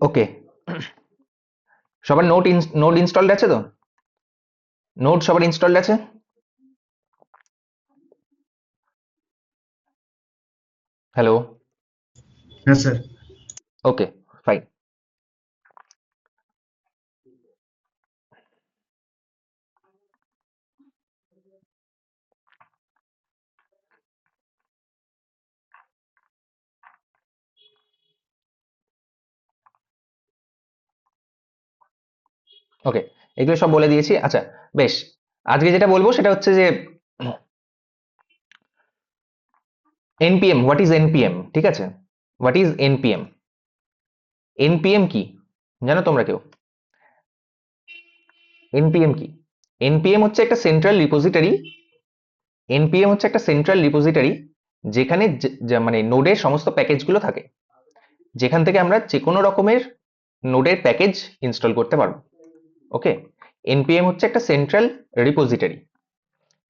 ওকে, সবার note installed আছে তো? নোট সবার ইনস্টলড আছে? হ্যালো? হ্যাঁ স্যার। ওকে, ফাইন। ওকে, এগুলো সব বলে দিয়েছি। আচ্ছা, বেশ। আজকে যেটা বলবো সেটা হচ্ছে যে এনপিএম, হোয়াট ইজ এনপিএম, ঠিক আছে? What is npm? এনপিএম কি জানো তোমরা কেউ? এনপিএম কি? এনপিএম হচ্ছে একটা সেন্ট্রাল রিপোজিটরি। এনপিএম হচ্ছে একটা সেন্ট্রাল রিপোজিটরি যেখানে মানে নোডের সমস্ত প্যাকেজগুলো থাকে, যেখান থেকে আমরা যে কোনো রকমের নোডের প্যাকেজ ইনস্টল করতে পারবো। ওকে, এনপিএম হচ্ছে একটা সেন্ট্রাল রিপোজিটরি।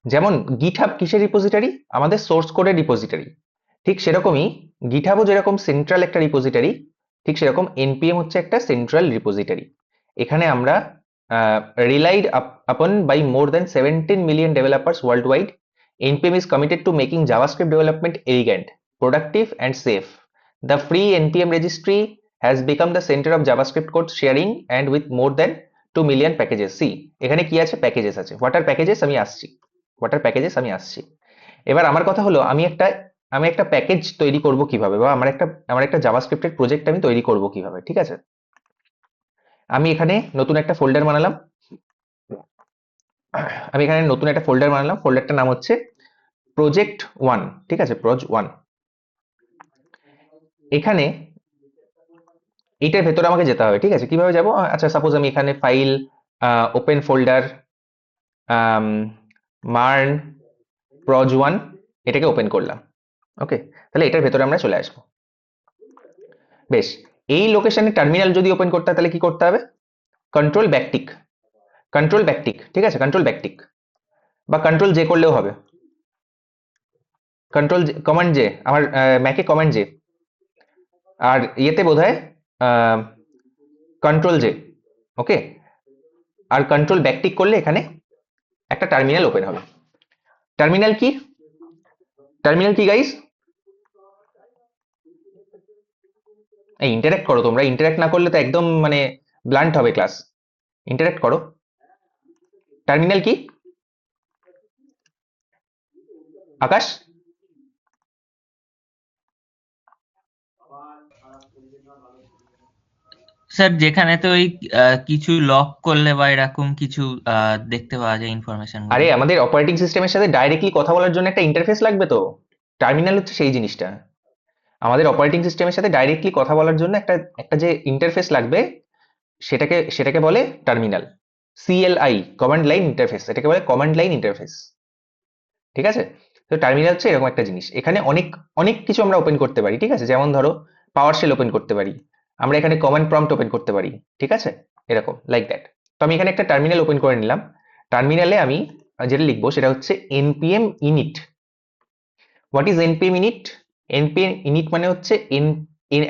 যেমন গিটহাব কিসের রিপোজিটরি? আমাদের সোর্স কোডের রিপোজিটরি। ঠিক সেরকমই গিটহাবও যেরকম সেন্ট্রাল একটা রিপোজিটরি, ঠিক সেরকম এনপিএম হচ্ছে একটা সেন্ট্রাল রিপোজিটরি। এখানে আমরা relied upon by more than 17 million developers worldwide. npm is committed to making javascript development elegant, productive and safe. The free npm registry has become the center of javascript code sharing and with more than 2 million packages. See, এখানে কি আছে? Packages আছে। What are packages আমি আসছি, এবার আমার কথা হলো আমি একটা প্যাকেজ তৈরি করব কিভাবে, বা আমার একটা জাভাস্ক্রিপ্টের প্রজেক্ট আমি তৈরি করব কিভাবে, ঠিক আছে? আমি এখানে নতুন একটা ফোল্ডার বানালাম। ফোল্ডারটার নাম হচ্ছে প্রজেক্ট ওয়ান, ঠিক আছে? প্রজ ওয়ান। এখানে এইটার ভেতরে আমাকে যেতে হবে, ঠিক আছে? কিভাবে যাব? আচ্ছা, সাপোজ আমি এখানে ফাইল, ওপেন ফোল্ডার, মার্ন প্রজ ওয়ান, এটাকে ওপেন করলাম। ওকে, তাহলে এটার ভেতরে আমরা চলে আসবো। বেশ, এই লোকেশনে টার্মিনাল যদি ওপেন করতে হয় তাহলে কি করতে হবে? কন্ট্রোল ব্যাকটিক, ঠিক আছে? কন্ট্রোল ব্যাকটিক বা কন্ট্রোল জে করলেও হবে। কমান্ড জে, আমার ম্যাকে কমান্ড জে, আর ইয়েতে বোধহয় কন্ট্রোল জে। ওকে, আর কন্ট্রোল ব্যাকটিক করলে এখানে একটা টার্মিনাল ওপেন হবে। টার্মিনাল কি? গাইস? এই ইন্টারেক্ট করো তোমরা, ইন্টারেক্ট না করলে তো একদম মানে ব্লান্ট হবে ক্লাস। ইন্টারেক্ট করো। টার্মিনাল কি আকাশ? স্যার যেখানে তো ওই কিছু লক করলে বা এরকম কিছু দেখতে পাওয়া যায় ইনফরমেশন গুলো। আরে, আমাদের অপারেটিং সিস্টেমের সাথে ডাইরেক্টলি কথা বলার জন্য একটা ইন্টারফেস লাগবে তো। টার্মিনাল হচ্ছে সেই জিনিসটা। আমাদের অপারেটিং সিস্টেমের সাথে ডাইরেক্টলি কথা বলার জন্য একটা একটা যে ইন্টারফেস লাগবে, সেটাকে বলে terminal. CLI, command line interface, এটাকে বলে কমান্ড লাইন ইন্টারফেস, ঠিক আছে? তো টার্মিনাল হচ্ছে এরকম একটা জিনিস। এখানে অনেক অনেক কিছু আমরা ওপেন করতে পারি, ঠিক আছে? যেমন ধরো পাওয়ার শেল ওপেন করতে পারি, আমরা এখানে কমান্ড প্রম্পট ওপেন করতে পারি, ঠিক আছে? এরকম লাইক দ্যাট। তো আমি এখানে একটা টার্মিনাল ওপেন করে নিলাম। টার্মিনালে আমি যেটা লিখবো সেটা হচ্ছে npm init। What is npm init? npm init মানে হচ্ছে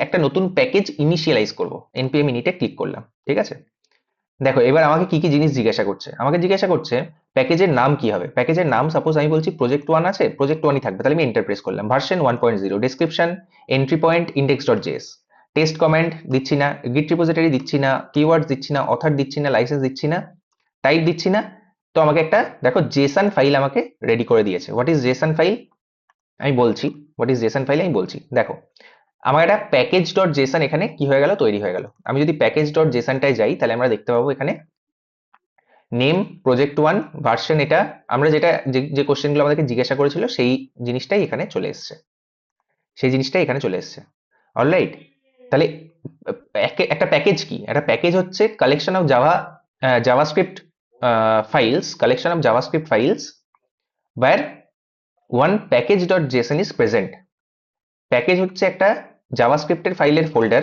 একটা নতুন প্যাকেজ ইনিশিয়ালাইজ করব। npm init এ ক্লিক করলাম, ঠিক আছে? দেখো, এবার আমাকে কি কি জিনিস জিজ্ঞাসা করছে? আমাকে জিজ্ঞাসা করছে প্যাকেজের নাম কি হবে। প্যাকেজের নাম সাপোজ আমি বলছি প্রজেক্ট ওয়ান আছে, প্রজেক্ট ওয়ানই থাকবে, তাহলে আমি এন্টার প্রেস করলাম। Version 1.0, description entry point index dot JS, test comment দিচ্ছি না, গিট রিপোজিটরি দিচ্ছি না, কিওয়ার্ডস দিচ্ছি না, অথর দিচ্ছি না, লাইসেন্স দিচ্ছি না, টাইপ দিচ্ছি না। তো আমাকে একটা দেখো জেসন ফাইল আমাকে রেডি করে দিয়েছে। What is Jason file? আমি বলছি, হোয়াট ইজ জেসন ফাইল আমি বলছি। দেখো, আমার একটা প্যাকেজ ডট জেসন এখানে কি হয়ে গেল, তৈরি হয়ে গেল। আমি যদি প্যাকেজ ডট জেসনটায় যাই তাহলে আমরা দেখতে পাবো এখানে নেম প্রজেক্ট ওয়ান, ভার্সন এটা, আমরা যেটা যে কোশ্চেনগুলো আমাদেরকে জিজ্ঞাসা করেছিল সেই জিনিসটাই এখানে চলে এসছে। অলরাইট, তাহলে একটা প্যাকেজ কি? একটা প্যাকেজ হচ্ছে collection of JavaScript files where one package.json is present. Package হচ্ছে একটা জাভাস্ক্রিপ্টের ফাইলের ফোল্ডার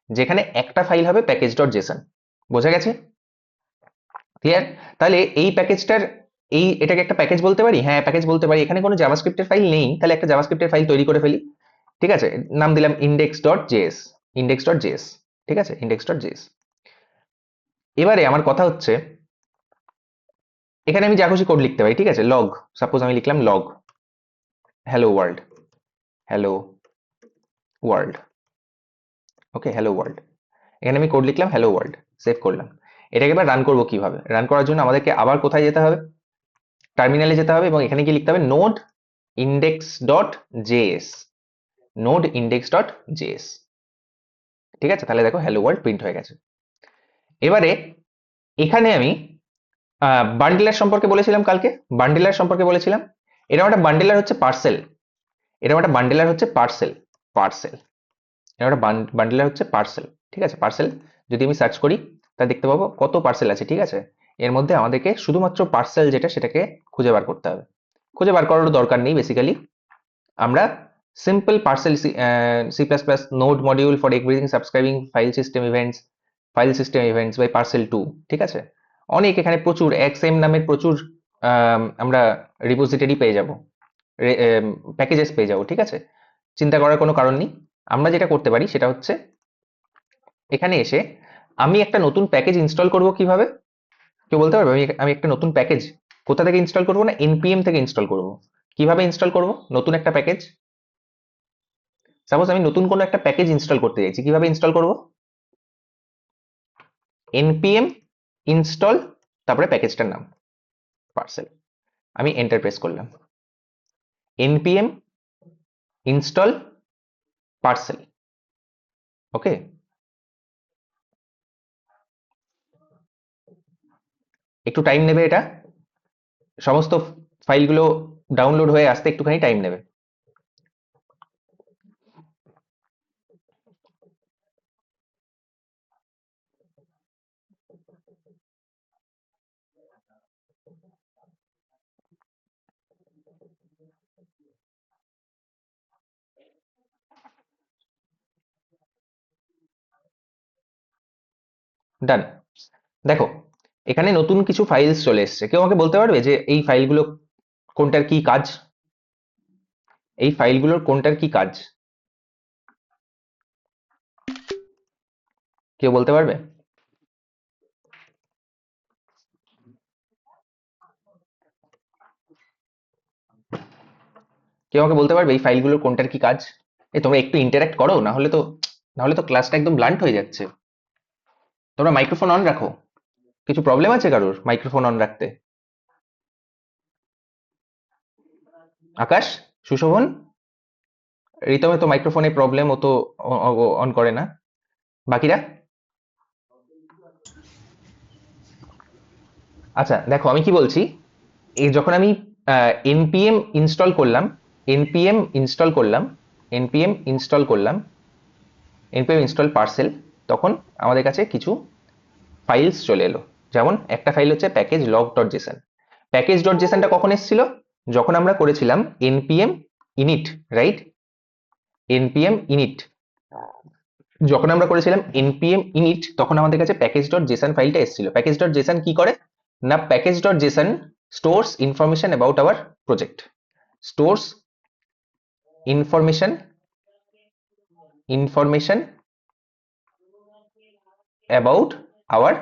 যেখানে একটা ফাইল হবে প্যাকেজ.json। বোঝা গেছে? ক্লিয়ার? তাহলে এই প্যাকেজটার, এটাকে একটা প্যাকেজ বলতে পারি? হ্যাঁ, প্যাকেজ বলতে পারি। এখানে কোনো জাভাস্ক্রিপ্টের ফাইল নেই, তাহলে একটা জাভাস্ক্রিপ্টের ফাইল তৈরি করে ফেলি, ঠিক আছে? নাম দিলাম index.js। ঠিক আছে, index.js। এবারে আমার কথা হচ্ছে এখানে আমি যা খুশি কোড লিখতে পারি, ঠিক আছে, লগ, সাপোজ আমি লিখলাম log hello world, hello world, okay, hello world. এখানে আমি কোড লিখলাম হ্যালো ওয়ার্ল্ড, সেভ করলাম। এটাকে এবার রান করবো কিভাবে? রান করার জন্য আমাদেরকে আবার কোথায় যেতে হবে? টার্মিনালে যেতে হবে এবং এখানে কি লিখতে হবে? Node index.js, node index.js। ঠিক আছে, তাহলে দেখো হ্যালো ওয়ার্ল্ড প্রিন্ট হয়ে গেছে। এবারে এখানে আমি বান্ডেলার সম্পর্কে বলেছিলাম কালকে, বান্ডেলার সম্পর্কে বলেছিলাম। এরকম একটা বান্ডেলার হচ্ছে পার্সেল, এরকম একটা বান্ডেলার হচ্ছে পার্সেল, পার্সেল, এরকম একটা বান্ডেলার হচ্ছে পার্সেল। ঠিক আছে, পার্সেল যদি আমি সার্চ করি তা দেখতে পাবো কত পার্সেল আছে। ঠিক আছে, এর মধ্যে আমাদেরকে শুধুমাত্র পার্সেল যেটা সেটাকে খুঁজে বার করতে হবে। খুঁজে বার করারও দরকার নেই, বেসিক্যালি আমরা simple parcel C++ node module for everything subscribing file system events by parcel 2। ঠিক আছে, অনেক এখানে প্রচুর XM নামের প্রচুর আমরা রিপোজিটরি পেয়ে যাব, প্যাকেজেস পেয়ে যাব। ঠিক আছে, চিন্তা করার কোনো কারণ নেই। আমরা যেটা করতে পারি সেটা হচ্ছে এখানে এসে আমি একটা নতুন প্যাকেজ ইনস্টল করব কিভাবে? কেউ বলতে পারবে? আমি একটা নতুন প্যাকেজ কোথা থেকে ইনস্টল করবো? না, npm থেকে ইনস্টল করব। কিভাবে ইনস্টল করব নতুন একটা প্যাকেজ? সাপোজ আমি নতুন কোনো একটা প্যাকেজ ইনস্টল করতে চাইছি, কিভাবে ইনস্টল করব? npm ইনস্টল, তারপরে প্যাকেজটার নাম পার্সেল, আমি এন্টার প্রেস করলাম। npm ইনস্টল পার্সেল, ওকে। একটু টাইম নেবে, এটা সমস্ত ফাইলগুলো ডাউনলোড হয়ে আসতে একটুখানি টাইম নেবে। ডান। দেখো এখানে নতুন কিছু ফাইলস চলে এসছে। কেউ আমাকে বলতে পারবে যে এই ফাইলগুলো কোনটার কি কাজ? এই ফাইলগুলোর কোনটার কি কাজ? কেউ বলতে পারবে? কেউ আমাকে বলতে পারবে এই ফাইলগুলোর কোনটার কি কাজ? তোমরা একটু ইন্টারঅ্যাক্ট করো, না হলে তো ক্লাসটা একদম ব্লান্ট হয়ে যাচ্ছে। তোমরা মাইক্রোফোন অন রাখো। কিছু প্রবলেম আছে কারোর মাইক্রোফোন অন রাখতে? আকাশ, সুশোভন, রিতমের তো মাইক্রোফোনে প্রবলেম, ও তো অন করে না। বাকিরা? আচ্ছা দেখো আমি কি বলছি, এই যখন আমি npm ইনস্টল করলাম, npm ইনস্টল করলাম, npm ইনস্টল করলাম, npm ইনস্টল পার্সেল, তখন আমাদের কাছে কিছু ফাইলস চলে এলো। যেমন একটা ফাইল হচ্ছে প্যাকেজ log.json। প্যাকেজ ডট জেসনটা কখন এসেছিল? যখন আমরা করেছিলাম npm init, right? npm init, যখন আমরা করেছিলাম npm init তখন আমাদের কাছে প্যাকেজ ডট জেসন ফাইলটা এসেছিল। প্যাকেজ ডট জেসন কি করে? না, package dot JSON stores information about our project, stores information about our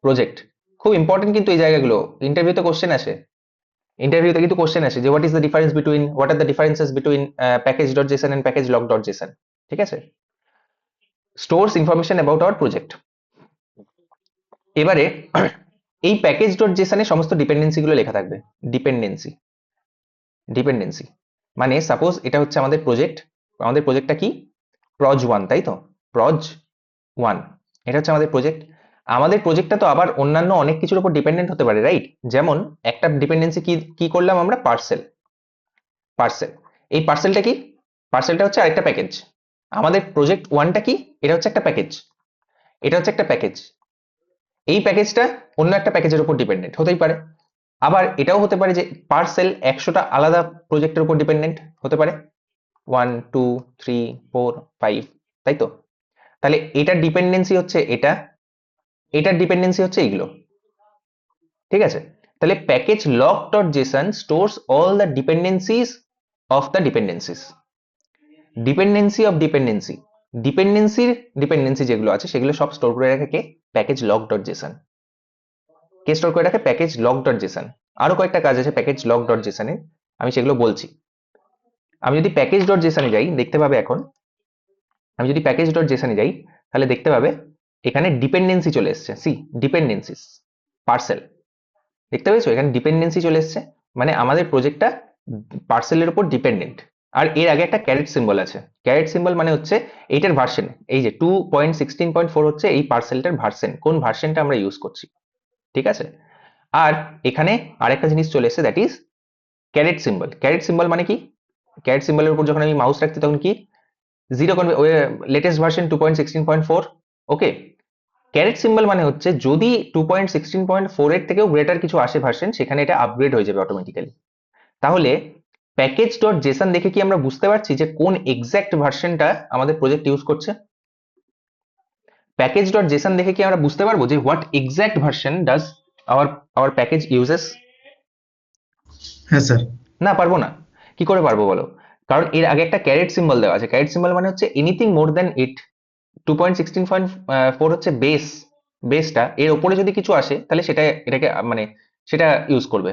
project. খুব ইম্পর্টেন্ট কিন্তু এই জায়গাগুলো, ইন্টারভিউতে কোশ্চেন আসে। ইন্টারভিউতে কিন্তু কোশ্চেন আসে যে what are the differences between package dot JSON and package log dot JSON. ঠিক আছে, stores information about our project. এবারে এই প্যাকেজ ডট জেসনে সমস্ত ডিপেন্ডেন্সি গুলো লেখা থাকবে। ডিপেন্ডেন্সি মানে সাপোজ এটা হচ্ছে আমাদের প্রজেক্ট, আমাদের প্রজেক্টটা কি? proj1, তাই তো? proj1, এটা হচ্ছে আমাদের প্রজেক্ট। আমাদের প্রজেক্টটা তো আবার অন্যান্য অনেক কিছুর উপর ডিপেন্ডেন্ট হতে পারে, রাইট? যেমন একটা ডিপেন্ডেন্সি কি করলাম আমরা? পার্সেল। এই পার্সেলটা কি? পার্সেলটা হচ্ছে আরেকটা প্যাকেজ। আমাদের প্রজেক্ট 1টা কি? এটা হচ্ছে একটা প্যাকেজ, এটা হচ্ছে একটা প্যাকেজ। এই প্যাকেজটা অন্য একটা প্যাকেজের উপর ডিপেন্ডেন্ট হতেই পারে। আবার এটাও হতে পারে যে পার্সেল 100টা আলাদা প্রজেক্টের উপর ডিপেন্ডেন্ট হতে পারে, 1 2 3 4 5, তাই তো? তাহলে এটার ডিপেন্ডেন্সি হচ্ছে এটা, এটার ডিপেন্ডেন্সি হচ্ছে এইগুলো। ঠিক আছে, তাহলে package log.json stores all the dependencies of the dependencies, dependency of dependency. Dependency যেগুলো আছে সেগুলো সব স্টোর করে রাখে কে? Package log dot JSON. কে স্টোর করে রাখে? Package log dot JSON. আরো কয়েকটা কাজ আছে প্যাকেজ লগ ডট জেসনে, আমি সেগুলো বলছি। আমি যদি প্যাকেজ ডট জেসনে যাই দেখতে পাবে এখন, আমি যদি প্যাকেজ ডট জেসনে যাই তাহলে দেখতে পাবে এখানে ডিপেন্ডেন্সি চলে এসছে। সি ডিপেন্ডেন্সিস পার্সেল, দেখতে পেয়েছো এখানে ডিপেন্ডেন্সি চলে এসছে, মানে আমাদের প্রজেক্টটা পার্সেলের উপর ডিপেন্ডেন্ট। আর এর আগে একটা ক্যারেট সিম্বল আছে। ক্যারেট সিম্বল মানে হচ্ছে এইটার ভার্সন, এই যে 2.16.4 হচ্ছে এই পার্সেলটার ভার্সন, কোন ভার্সনটা আমরা ইউজ করছি, ঠিক আছে। আর এখানে আরেকটা জিনিস চলে এসেছে, that is caret symbol. Caret symbol মানে কি? ক্যারেট সিম্বলের উপর যখন আমি মাউস রাখছি তখন কি জিরো লেটেস্ট ভার্সন 2.16.4, ওকে। ক্যারেট সিম্বল মানে হচ্ছে যদি 2.16.4 এর থেকেও গ্রেটার কিছু আসে ভার্সন, সেখানে এটা আপগ্রেড হয়ে যাবে অটোমেটিক্যালি। তাহলে প্যাকেজ ডট জেসন দেখে কি আমরা বুঝতে পারছি যে কোন এক্সাক্ট ভার্সনটা আমাদের প্রজেক্ট ইউজ করছে? প্যাকেজ ডট জেসন দেখে কি আমরা বুঝতে পারবো যে what exact version does our package uses? হ্যাঁ স্যার। না, পারবো না। কি করে পারবো বলো? কারণ এর আগে একটা ক্যারেট সিম্বল দেওয়া আছে। ক্যারেট সিম্বল মানে হচ্ছে এনিথিং মোর দ্যান ইট। 2.16.4 হচ্ছে বেসটা, এর ওপরে যদি কিছু আসে তাহলে সেটা এটাকে মানে সেটা ইউজ করবে।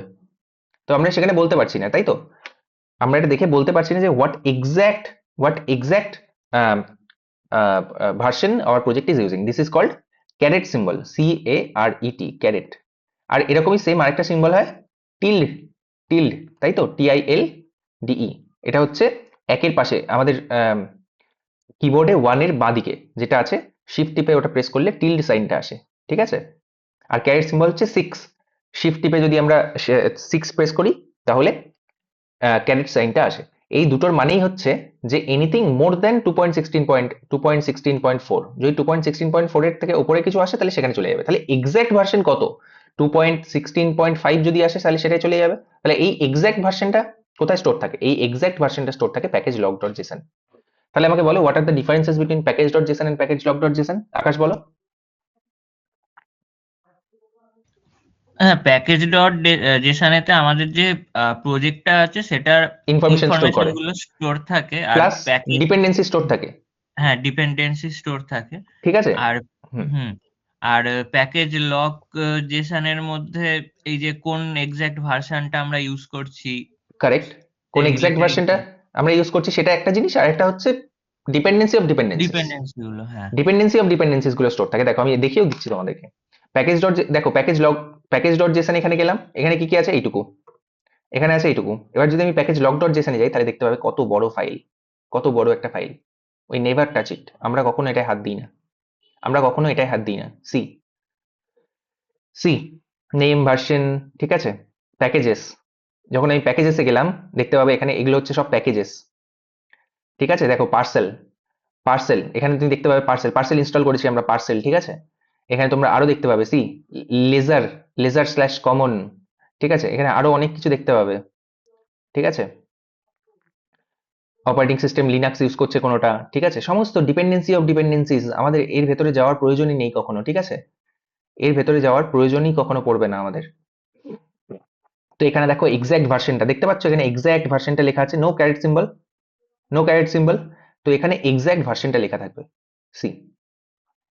তো আমরা সেখানে বলতে পারছি না, তাই তো? আমরা এটা দেখে বলতে পারছি না যে what exact version our project is using. This is called caret symbol, CARET, caret. আর এরকমই সেম আরেকটা সিম্বল হয় টিল্ড, টিল্ড, তাই তো, TILDE। এটা হচ্ছে একের পাশে আমাদের কিবোর্ডে 1 এর বাঁদিকে যেটা আছে, শিফট টিপে ওটা প্রেস করলে টিল্ড সাইনটা আসে, ঠিক আছে। আর ক্যারেট সিম্বল হচ্ছে 6, শিফট টিপে যদি আমরা 6 প্রেস করি তাহলে ক্যারেট সাইনটা আসে। এই দুটোর মানেই হচ্ছে যে এনিথিং মোর দ্যান 2.16.4, যদি 2.16.4 এর থেকে উপরে কিছু আসে তাহলে সেখানে চলে যাবে। তাহলে এক্সাক্ট ভার্সন কত? 2.16.5 যদি আসে তাহলে সেটাই চলে যাবে। তাহলে এই এক্সাক্ট ভার্সনটা কোথায় স্টোর থাকে? এই এক্সাক্ট ভার্সনটা স্টোর থাকে প্যাকেজ লগ ডট জেসন। তাহলে আমাকে বলো what are the differences between package dot JSON and package log dot JSON? Akash বলো। হ্যাঁ, প্যাকেজ ডট জেসনেতে আমাদের যে প্রজেক্টটা আছে সেটার ইনফরমেশন স্টোর ইনফরমেশন করে, গুলো স্টোর থাকে। আর প্লাস প্যাকেজ, ডিপেন্ডেন্সি স্টোর থাকে, হ্যাঁ, ডিপেন্ডেন্সি স্টোর থাকে। ঠিক আছে। আর হুম, হুম, আর প্যাকেজ লক জেসনের মধ্যে এই যে কোন এক্সাক্ট ভার্সনটা আমরা ইউজ করছি কারেক্ট। কোন সেই এক্সাক্ট রিলেটেড ভার্সনটা আমরা ইউজ করছি সেটা একটা জিনিস, আর একটা হচ্ছে ডিপেন্ডেন্সি গুলো। হ্যাঁ, ডিপেন্ডেন্সিস গুলো স্টোর থাকে। দেখো আমি দেখিয়েও দিচ্ছি তোমাদেরকে। প্যাকেজ ডট, দেখো প্যাকেজ ডট জেসন এখানে গেলাম, এখানে কি কি আছে? এইটুকু, এখানে আছে এইটুকু। এবার যদি আমি প্যাকেজ লগ ডট জেসনে যাই তাহলে দেখতে পাবে কত বড় ফাইল, কত বড় একটা ফাইল। ওই নেভার টাচ ইট, আমরা কখনো এটায় হাত দিই না, আমরা কখনো এটায় হাত দিই না। সি সি নেম, ভার্সন, ঠিক আছে, প্যাকেজেস। যখন আমি প্যাকেজেসে গেলাম দেখতে পাবে এখানে এগুলো হচ্ছে সব প্যাকেজেস, ঠিক আছে। দেখো পার্সেল এখানে তুমি দেখতে পাবে পার্সেল ইনস্টল করেছি আমরা, পার্সেল, ঠিক আছে। এখানে তোমরা আরো দেখতে পাবে সি লেজার, লেজার/কমন, ঠিক আছে। এখানে আরো অনেক কিছু দেখতে পাবে, ঠিক আছে। অপারেটিং সিস্টেম লিনাক্স ইউজ করছে কোনোটা, ঠিক আছে। সমস্ত ডিপেন্ডেন্সি অফ ডিপেন্ডেন্সিজ, আমাদের এর ভেতরে যাওয়ার প্রয়োজনই নেই কখনো, ঠিক আছে। এর ভেতরে যাওয়ার প্রয়োজনই কখনো পড়বে না আমাদের। তো এখানে দেখো এক্সাক্ট ভার্সনটা দেখতে পাচ্ছ, এখানে এক্সাক্ট ভার্সনটা লেখা আছে, no caret symbol, no caret symbol. তো এখানে এক্সাক্ট ভার্সনটা লেখা থাকবে, সি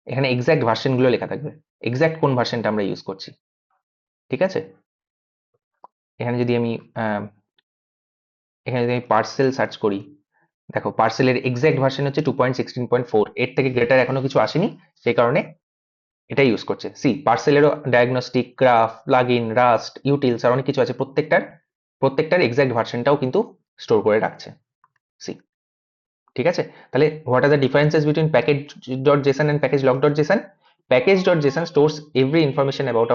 এখানে এক্সাক্ট ভার্সন গুলো লেখা থাকবে, এক্সাক্ট কোন ভার্সনটা আমরা ইউজ করছি, ঠিক আছে। এখানে যদি আমি পার্সেল সার্চ করি, দেখো পার্সেলের এক্সাক্ট ভার্সন হচ্ছে 2.16.4, এর থেকে গ্রেটার এখনো কিছু আসেনি, সেই কারণে এটা ইউজ করছে। সি পার্সেলেরও diagnostic, graph, plugin, rust, utils আর অনেক কিছু আছে, প্রত্যেকটার এক্সাক্ট ভার্সনটাও কিন্তু স্টোর করে রাখছে, সি, ঠিক আছে। তাহলে what are the differences between package dot JSON and package log dot JSON? Package dot JSON stores every information about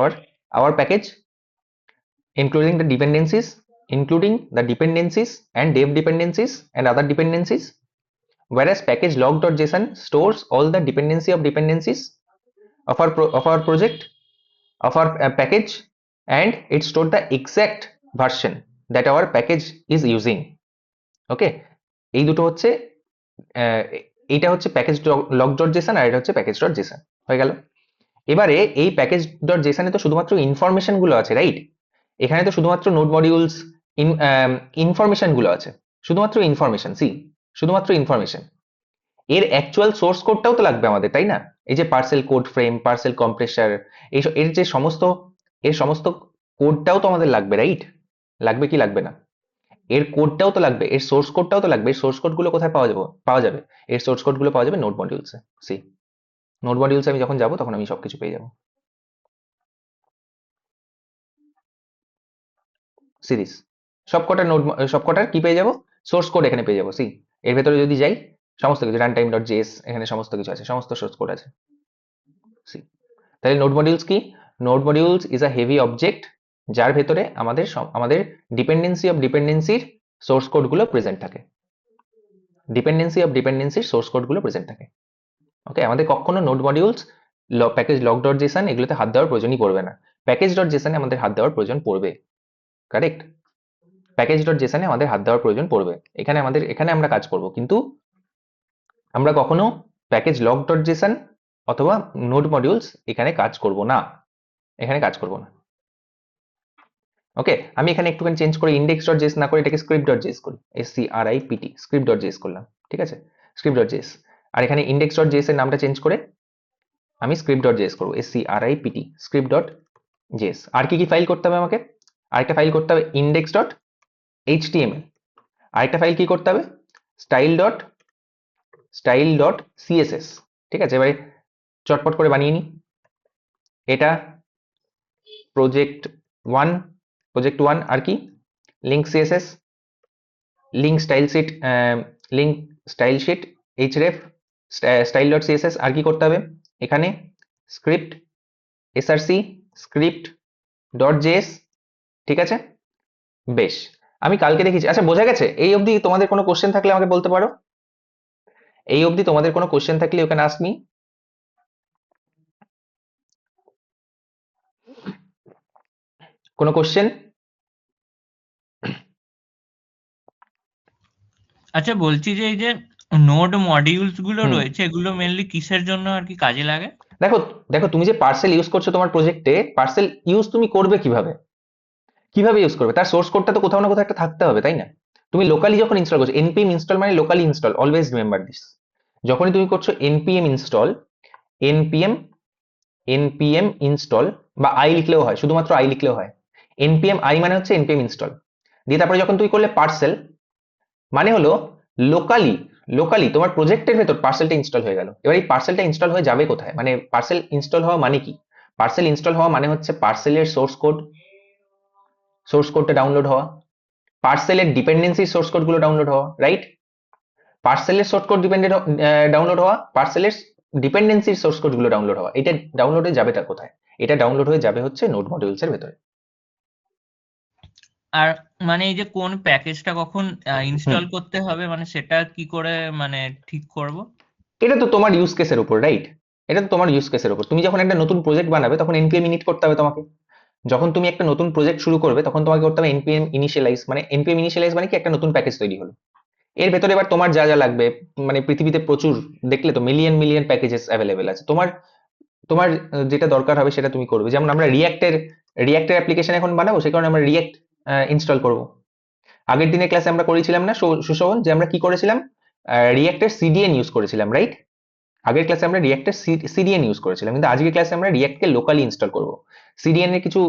our package, including the dependencies and dev dependencies and other dependencies, whereas package log.json stores all the dependencies of our project, of our package, and it stored the exact version that our package is using, okay। এই দুটো হচ্ছে এইটা হচ্ছে package log dot Jason আর এটা হচ্ছে package dot Jason, হয়ে গেল। এবারে এই প্যাকেজ ডট জেসনে তো শুধুমাত্র ইনফরমেশন গুলো আছে, রাইট। এখানে তো শুধুমাত্র নোড মডিউলস, ইনফরমেশন গুলো আছে, শুধুমাত্র ইনফরমেশন, সি শুধুমাত্র ইনফরমেশন। এর অ্যাকচুয়াল সোর্স কোডটাও তো লাগবে আমাদের, তাই না? এই যে parcel code frame, parcel compressor, এর যে সমস্ত কোডটাও তো আমাদের লাগবে, রাইট? লাগবে কি লাগবে না? এর কোডটাও তো লাগবে, এর সোর্স কোডটাও তো লাগবে। এর সোর্স কোড গুলো কোথায় পাওয়া যাবে? এর সোর্স কোড গুলো পাওয়া যাবে নোড মডিউলসে। সি, নোড মডিউলসে আমি যখন যাব তখন আমি সবকিছু পেয়ে যাবো। সিরিজ সবকটার কি পেয়ে যাবো? সোর্স কোড এখানে পেয়ে যাবো। সি, এর ভেতরে যদি যাই, সমস্ত কিছু রান টাইম ডট জেএস, এখানে সমস্ত কিছু আছে, সমস্ত সোর্স কোড আছে। সি, তাহলে নোড মডিউলস কি? Node modules is a heavy object, যার ভেতরে আমাদের ডিপেন্ডেন্সি অফ ডিপেন্ডেন্সির সোর্স কোড গুলো প্রেজেন্ট থাকে। ডিপেন্ডেন্সি অফ ডিপেন্ডেন্সির সোর্স কোড গুলো প্রেজেন্ট থাকে। ওকে, আমাদের কখনো node modules, package lock dot Jason এগুলোতে হাত দেওয়ার প্রয়োজনই পড়বে না। প্যাকেজ ডট জেসনে আমাদের হাত দেওয়ার প্রয়োজন পড়বে, কারেক্ট? প্যাকেজ ডট জেসনে আমাদের হাত দেওয়ার প্রয়োজন পড়বে। এখানে আমরা কাজ করব, কিন্তু আমরা কখনো প্যাকেজ লক ডট জেসন অথবা নোড মডিউলস এখানে কাজ করব না। ওকে, আমি এখানে একটুখানি চেঞ্জ করে ইন্ডেক্স ডট জেস না করে এটাকে স্ক্রিপ্ট ডট জেস করি। SCRIPT, স্ক্রিপ্ট ডট জেস করলাম, ঠিক আছে? Script dot JS. আর এখানে ইন্ডেক্স ডট জেস এর নামটা চেঞ্জ করে আমি স্ক্রিপ্ট ডট জেস করবো, SCRIPT, স্ক্রিপ্ট ডট জেস। আর কি ফাইল করতে হবে আমাকে? আরেকটা ফাইল করতে হবে ইন্ডেক্স ডট HTML। আরেকটা ফাইল কি করতে হবে? Style dot CSS। ঠিক আছে, এবারে চটপট করে বানিয়ে নি। এটা প্রজেক্ট ওয়ান। আর কি? Link CSS, link style sheet href, style dot CSS। আর কি করতে হবে? এখানে script src, script dot JS. ঠিক আছে, বেশ। আমি কালকে দেখেছি। আচ্ছা, বোঝা গেছে? এই অবধি তোমাদের কোনো কোশ্চেন থাকলে আমাকে বলতে পারো। এই অবধি তোমাদের কোনো কোশ্চেন থাকলে ইউ ক্যান আস্ক মি। কোনো কোশ্চেন? আচ্ছা, বলছি যে এই যে নোড মডিউলস গুলো হুম, রয়েছে, এগুলো মেনলি কিসের জন্য আর কি কাজে লাগে? দেখো দেখো, তুমি যে পার্সেল ইউজ করছো তোমার প্রজেক্টে, পার্সেল ইউজ তুমি করবে কিভাবে ইউজ করবে? তার সোর্স কোডটা তো কোথাও না কোথাও একটা থাকতে হবে, তাই না? তুমি লোকালি যখন ইনস্টল করছো, npm ইনস্টল মানে locally install, always remember this. যখনই তুমি করছো npm install, npm npm install, বা আই লিখলেও হয়, শুধুমাত্র আই লিখলেও হয়। npm i মানে হচ্ছে npm ইনস্টল। দিয়ে তারপরে যখন তুমি করলে পার্সেল, মানে হলো লোকালি লোকালি তোমার প্রজেক্টের ভেতর পার্সেলটা ইনস্টল হয়ে গেল। এবার এই পার্সেলটা ইনস্টল হয়ে যাবে কোথায়? মানে পার্সেল ইনস্টল হওয়া মানে কি? পার্সেল ইনস্টল হওয়া মানে হচ্ছে পার্সেলের সোর্স কোডটা ডাউনলোড হওয়া, পার্সেলের ডিপেন্ডেন্সির সোর্স কোড গুলো ডাউনলোড হওয়া, রাইট? পার্সেলের সোর্স কোড ডাউনলোড হওয়া, পার্সেলের ডিপেন্ডেন্সির সোর্স কোড গুলো ডাউনলোড হওয়া। এটা ডাউনলোড হয়ে যাবেটা কোথায়? এটা ডাউনলোড হয়ে যাবে হচ্ছে নোড মডিউলস এর ভেতরে। আর মানে এই যে কোন প্যাকেজটা কখন হুম, ইনস্টল করতে হবে, মানে সেটা কি করে মানে ঠিক করব? এটা তো তোমার ইউজ কেসের উপর, রাইট? এটা তো তোমার ইউজ কেসের উপর। তুমি যখন একটা নতুন প্রজেক্ট বানাবে তখন npm init করতে হবে তোমাকে। যখন তুমি একটা নতুন প্রজেক্ট শুরু করবে তখন তোমাকে করতে হবে npm initialize। মানে npm initialize মানে কি? একটা নতুন প্যাকেজ তৈরি হলো। এর ভেতরে এবার তোমার যা যা লাগবে, মানে পৃথিবীতে প্রচুর, দেখলে তো মিলিয়ন মিলিয়ন প্যাকেজেস অ্যাভেলেবেল আছে। তোমার তোমার যেটা দরকার হবে সেটা তুমি করবে। যেমন আমরা রিয়াক্টের অ্যাপ্লিকেশন এখন বানাবো, সেই কারণে আমরা রিয়াক্ট ইনস্টল করব। আগের দিনের ক্লাসে আমরা করেছিলাম না সুশোভন, যে আমরা কি করেছিলাম? রিয়াক্টের সিডিএন ইউজ করেছিলাম, রাইট? আগের ক্লাসে আমরা রিয়াক্টের সিডিএন ইউজ করেছিলাম, কিন্তু আজকের ক্লাসে আমরা রিয়াক্টকে লোকালি ইনস্টল করব। সিডিএন এর কিছু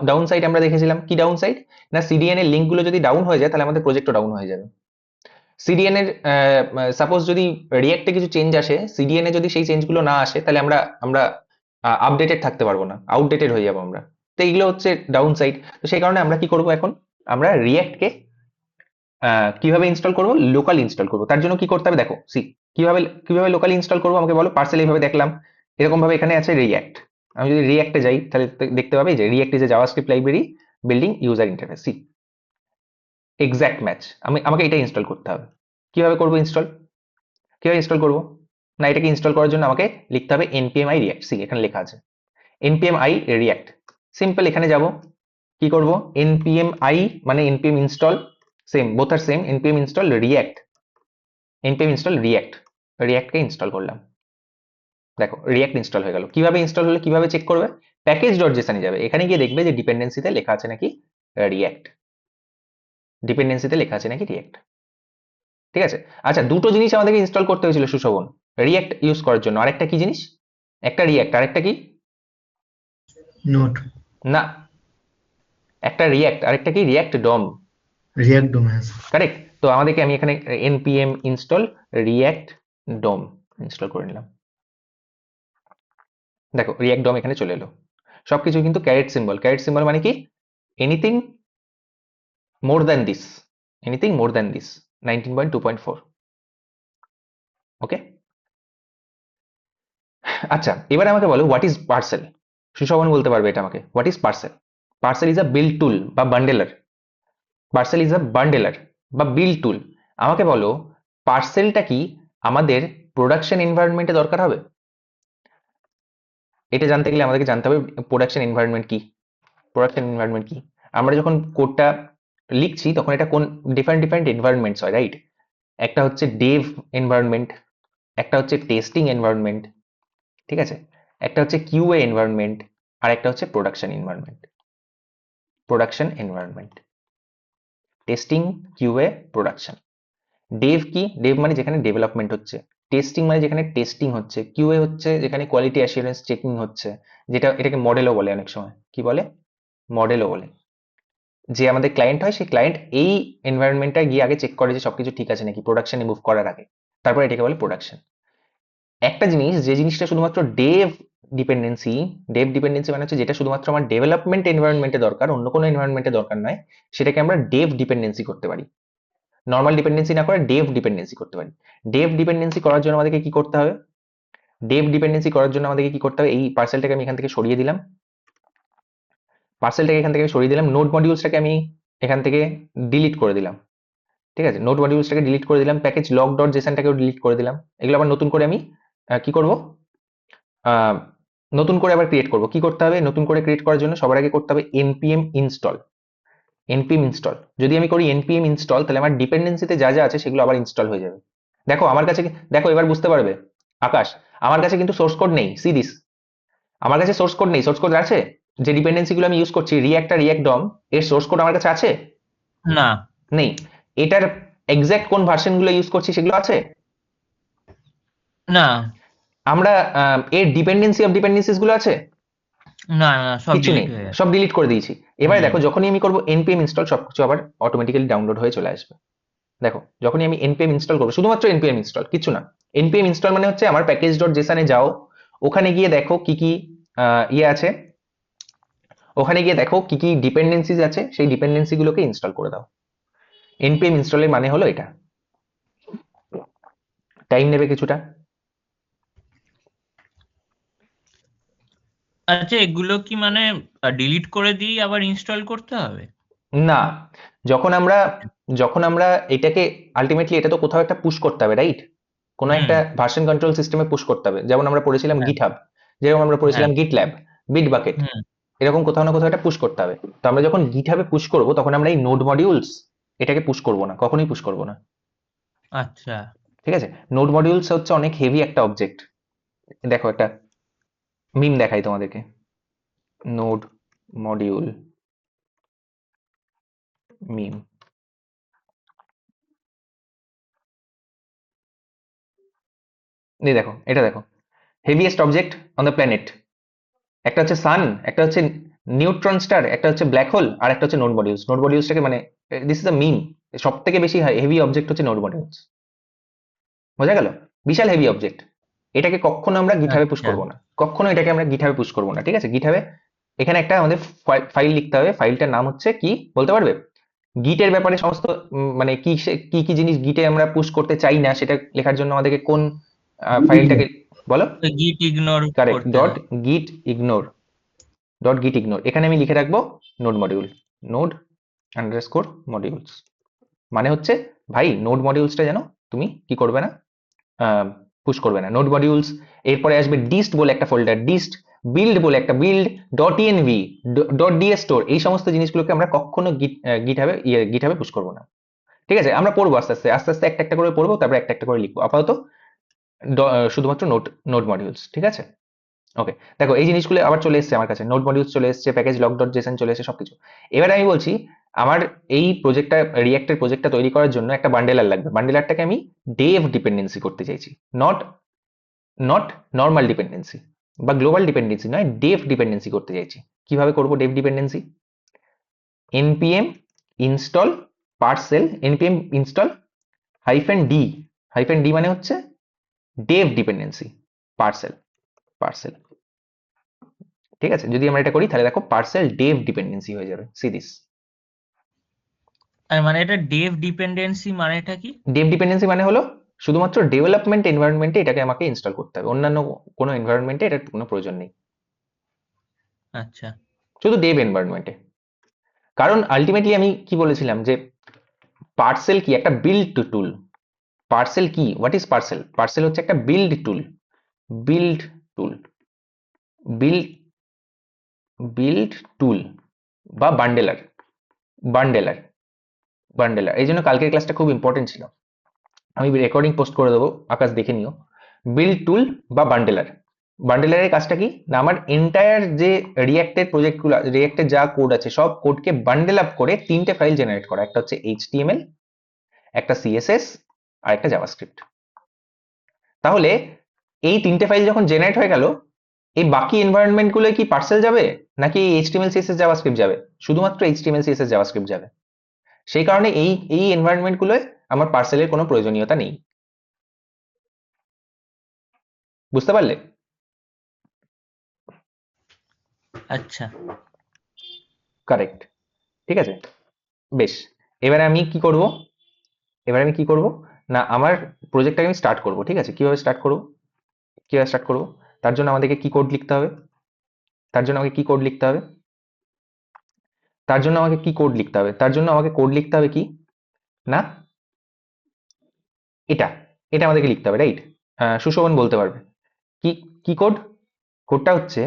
ডাউন সাইড আমরা দেখেছিলাম। কি ডাউন সাইড? না, সিডিএন এর লিঙ্ক গুলো যদি ডাউন হয়ে যায় তাহলে আমাদের প্রজেক্টও ডাউন হয়ে যাবে। সিডিএন এর সাপোজ যদি রিয়াক্টে কিছু চেঞ্জ আসে, সিডিএন এ যদি সেই চেঞ্জগুলো না আসে, তাহলে আমরা আমরা আপডেটেড থাকতে পারবো না, আউটডেটেড হয়ে যাবো আমরা। তো এইগুলো হচ্ছে ডাউন সাইড। তো সেই কারণে আমরা কি করব এখন? আমরা রিয়াক্টকে কিভাবে ইনস্টল করব? লোকাল ইনস্টল করব। তার জন্য কি করতে হবে দেখো, কিভাবে লোকালি ইনস্টল করব আমাকে বলো। পার্সেল এইভাবে দেখলাম, এরকম ভাবে এখানে আছে রিয়াক্ট। আমি যদি রিয়াক্টে যাই তাহলে দেখতে পাবে যে React is a JavaScript library building user interface. See, exact match. আমাকে এটা ইনস্টল করতে হবে। কিভাবে ইনস্টল করব? না, এটাকে ইনস্টল করার জন্য আমাকে লিখতে হবে npm i react। সি, এখানে লেখা আছে npm i react। সিম্পল, এখানে যাব, কি করব? npm i মানে npm install, সেম, বোথ আর সেম। npm install react, কে ইনস্টল করলাম। দেখো, রিয়াক্ট ইনস্টল হয়ে গেল। কিভাবে ইনস্টল হলে কিভাবে চেক করবে? প্যাকেজ ডট জেসনে যাবে, এখানে গিয়ে দেখবে যে ডিপেন্ডেন্সিতে লেখা আছে নাকি রিয়াক্ট। ঠিক আছে? আচ্ছা, দুটো জিনিস আমাদেরকে ইনস্টল করতে হয়েছিল সুশোভন, রিয়াক্ট ইউজ করার জন্য। আরেকটা কি জিনিস? একটা রিয়াক্ট, আরেকটা কি? নোট, না, একটা রিয়াক্ট, আরেকটা কি? React DOM. রিয়াক্ট ডোম, হ্যাঁ স্যার। কারেক্ট। তো আমাদেরকে আমি এখানে npm ইনস্টল রিয়াক্ট ডম ইনস্টল করে নিলাম। দেখো রিয়াক্ট ডম এখানে চলে এলো। সবকিছু কিন্তু ক্যারেট সিম্বল। ক্যারেট সিম্বল মানে কি? Anything more than this, anything more than this 19.2.4। ওকে, আচ্ছা এবার আমাকে বলো হোয়াট ইজ পার্সেল। সুশোভন বলতে পারবে এটা আমাকে, what is Parcel? Parcel is a build tool বা বান্ডেলার। পার্সেল ইজ আ বান্ডেলার বা বিল্ড টুল। আমাকে বলো পার্সেলটা কি আমাদের প্রোডাকশন এনভায়রনমেন্টে দরকার হবে? এটা জানতে গেলে আমাদেরকে জানতে হবে প্রোডাকশন এনভায়রনমেন্ট কি। প্রোডাকশন এনভায়রনমেন্ট কি? আমরা যখন কোডটা লিখছি তখন এটা কোন ডিফারেন্ট ডিফারেন্ট এনভায়রনমেন্টস হয়, রাইট? একটা হচ্ছে ডেভ এনভায়রনমেন্ট, একটা হচ্ছে টেস্টিং এনভায়রনমেন্ট, ঠিক আছে? একটা হচ্ছে কিউএ এনভায়রনমেন্ট, আর একটা হচ্ছে production environment. Production environment, testing, QA, production. Dave কি? ডেভ মানে যেখানে ডেভেলপমেন্ট হচ্ছে। টেস্টিং মানে যেখানে টেস্টিং হচ্ছে। কিউএ হচ্ছে যেখানে কোয়ালিটি অ্যাসিওরেন্স চেকিং হচ্ছে, যেটা এটাকে মডেলও বলে অনেক সময়। কি বলে? মডেলও বলে। যে আমাদের ক্লায়েন্ট হয় সেই ক্লায়েন্ট এই এনভায়রনমেন্টটা গিয়ে আগে চেক করে যে সবকিছু ঠিক আছে নাকি প্রোডাকশনে মুভ করার আগে, তারপর এটাকে বলে প্রোডাকশন। একটা জিনিস, যে জিনিসটা শুধুমাত্র ডেভ ডিপেন্ডেন্সি মানে হচ্ছে যেটা শুধুমাত্র আমার ডেভেলপমেন্ট এনভায়রনমেন্টে দরকার, অন্য কোনো এনভায়রনমেন্টে দরকার নয়, সেটাকে আমরা ডেভ ডিপেন্ডেন্সি করতে পারি। নর্মাল ডিপেন্ডেন্সি না করে ডেভ ডিপেন্ডেন্সি করতে পারি। ডেভ ডিপেন্ডেন্সি করার জন্য আমাদেরকে কি করতে হবে? ডেভ ডিপেন্ডেন্সি করার জন্য আমাদেরকে কি করতে হবে? এই পার্সেলটাকে আমি এখান থেকে সরিয়ে দিলাম, পার্সেলটাকে এখান থেকে আমি সরিয়ে দিলাম, নোড মডিউলসটাকে আমি এখান থেকে ডিলিট করে দিলাম, ঠিক আছে? নোড মডিউলসটাকে ডিলিট করে দিলাম, প্যাকেজ লগ ডট জেসনটাকেও ডিলিট করে দিলাম। এগুলো আবার নতুন করে আমি কি করব? আহ, নতুন করে আবার ক্রিয়েট করব। কি করতে হবে? নতুন করে ক্রিয়েট করার জন্য সবার আগে করতে হবে npm ইনস্টল। npm ইনস্টল যদি আমি করি npm ইনস্টল, তাহলে আমার ডিপেন্ডেন্সিতে যা যা আছে সেগুলো আবার ইনস্টল হয়ে যাবে। দেখো আমার কাছে দেখো এবার বুঝতে পারবে আকাশ, আমার কাছে কিন্তু সোর্স কোড নেই। সি দিস, আমার কাছে সোর্স কোড নেই। সোর্স কোড আছে? যে ডিপেন্ডেন্সি গুলো আমি ইউজ করছি রিয়াক্ট আর রিয়াক্ট ডম, এর সোর্স কোড আমার কাছে আছে? না, নেই। এটার এক্সাক্ট কোন ভার্সন গুলো ইউজ করছি সেগুলো আছে? না, আমরা এর ডিপেন্ডেন্সি অফ ডিপেন্ডেন্সিস গুলো আছে? না, না, সব কিছু নেই, ডিলিট হয়ে গেছে। সব ডিলিট করে দিয়েছি। এবারে হুম। দেখো যখনই আমি করবো npm ইনস্টল, সবকিছু আবার অটোমেটিক্যালি ডাউনলোড হয়ে চলে আসবে। দেখো যখনই আমি npm ইনস্টল করবো, শুধুমাত্র npm ইনস্টল, কিছু না। npm ইনস্টল মানে হচ্ছে আমার প্যাকেজ ডট জেসনে যাও, ওখানে গিয়ে দেখো কি কি ইয়ে আছে, ওখানে গিয়ে দেখো কি কি ডিপেন্ডেন্সিজ আছে, সেই ডিপেন্ডেন্সি গুলোকে ইনস্টল করে দাও। npm ইনস্টলের মানে হলো এটা। টাইম নেবে কিছুটা। আচ্ছা, এগুলো কি মানে ডিলিট করে দিয়ে আবার ইনস্টল করতে হবে? না, যখন আমরা যখন আমরা এটাকে আলটিমেটলি এটা তো কোথাও একটা পুশ করতে হবে, রাইট? কোনো হুম। একটা ভার্সন কন্ট্রোল সিস্টেমে পুশ করতে হবে, যেমন আমরা পড়েছিলাম হ্যাঁ। গিটহাব, যেরকম আমরা হ্যাঁ। পড়েছিলাম গিটল্যাব, বিটবাকেট। হুম। এরকম কোথাও না কোথাও একটা পুশ করতে হবে। তো আমরা যখন গিটহাবে পুশ করব তখন আমরা এই নোড মডিউলস এটাকে পুশ করব না, কখনোই পুশ করব না। আচ্ছা। ঠিক আছে? নোড মডিউলস হচ্ছে অনেক হেভি একটা অবজেক্ট। দেখো একটা মিম দেখাই তোমাদেরকে। নোড মডিউল মিম, এই দেখো, এটা দেখো, heaviest object on the planet. একটা হচ্ছে সান, একটা হচ্ছে নিউট্রন স্টার, একটা হচ্ছে ব্ল্যাক হোল, আর একটা হচ্ছে নোড মডিউলস। নোড মডিউলসটাকে মানে দিস ইজ দ্য মিম, সব থেকে বেশি হেভি অবজেক্ট হচ্ছে নোড মডিউলস। বোঝা গেল? বিশাল হেভি অবজেক্ট। এটাকে কখনো আমরা গিটহাবে পুশ আচ্ছা। করবো না, কখনো এটাকে আমরা গিটহাবে পুশ করবো না, ঠিক আছে? গিটহাবে এখানে একটা আমাদের ফাইল লিখতে হবে, ফাইলটার নাম হচ্ছে কি বলতে পারবে? গিটের ব্যাপারে সমস্ত মানে কি কি কি জিনিস গিটে আমরা পুশ করতে চাই না সেটা লেখার জন্য আমাদেরকে কোন ফাইলটাকে বলো? গিট ইগনোর কারেক্ট, করতে ডট হবে। গিট ইগনোর, ডট গিট ইগনোর। এখানে আমি লিখে রাখবো node module, node underscore modules. মানে হচ্ছে ভাই নোড মডিউলসটা যেন তুমি কি করবে না, পুশ করবে না। নোড মডিউলস, এরপরে আসবে ডিস্ট বলে একটা ফোল্ডার, ডিস্ট, বিল্ড বলে একটা build, dot ENV, dot DS store, এই সমস্ত জিনিসগুলোকে আমরা কখনো গিটহাবে পুশ করবো না। ঠিক আছে? আমরা পড়বো আস্তে আস্তে আস্তে আস্তে, একটা একটা করে পড়বো, তারপরে একটা একটা করে লিখবো। আপাতত শুধুমাত্র নোড নোড মডিউলস, ঠিক আছে? ওকে, দেখো এই জিনিসগুলো আবার চলে এসেছে আমার কাছে, নোড মডিউলস চলে এসেছে, প্যাকেজ লগ ডট জেসন চলে এসেছে, সবকিছু। এবারে আমি বলছি আমার এই রিয়াক্টের প্রজেক্টটা তৈরি করার জন্য একটা বান্ডেলার লাগবে। বান্ডেলারটাকে আমি ডেভ ডিপেন্ডেন্সি করতে চাইছি, নট নট নর্মাল ডিপেন্ডেন্সি বা গ্লোবাল ডিপেন্ডেন্সি নয়, ডেভ ডিপেন্ডেন্সি করতে চাইছি। কিভাবে করব Dave dependency? npm install parcel npm install -d মানে হচ্ছে ডেভ ডিপেন্ডেন্সি পার্সেল। ঠিক আছে, যদি আমরা এটা করি তাহলে দেখো পার্সেল ডেভ ডিপেন্ডেন্সি হয়ে যাবে। C this. আর মানে এটা ডেভ ডিপেন্ডেন্সি মানেটা কি? ডেভ ডিপেন্ডেন্সি মানে হলো শুধুমাত্র ডেভেলপমেন্ট এনভায়রনমেন্টে এটাকে আমাকে ইনস্টল করতে হবে, অন্যান্য কোনো এনভায়রনমেন্টে এটার কোনো প্রয়োজন নেই, আচ্ছা, শুধু ডেভ এনভায়রনমেন্টে। কারণ আলটিমেটলি আমি কি বলেছিলাম যে পার্সেল কি একটা বিল্ড টুল। পার্সেল কি, হোয়াট ইজ পার্সেল? পার্সেল হচ্ছে একটা বিল্ড টুল। বিল্ড টুল বিল্ড বিল্ড টুল বা বান্ডেলার। বান্ডেলার বান্ডেলার এই জন্য কালকের ক্লাসটা খুব ইম্পর্টেন্ট ছিল। আমি রেকর্ডিং পোস্ট করে দেবো, আকাশ দেখে নিও। বিল্ড টুল বা বান্ডেলার। বান্ডেলারের কাজটা কি না, আমার এন্টায়ার যে রিয়াক্টের প্রজেক্টগুলো, রিয়াক্টের যা কোড আছে সব কোডকে বান্ডেল আপ করে তিনটে ফাইল জেনারেট করা। একটা হচ্ছে এইচটিএমএল, একটা সিএসএস আর একটা জাভাস্ক্রিপ্ট। তাহলে এই তিনটে ফাইল যখন জেনারেট হয়ে গেল, এই বাকি এনভায়রনমেন্ট গুলো কি পার্সেল যাবে নাকি এইচটিএমএল সিএসএস জাভাস্ক্রিপ্ট যাবে? শুধুমাত্র এইচটিএমএল সিএসএস জাভাস্ক্রিপ্ট যাবে। সেই কারণে এই এনভায়রনমেন্ট গুলোয় আমার পার্সেলের কোনো প্রয়োজনীয়তা নেই। বুঝতে পারলে? আচ্ছা, কারেক্ট। ঠিক আছে, বেশ। এবারে আমি কি করব না, আমার প্রজেক্টটাকে আমি স্টার্ট করব। ঠিক আছে, কিভাবে স্টার্ট করব? তার জন্য আমাদেরকে কি কোড লিখতে হবে? তার জন্য আমাকে কি কোড লিখতে হবে? তার জন্য আমাকে কোড লিখতে হবে কি না, এটা এটা আমাদেরকে লিখতে হবে, রাইট? সুশোভন বলতে পারবে কি কি কোডটা হচ্ছে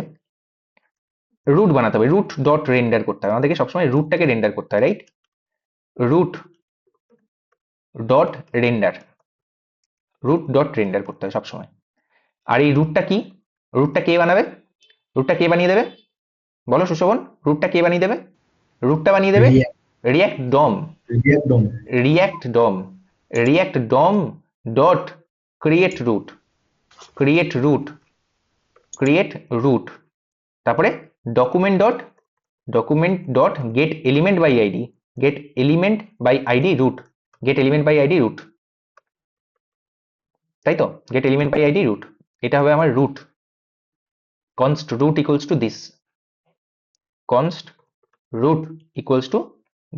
রুট বানাতে হবে। রুট ডট রেন্ডার করতে হবে আমাদেরকে, সবসময় রুটটাকে রেন্ডার করতে হয়, রাইট? রুট ডট রেন্ডার করতে হয় সবসময়। আর এই রুটটা কে বানাবে? রুটটা কে বানিয়ে দেবে বলো সুশোভন? রুটটা কে বানিয়ে দেবে? রুটটা বানিয়ে দেবে React, React DOM. React DOM. React DOM dot create root. তারপরে document dot get element by ID root. তাই তো, get element by ID root, এটা হবে আমার root. const root equals to this, const root equals to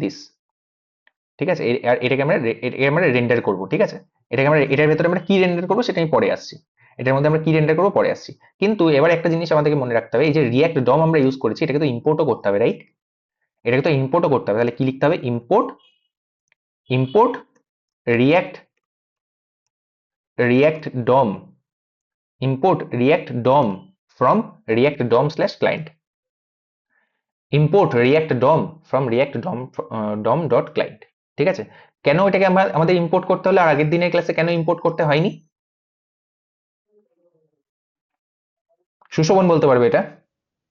this। ঠিক আছে, আর এটাকে আমরা রেন্ডার করব। ঠিক আছে, এটার ভেতরে আমরা কি রেন্ডার করব সেটা আমি পরে আসছি। এটার মধ্যে আমরা কি রেন্ডার করব পরে আসছি। কিন্তু এবার একটা জিনিস আমাদেরকে মনে রাখতে হবে, এই যে রিয়াক্ট ডম আমরা ইউজ করেছি, এটাকে তো ইম্পোর্টও করতে হবে, রাইট? এটাকে তো ইম্পোর্টও করতে হবে। তাহলে কি লিখতে হবে? Import React DOM from react dom slash client। import react dom from react dom dot client। ঠিক আছে, কেন এটাকে আমাদের ইম্পোর্ট করতে হলো আর আগের দিনের ক্লাসে কেন ইম্পোর্ট করতে হয়নি? সুশোভন বলতে পারবে এটা,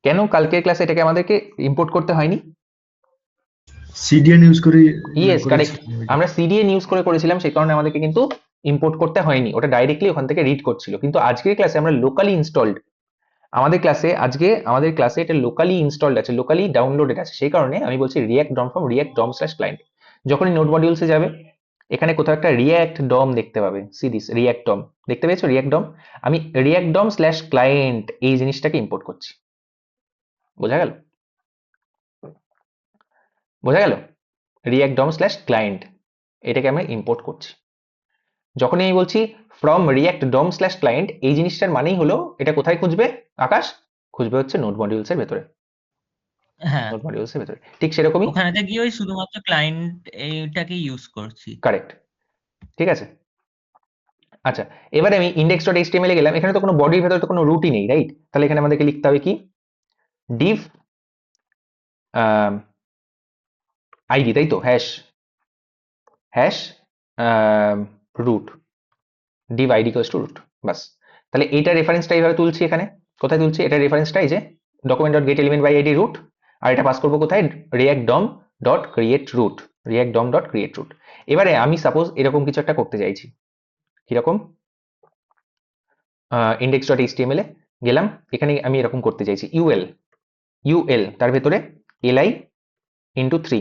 কেন কালকের ক্লাসে এটাকে আমাদেরকে ইম্পোর্ট করতে হয়নি? CDN use করে ইয়েস, কারেক্ট। করেছিলাম এটা। আমরা সিডিএন ইউজ করেছিলাম, সেই কারণে আমাদেরকে কিন্তু ইম্পোর্ট করতে হয়নি, ওটা ডাইরেক্টলি ওখান থেকে রিড করছিল। কিন্তু আজকের ক্লাসে আমরা লোকালি ইনস্টলড, আমাদের ক্লাসে এটা লোকালি ইনস্টলড আছে, লোকালি ডাউনলোডেড আছে। সেই কারণে আমি বলছি React DOM from React DOM slash client. যখনই নোড মডিউলসে যাবে, এখানে কোথাও একটা রিয়াক্ট ডম দেখতে পাবে। সি দিস, রিয়াক্ট ডম দেখতে পেয়েছো? রিয়াক্ট ডম, আমি রিয়াক্ট ডম স্ল্যাশ ক্লায়েন্ট এই জিনিসটাকে ইম্পোর্ট করছি। বোঝা গেল? রিয়াক্ট ডম স্ল্যাশ ক্লায়েন্ট, এটাকে আমরা ইম্পোর্ট করছি। যখনই আমি বলছি from React DOM slash client, এই জিনিসটার মানেই হলো এটা কোথায় খুঁজবে আকাশ? খুঁজবে হচ্ছে নোড মডিউলস এর ভেতরে। হ্যাঁ, ঠিক সেরকমই। ওখানেতে গিয়ে ওই শুধুমাত্র ক্লায়েন্ট এইটাকে ইউজ করছি। কারেক্ট, ঠিক আছে। আচ্ছা, এবারে আমি index.html এ গেলাম, এখানে তো কোনো বডির ভেতরে তো কোনো রুটই নেই, রাইট? তাহলে এখানে আমাদেরকে লিখতে হবে কি div id, তাই তো, hash root, div id equals to root। বাস, তাহলে এইটা রেফারেন্সটা এইভাবে তুলছি। এখানে কোথায় তুলছি এটা রেফারেন্সটা? এই যে document.getElementById root, আর এটা পাস করবো কোথায়? react dom dot create root, React DOM dot create root. এবারে আমি সাপোজ এরকম কিছু একটা করতে চাইছি, কিরকম, ইন্ডেক্স ডট এইচটিএমএল এ গেলাম, এখানে আমি এরকম করতে চাইছি ইউএল তার ভেতরে এলআই ইন্টু থ্রি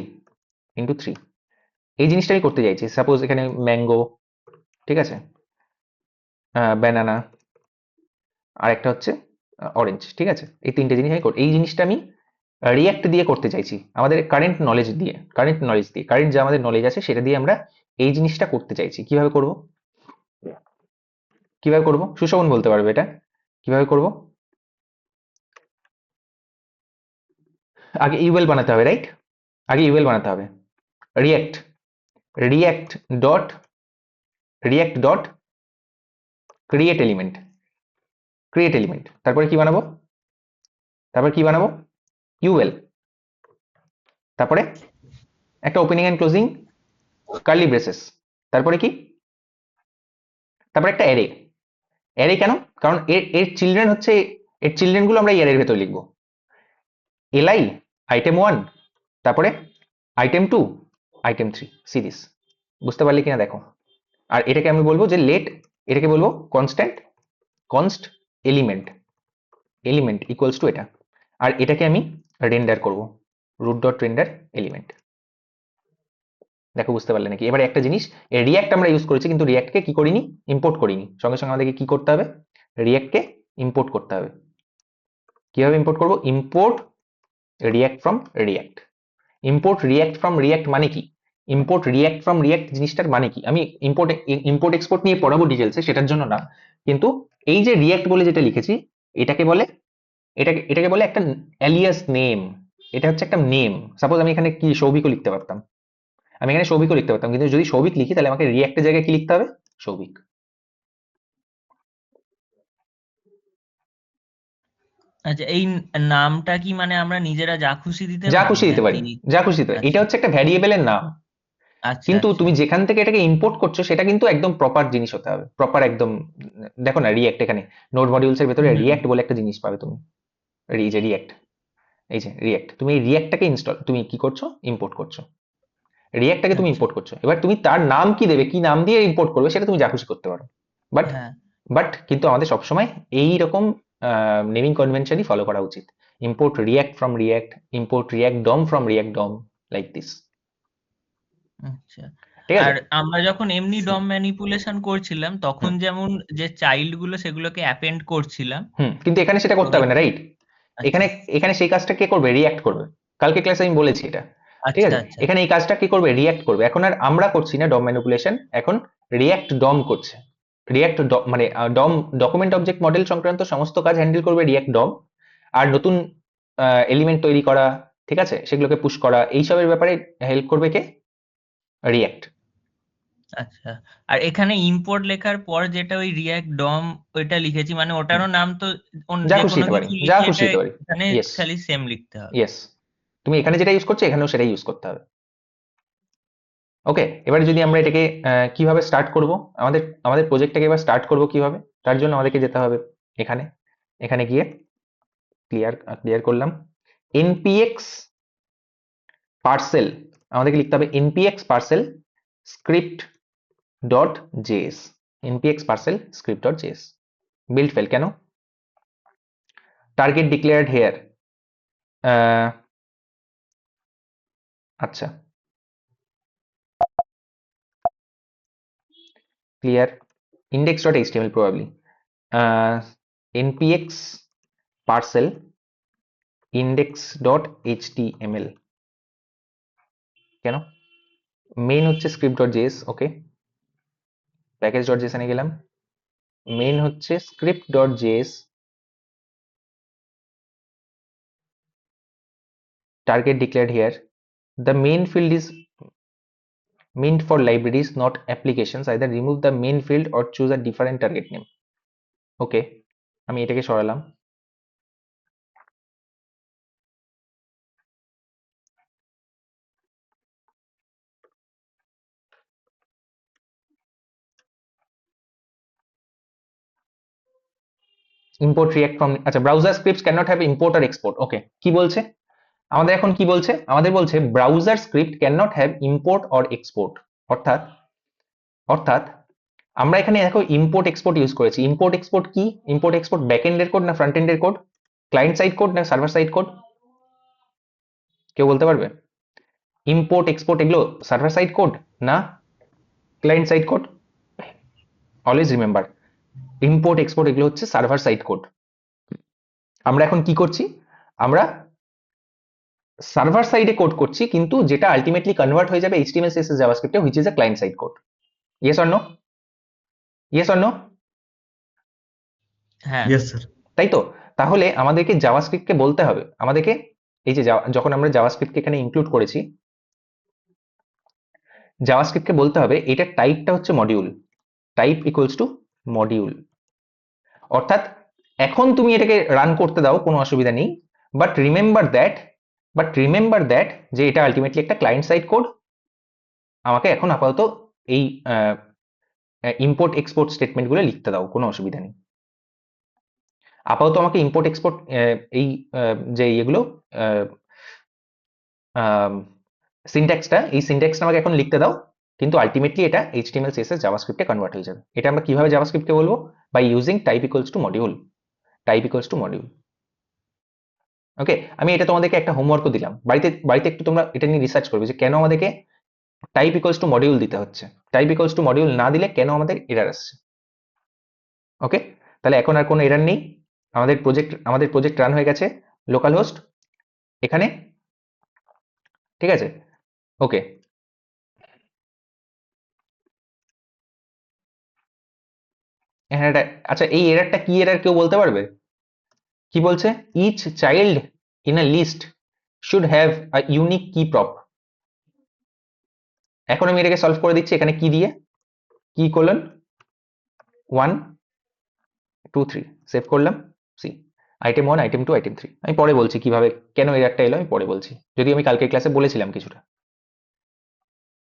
এই জিনিসটা আমি করতে চাইছি। সাপোজ এখানে ম্যাঙ্গো, ঠিক আছে, ব্যানানা, আর একটা হচ্ছে অরেঞ্জ, ঠিক আছে, এই তিনটে জিনিস আমি এই জিনিসটা আমি রিয়াক্ট দিয়ে করতে চাইছি, আমাদের কারেন্ট যে আমাদের নলেজ আছে সেটা দিয়ে আমরা এই জিনিসটা করতে চাইছি। কিভাবে করব সুশোভন বলতে পারবে এটা কিভাবে করব। আগে ইউএল বানাতে হবে, রাইট, আগে ইউএল বানাতে হবে। React React dot React dot create element তারপরে কি বানাবো ইউএল, তারপরে একটা opening and closing curly braces, তারপরে একটা অ্যারে কেন, কারণ এর চিলড্রেন গুলো আমরা অ্যারের ভেতর লিখবো। এলআই item 1, তারপরে item 2, item 3, সিরিজ। বুঝতে পারলে কিনা দেখো। আর এটাকে আমি বলবো যে এটাকে বলবো কনস্ট এলিমেন্ট ইকুয়ালস টু এটা, আর এটাকে আমি রেন্ডার করব রুট ডট রেন্ডার এলিমেন্ট। দেখো বুঝতে পারলে নাকি। এবারে একটা জিনিস, রিয়াক্ট আমরা ইউজ করেছি কিন্তু রিয়াক্টকে কি করিনি, ইম্পোর্ট করিনি। সঙ্গে সঙ্গে আমাদেরকে কি করতে হবে, রিয়াক্টকে ইম্পোর্ট করতে হবে। কিভাবে ইম্পোর্ট করব, ইম্পোর্ট রিয়াক্ট ফ্রম রিয়াক্ট। মানে কি, ইম্পোর্ট রিয়াক্ট ফ্রম রিয়াক্ট জিনিসটার মানে কি, আমি ইম্পোর্ট এক্সপোর্ট নিয়ে পড়াবো ডিটেলসে, সেটার জন্য না, কিন্তু এই যে রিয়াক্ট বলে যেটা লিখেছি এটাকে বলে একটা অ্যালিয়াস নেম। এটা হচ্ছে একটা নেম। সাপোজ আমি এখানে কি সৌভিকও লিখতে পারতাম, কিন্তু যদি সৌভিক লিখি তাহলে আমাকে রিয়াক্টের জায়গায় কি লিখতে হবে, সৌভিক। আচ্ছা, এই নামটা কি মানে আমরা নিজেরা যা খুশি দিতে যা পারি খুশি দিতে পারি, নাকি? এটা আচ্ছা হচ্ছে একটা ভ্যারিয়েবলের নাম। আচ্ছা কিন্তু আচ্ছা। তুমি যেখান থেকে এটাকে ইম্পোর্ট করছো সেটা কিন্তু একদম প্রপার জিনিস হতে হবে, প্রপার একদম। দেখো না রিয়াক্ট, এখানে নোড মডিউলস এর ভেতরে হুম। রিয়াক্ট বলে একটা জিনিস পাবে তুমি। এই যে রিয়াক্ট, তুমি এই রিয়াক্টটাকে তুমি কি করছো, ইম্পোর্ট করছো, রিয়াক্টটাকে তুমি আচ্ছা। ইম্পোর্ট করছো। এবার তুমি তার নাম কি দেবে, কি নাম দিয়ে ইম্পোর্ট করবে সেটা তুমি যা খুশি করতে পারো। বাট হ্যাঁ। কিন্তু আমাদের সবসময় এই রকম নেমিং কনভেনশনই ফলো করা উচিত। Import React from React, import React DOM from React DOM, like this. আচ্ছা। ঠিক আছে। আর আমরা যখন এমনি ডম ম্যানিপুলেশন করছিলাম তখন হুম যেমন যে চাইল্ড গুলো সেগুলোকে অ্যাপেন্ড করছিলাম। কিন্তু এখানে সেটা করতে ওই হবে না, রাইট। আচ্ছা এখানে এখানে সেই কাজটা কে করবে, রিয়াক্ট করবে। কালকে ক্লাসে আমি বলেছি এটা, ঠিক আচ্ছা আছে। আচ্ছা। এখানে এই কাজটা কি করবে, রিয়াক্ট করবে। এখন আর আমরা করছি না ডম ম্যানিপুলেশন, এখন রিয়াক্ট ডম করছে। মানে ডম ডকুমেন্ট অবজেক্ট মডেল সংক্রান্ত সমস্ত কাজ হ্যান্ডেল করবে রিয়াক্ট ডম। আর নতুন এলিমেন্ট তৈরি করা, ঠিক আছে, সেগুলোকে পুশ করা, এইসবের ব্যাপারে হেল্প করবে কে, রিয়াক্ট। আচ্ছা। আর এখানে ইম্পোর্ট লেখার পর যেটা ওই রিয়াক্ট ডম ওইটা লিখেছি, মানে ওটারও নাম তো যা যে খুশি কোনো দিতে পারি, কিছু লিখি এটা পারি। এখানে ইয়েস, খালি সেম লিখতে হবে। ইয়েস, তুমি এখানে যেটা ইউজ করছো এখানেও সেটাই ইউজ করতে হবে। ওকে, এবারে যদি আমরা এটাকে কিভাবে স্টার্ট করব, আমাদের প্রজেক্টটাকে এবার স্টার্ট করব কিভাবে, তার জন্য আমাদেরকে যেতে হবে এখানে এখানে গিয়ে ক্লিয়ার করলাম npx পার্সেল, আমাদেরকে লিখতে হবে npx parcel script dot JS, npx parcel script dot JS. Build fail কেন, টার্গেট ডিক্লেয়ার্ড হেয়ার, আচ্ছা, clear index.html probably, npx parcel index.html কেন, মেইন হচ্ছে script.js, ওকে, প্যাকেজ.json এ গেলাম, মেইন হচ্ছে script.js, target declared here, the main field is meant for libraries not applications, either remove the main field or choose a different target name, ওকে, আমি এটাকে সরালাম। import react from, আচ্ছা, browser scripts cannot have import or export, ওকে, কি বলছে, আমাদের এখন কি বলছে, আমাদের বলছে browser script can not have import or export. অর্থাৎ অর্থাৎ আমরা এখানে দেখো ইম্পোর্ট এক্সপোর্ট ইউজ করেছি। ইম্পোর্ট এক্সপোর্ট কি? ইম্পোর্ট এক্সপোর্ট ব্যাক এন্ডের কোড না ফ্রন্ট এন্ডের কোড? ক্লায়েন্ট সাইড কোড না সার্ভার সাইড কোড? কেউ বলতে পারবে? ইম্পোর্ট এক্সপোর্ট এগুলো সার্ভার সাইড কোড না client side code? Always remember, import export এগুলো হচ্ছে সার্ভার সাইড কোড। আমরা এখন কি করছি? আমরা সার্ভার সাইডে কোড করছি, কিন্তু যেটা আলটিমেটলি কনভার্ট হয়ে যাবে এইচটিএমএল সিএসএস জাভাস্ক্রিপ্টে, which is a client side code. Yes or no? Yes or no? হ্যাঁ Yes, sir. তাই তো। তাহলে আমাদেরকে জাভাস্ক্রিপ্টকে বলতে হবে, আমাদেরকে এই যে যখন আমরা জাভাস্ক্রিপ্টকে এখানে ইনক্লুড করেছি, জাভাস্ক্রিপ্টকে বলতে হবে এটার টাইপটা হচ্ছে module. Type equals to module. অর্থাৎ এখন তুমি এটাকে রান করতে দাও, কোনো অসুবিধা নেই, বাট রিমেম্বার দ্যাট যে এটা আলটিমেটলি একটা ক্লায়েন্ট সাইড কোড। আমাকে এখন আপাতত এই ইম্পোর্ট এক্সপোর্ট স্টেটমেন্টগুলো লিখতে দাও, কোনো অসুবিধা নেই। আপাতত আমাকে ইম্পোর্ট এক্সপোর্ট এই যে এগুলো এই সিনট্যাক্সটা আমাকে এখন লিখতে দাও, কিন্তু আলটিমেটলি এটা এইচটিএমএল সিএসএস জাভাস্ক্রিপ্টে কনভার্ট হয়ে যাবে। এটা আমরা কিভাবে জাভাস্ক্রিপ্টে বলবো? By using type equals to module. Type equals to module. Okay, আমি এটা তোমাদেরকে একটা হোমওয়ার্কও দিলাম, বাড়িতে বাড়িতে একটু তোমরা এটা নিয়ে রিসার্চ করবে যে কেন আমাদেরকে টাইপ ইকুয়ালস টু মডিউল দিতে হচ্ছে। টাইপ ইকুয়ালস টু মডিউল না দিলে কেন আমাদের এরর আসছে। ওকে, তাহলে এখন আর কোনো এরর নেই। আমাদের প্রজেক্ট রান হয়ে গেছে লোকাল হোস্ট এখানে, ঠিক আছে? ওকে, হ্যাঁ আচ্ছা, এই এররটা কি এরর কেউ বলতে পারবে? কি বলছে? Each child in a list should have a unique key prop. এখন আমি এটাকে সলভ করে দিচ্ছি এখানে কি দিয়ে, কি কোলন 1 2 3 সেভ করলাম। See item 1 item 2 item 3। আমি পরে বলছি কিভাবে কেন এররটা এলো, আমি পরে বলছি, যদিও আমি কালকের ক্লাসে বলেছিলাম কিছুটা।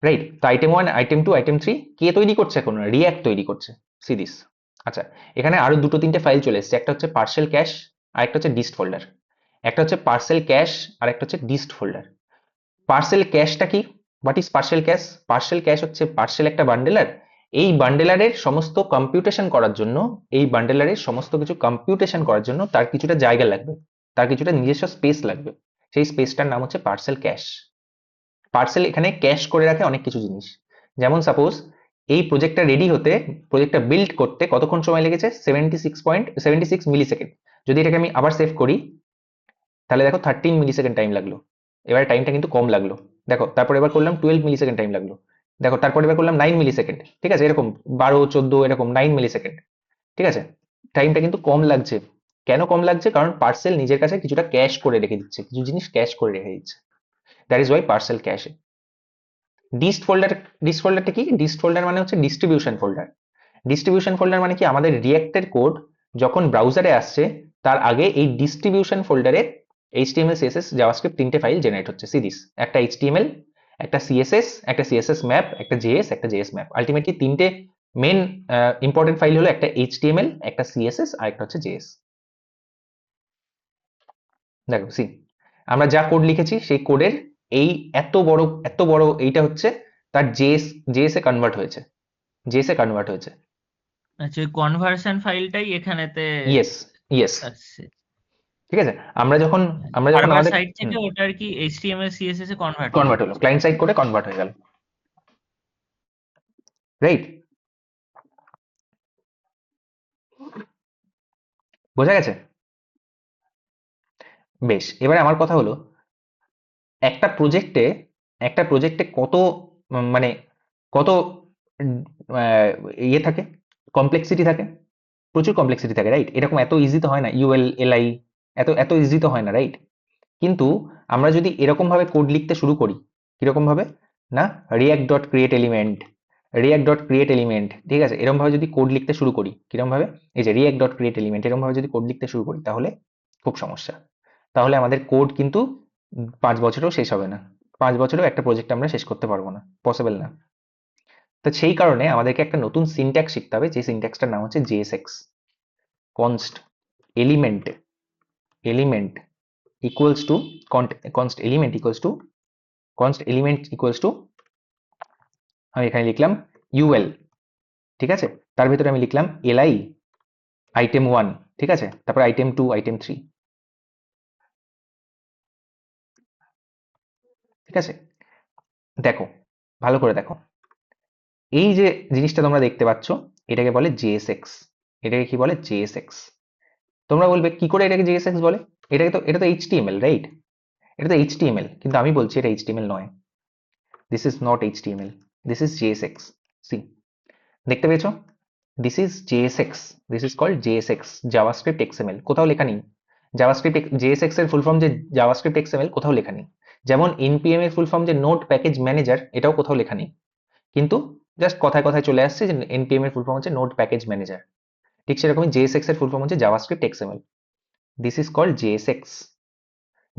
রাইট, তো আইটেম 1 আইটেম 2 আইটেম 3 কে তৈরি করছে? এখন রিঅ্যাক্ট তৈরি করছে। C this. আচ্ছা, এখানে আরো দুটো তিনটে ফাইল চলে এসেছে, একটা হচ্ছে পার্সেল ক্যাশ আর একটা হচ্ছে ডিস্ট ফোল্ডার। একটা হচ্ছে পার্সেল ক্যাশ আর একটা হচ্ছে ডিস্ট ফোল্ডার। পার্সেল ক্যাশটা কি? What is parcel cash? Parcel cash হচ্ছে পার্সেল একটা বান্ডেলার। এই বান্ডেলারের সমস্ত কম্পিউটেশন করার জন্য, এই বান্ডেলারের সমস্ত কিছু কম্পিউটেশন করার জন্য তার কিছুটা জায়গা লাগবে, তার কিছুটা নিজস্ব স্পেস লাগবে। সেই স্পেসটার নাম হচ্ছে পার্সেল ক্যাশ। পার্সেল এখানে ক্যাশ করে রাখে অনেক কিছু জিনিস। যেমন সাপোজ এই প্রজেক্টটা রেডি হতে, প্রজেক্টটা বিল্ড করতে কতক্ষণ সময় লেগেছে? 76 মিলি সেকেন্ড। যদি এটাকে আমি আবার সেভ করি, তাহলে দেখো 13 মিলি সেকেন্ড টাইম লাগলো। এবার টাইমটা কিন্তু কম লাগলো। দেখো তারপর এবার করলাম 12 মিলি সেকেন্ড টাইম লাগলো। দেখো তারপর এবার করলাম 9 মিলি সেকেন্ড। ঠিক আছে, এরকম 12 14 এরকম 9 মিলি সেকেন্ড। ঠিক আছে, টাইমটা কিন্তু কম লাগছে। কেন কম লাগছে? কারণ পার্সেল নিজের কাছে কিছুটা ক্যাশ করে রেখে দিচ্ছে, কিছু জিনিস ক্যাশ করে রেখে দিচ্ছে। That is why Parcel cache. Dist ফোল্ডারটা কি? ডিস্ট ফোল্ডার মানে হচ্ছে ডিস্ট্রিবিউশন ফোল্ডার। ডিস্ট্রিবিউশন ফোল্ডার মানে কি? আমাদের রিঅ্যাক্টের কোড যখন ব্রাউজারে আসছে তার আগে এই ডিস্ট্রিবিউশন ফোল্ডারে এইচটিএমএল সিএসএস জাভাস্ক্রিপ্ট তিনটে ফাইল জেনারেট হচ্ছে। সিরিজ একটা এইচটিএমএল, একটা সিএসএস, একটা সিএসএস ম্যাপ, একটা জেএস, একটা জেএস ম্যাপ। আলটিমেটলি তিনটে মেন ইম্পর্টেন্ট ফাইল হলো একটা এইচটিএমএল, একটা সিএসএস আর একটা হচ্ছে জেএস। দেখো সি, আমরা যা কোড লিখেছি সেই কোডের এই এত বড় এইটা হচ্ছে তার জেএস এ কনভার্ট হয়েছে। জেএস এ কনভার্ট হয়েছে। আচ্ছা, ওই কনভার্সন ফাইলটাই এখানেতে ইয়েস, ইয়েস, আসছে। ঠিক আছে। আমরা যখন সার্ভার আমাদের সাইড থেকে ওটা আর কি এইচটিএমএল সিএসএস এ কনভার্ট হয়ে কনভার্ট যাবে। হলো, ক্লায়েন্ট সাইড কোডে কনভার্ট হয়ে গেল। রাইট, বোঝা গেছে? বেশ, এবারে আমার কথা হলো একটা প্রজেক্টে কত মানে কত উম, আহ, ইয়ে থাকে, কমপ্লেক্সিটি থাকে, প্রচুর কমপ্লেক্সিটি থাকে। রাইট, এরকম এত ইজি তো হয় না, ইউএল এলআই এত এত ইজি তো হয় না। রাইট, কিন্তু আমরা যদি এরকম ভাবে কোড লিখতে শুরু করি, কিরকম ভাবে না, react dot create element, react dot create element, ঠিক আছে, এরকম ভাবে যদি কোড লিখতে শুরু করি, কিরকম ভাবে, এই যে রিয়াক্ট ডট ক্রিয়েট এলিমেন্ট, এরকম ভাবে যদি কোড লিখতে শুরু করি, তাহলে খুব সমস্যা। তাহলে আমাদের কোড কিন্তু 5 বছরেও শেষ হবে না। 5 বছরেও একটা প্রজেক্ট আমরা শেষ করতে পারবো না, পসিবল না। তো সেই কারণে আমাদেরকে একটা নতুন সিনট্যাক্স শিখতে হবে, যে সিনট্যাক্সটার নাম হচ্ছে JSX. Const element element equals two const element equals to আমি এখানে লিখলাম ul, ঠিক আছে, তার ভিতরে আমি লিখলাম li item 1, ঠিক আছে, তারপর item 2 item 3, ঠিক আছে। দেখো, ভালো করে দেখো, এই যে জিনিসটা তোমরা দেখতে পাচ্ছ এটাকে বলে JSX। এটাকে কি বলে? JSX। তোমরা বলবে কি করে এটাকে JSX বলে? এটা তো HTML, রাইট? এটা তো HTML, কিন্তু আমি বলছি এটা HTML নয়। This is not HTML, this is JSX। See, দেখতে পেয়েছো? This is JSX, this is called JSX, JavaScript XML। কোথাও লেখা নেই জাভাস্ক্রিপ্ট JSX এর ফুল ফর্ম যে জাভাস্ক্রিপ্ট XML, কোথাও লেখা নেই। যেমন npm এর ফুল ফর্ম যে নোড প্যাকেজ ম্যানেজার, এটাও কোথাও লেখা নেই, কিন্তু জাস্ট কথায় কথায় চলে আসছে যে npm এর ফুল ফর্ম হচ্ছে নোড প্যাকেজ ম্যানেজার। ঠিক সেরকমই JSX এর ফুল ফর্ম হচ্ছে JavaScript XML। This is called JSX।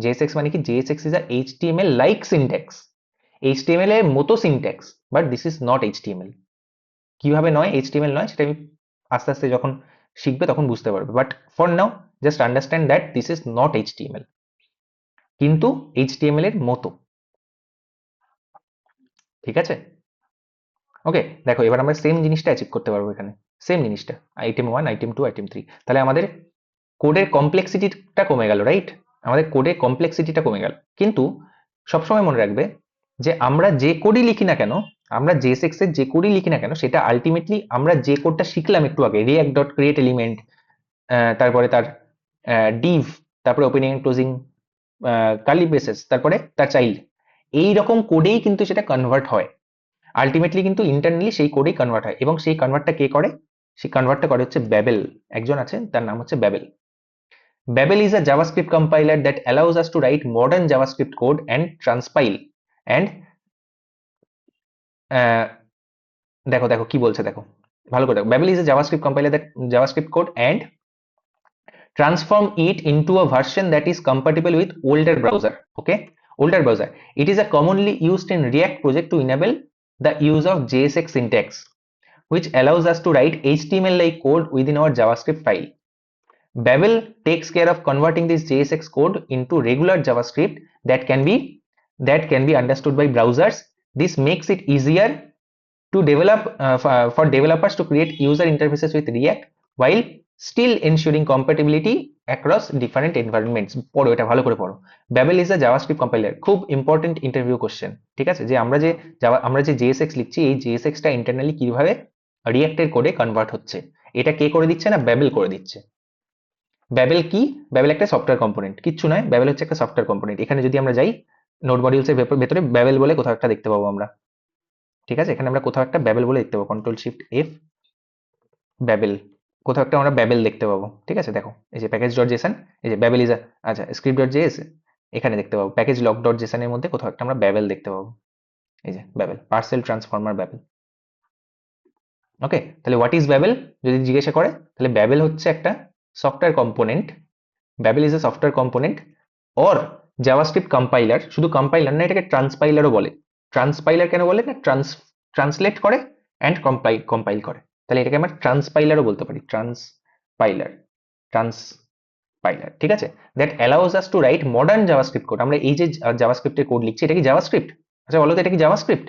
JSX মানে কি? JSX is a HTML like syntax, HTML এর মতো syntax, but this is not HTML। কিভাবে নয়, HTML নয়, সেটা আমি আস্তে আস্তে যখন শিখবে তখন বুঝতে পারবে, but for now just understand that this is not HTML, কিন্তু HTML এর মতো, ঠিক আছে? ওকে, দেখো এবার আমরা সেম জিনিসটা অ্যাচিভ করতে পারবো এখানে, সেম জিনিসটা, আইটেম 1 আইটেম 2 আইটেম 3। তাহলে আমাদের কোডের কমপ্লেক্সিটিটা কমে গেল, রাইট? আমাদের কোডের কমপ্লেক্সিটিটা কমে গেল, কিন্তু সবসময় মনে রাখবে যে আমরা যে কোডই লিখি না কেন, আমরা JSX এর যে কোডই লিখি না কেন, সেটা আলটিমেটলি আমরা যে কোডটা শিখলাম একটু আগে, react ডট ক্রিয়েট এলিমেন্ট, তারপরে তার ডিভ, তারপরে opening and closing curly braces, তারপরে তার চাইল্ড, এই রকম কোডেই কিন্তু সেটা কনভার্ট হয়। আলটিমেটলি কিন্তু ইন্টারনালি সেই কোডেই কনভার্ট হয়, এবং সেই কনভার্টটা কে করে? সেই কনভার্টটা করে হচ্ছে ব্যাবেল, একজন আছে তার নাম হচ্ছে ব্যাবেল। Babel is a JavaScript compiler that allows us to write modern JavaScript code and transpile and দেখো দেখো কি বলছে, দেখো ভালো করে দেখো। Babel is a JavaScript compiler that JavaScript code and transform it into a version that is compatible with older browser. Okay, older browser. It is a commonly used in React project to enable the use of JSX syntax, which allows us to write HTML-like code within our JavaScript file. Babel takes care of converting this JSX code into regular JavaScript that can be understood by browsers. This makes it easier to develop for developers to create user interfaces with React while still ensuring compatibility across different environments. পড়ো, এটা ভালো করে পড়ো। Babel is a JavaScript compiler, খুব important interview question, ঠিক আছে? যে আমরা যে JSX লিখছি, এই JSX টা ইন্টারনালি কিভাবে React এর কোডে কনভার্ট হচ্ছে, এটা কে করে দিচ্ছে? না, Babel করে দিচ্ছে। ব্যাবেল কি? ব্যাবেল একটা সফটওয়্যার কম্পোনেন্ট, কিচ্ছু নয়, ব্যাবেল হচ্ছে একটা সফটওয়্যার কম্পোনেন্ট। এখানে যদি আমরা যাই নোড মডিউলস এর ভেতরে ব্যাবেল বলে কোথাও একটা দেখতে পাবো আমরা, ঠিক আছে? এখানে আমরা কোথাও একটা ব্যাবেল বলে দেখতে পাবো, কন্ট্রোল শিফট এফ, ব্যাবেল, কোথাও একটা আমরা ব্যাবেল দেখতে পাবো, ঠিক আছে? দেখো এই যে প্যাকেজ ডট জেসন, এই যে ব্যাবেল ইজ আচ্ছা স্ক্রিপ্ট ডট জেএস, এখানে দেখতে পাবো প্যাকেজ লক ডট জেসন এর মধ্যে কোথাও একটা আমরা ব্যাবেল দেখতে পাবো, এই যে ব্যাবেল, পার্সেল ট্রান্সফর্মার ব্যাবেল। ওকে, তাহলে হোয়াট ইজ ব্যাবেল যদি জিজ্ঞাসা করে, তাহলে ব্যাবেল হচ্ছে একটা software component. Babel is a software component or JavaScript compiler, শুধু কম্পাইলার না, এটাকে ট্রান্সপাইলারও বলে। ট্রান্সপাইলার কেন বলে? না, ট্রান্সলেট করে অ্যান্ড কম্পাইল করে, তাহলে এটাকে আমরা ট্রান্সপাইলারও বলতে পারি, ট্রান্সপাইলার, ঠিক আছে? That allows us to right modern JavaScript code. আমরা এই যে জাভাস্ক্রিপ্টের কোড লিখছি, এটা কি জাভাস্ক্রিপ্ট? আচ্ছা বলো তো, এটা কি জাভাস্ক্রিপ্ট?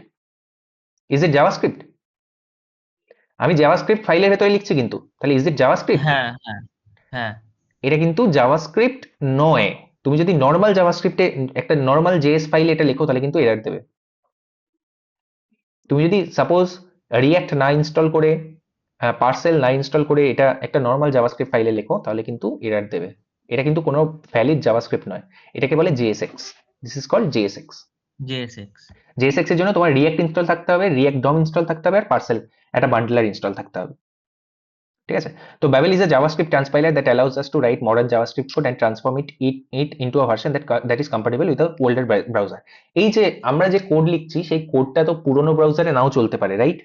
Is it JavaScript? আমি জাভাস্ক্রিপ্ট ফাইলের ভেতরে লিখছি, কিন্তু তাহলে ইজ ইট জাভাস্ক্রিপ্ট? হ্যাঁ, হ্যাঁ, হ্যাঁ। এটা কিন্তু জাভাস্ক্রিপ্ট নয়। তুমি যদি নর্মাল জাভাস্ক্রিপ্টে একটা নর্মাল জেএস ফাইল এটা লেখো, তাহলে কিন্তু এরর দেবে। তুমি যদি সাপোজ রিঅ্যাক্ট না ইনস্টল করে, পার্সেল না ইনস্টল করে এটা একটা নর্মাল জাভাস্ক্রিপ্ট ফাইলে লেখো, তাহলে কিন্তু এরর দেবে। এটা কিন্তু কোনো ভ্যালিড জাভাস্ক্রিপ্ট নয়, এটাকে বলে JSX। This is called JSX। JSX। JSX এর জন্য তোমার রিঅ্যাক্ট ইনস্টল থাকতে হবে, রিঅ্যাক্ট ডম ইনস্টল থাকতে হবে, আর পার্সেল একটা বান্ডলার ইনস্টল থাকতে হবে, ঠিক আছে? তো Babel is a JavaScript transpiler that allows us to write modern JavaScript code and transform it into a version that is compatible with the older browser. এই যে আমরা যে কোড লিখছি, সেই কোডটা তো পুরোনো ব্রাউজারে নাও চলতে পারে, রাইট?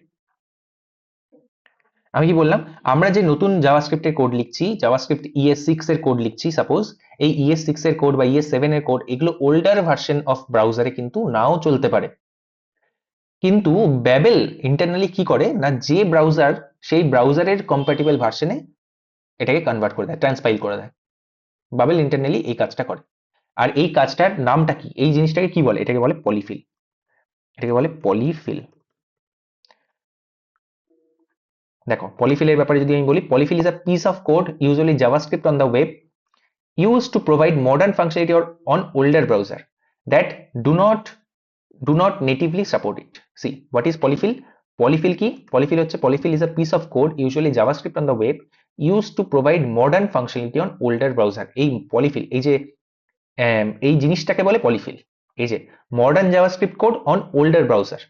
আমি কি বললাম? আমরা যে নতুন জাভাস্ক্রিপ্টের কোড লিখছি, জাভাস্ক্রিপ্ট ES6 এর কোড লিখছি সাপোজ, এই ES6 এর কোড বা ES7 এর কোড, এগুলো ওল্ডার ভার্সন অফ ব্রাউজারে কিন্তু নাও চলতে পারে। কিন্তু ব্যাবেল ইন্টারনালি কি করে না, যে ব্রাউজার, সেই ব্রাউজারের কম্প্যাটিবল ভার্সনে এটাকে কনভার্ট করে দেয়, ট্রান্সপাইল করে দেয়। বাবেল ইন্টারনালি এই কাজটা করে। আর এই কাজটার নামটা কি, এই জিনিসটাকে কি বলে, এটাকে বলে পলিফিল, এটাকে বলে পলিফিল। দেখো পলিফিলের ব্যাপারে যদি আমি বলি, polyfill is a piece of code usually JavaScript on the web used to provide modern functionality on older browser that do not natively support it. See, what is polyfill? Polyfill কি? Polyfill হচ্ছে, polyfill is a piece of code usually JavaScript on the web used to provide modern functionality on older browser. এই polyfill, এই যে এই জিনিসটাকে বলে polyfill। এই যে modern JavaScript code on older browser,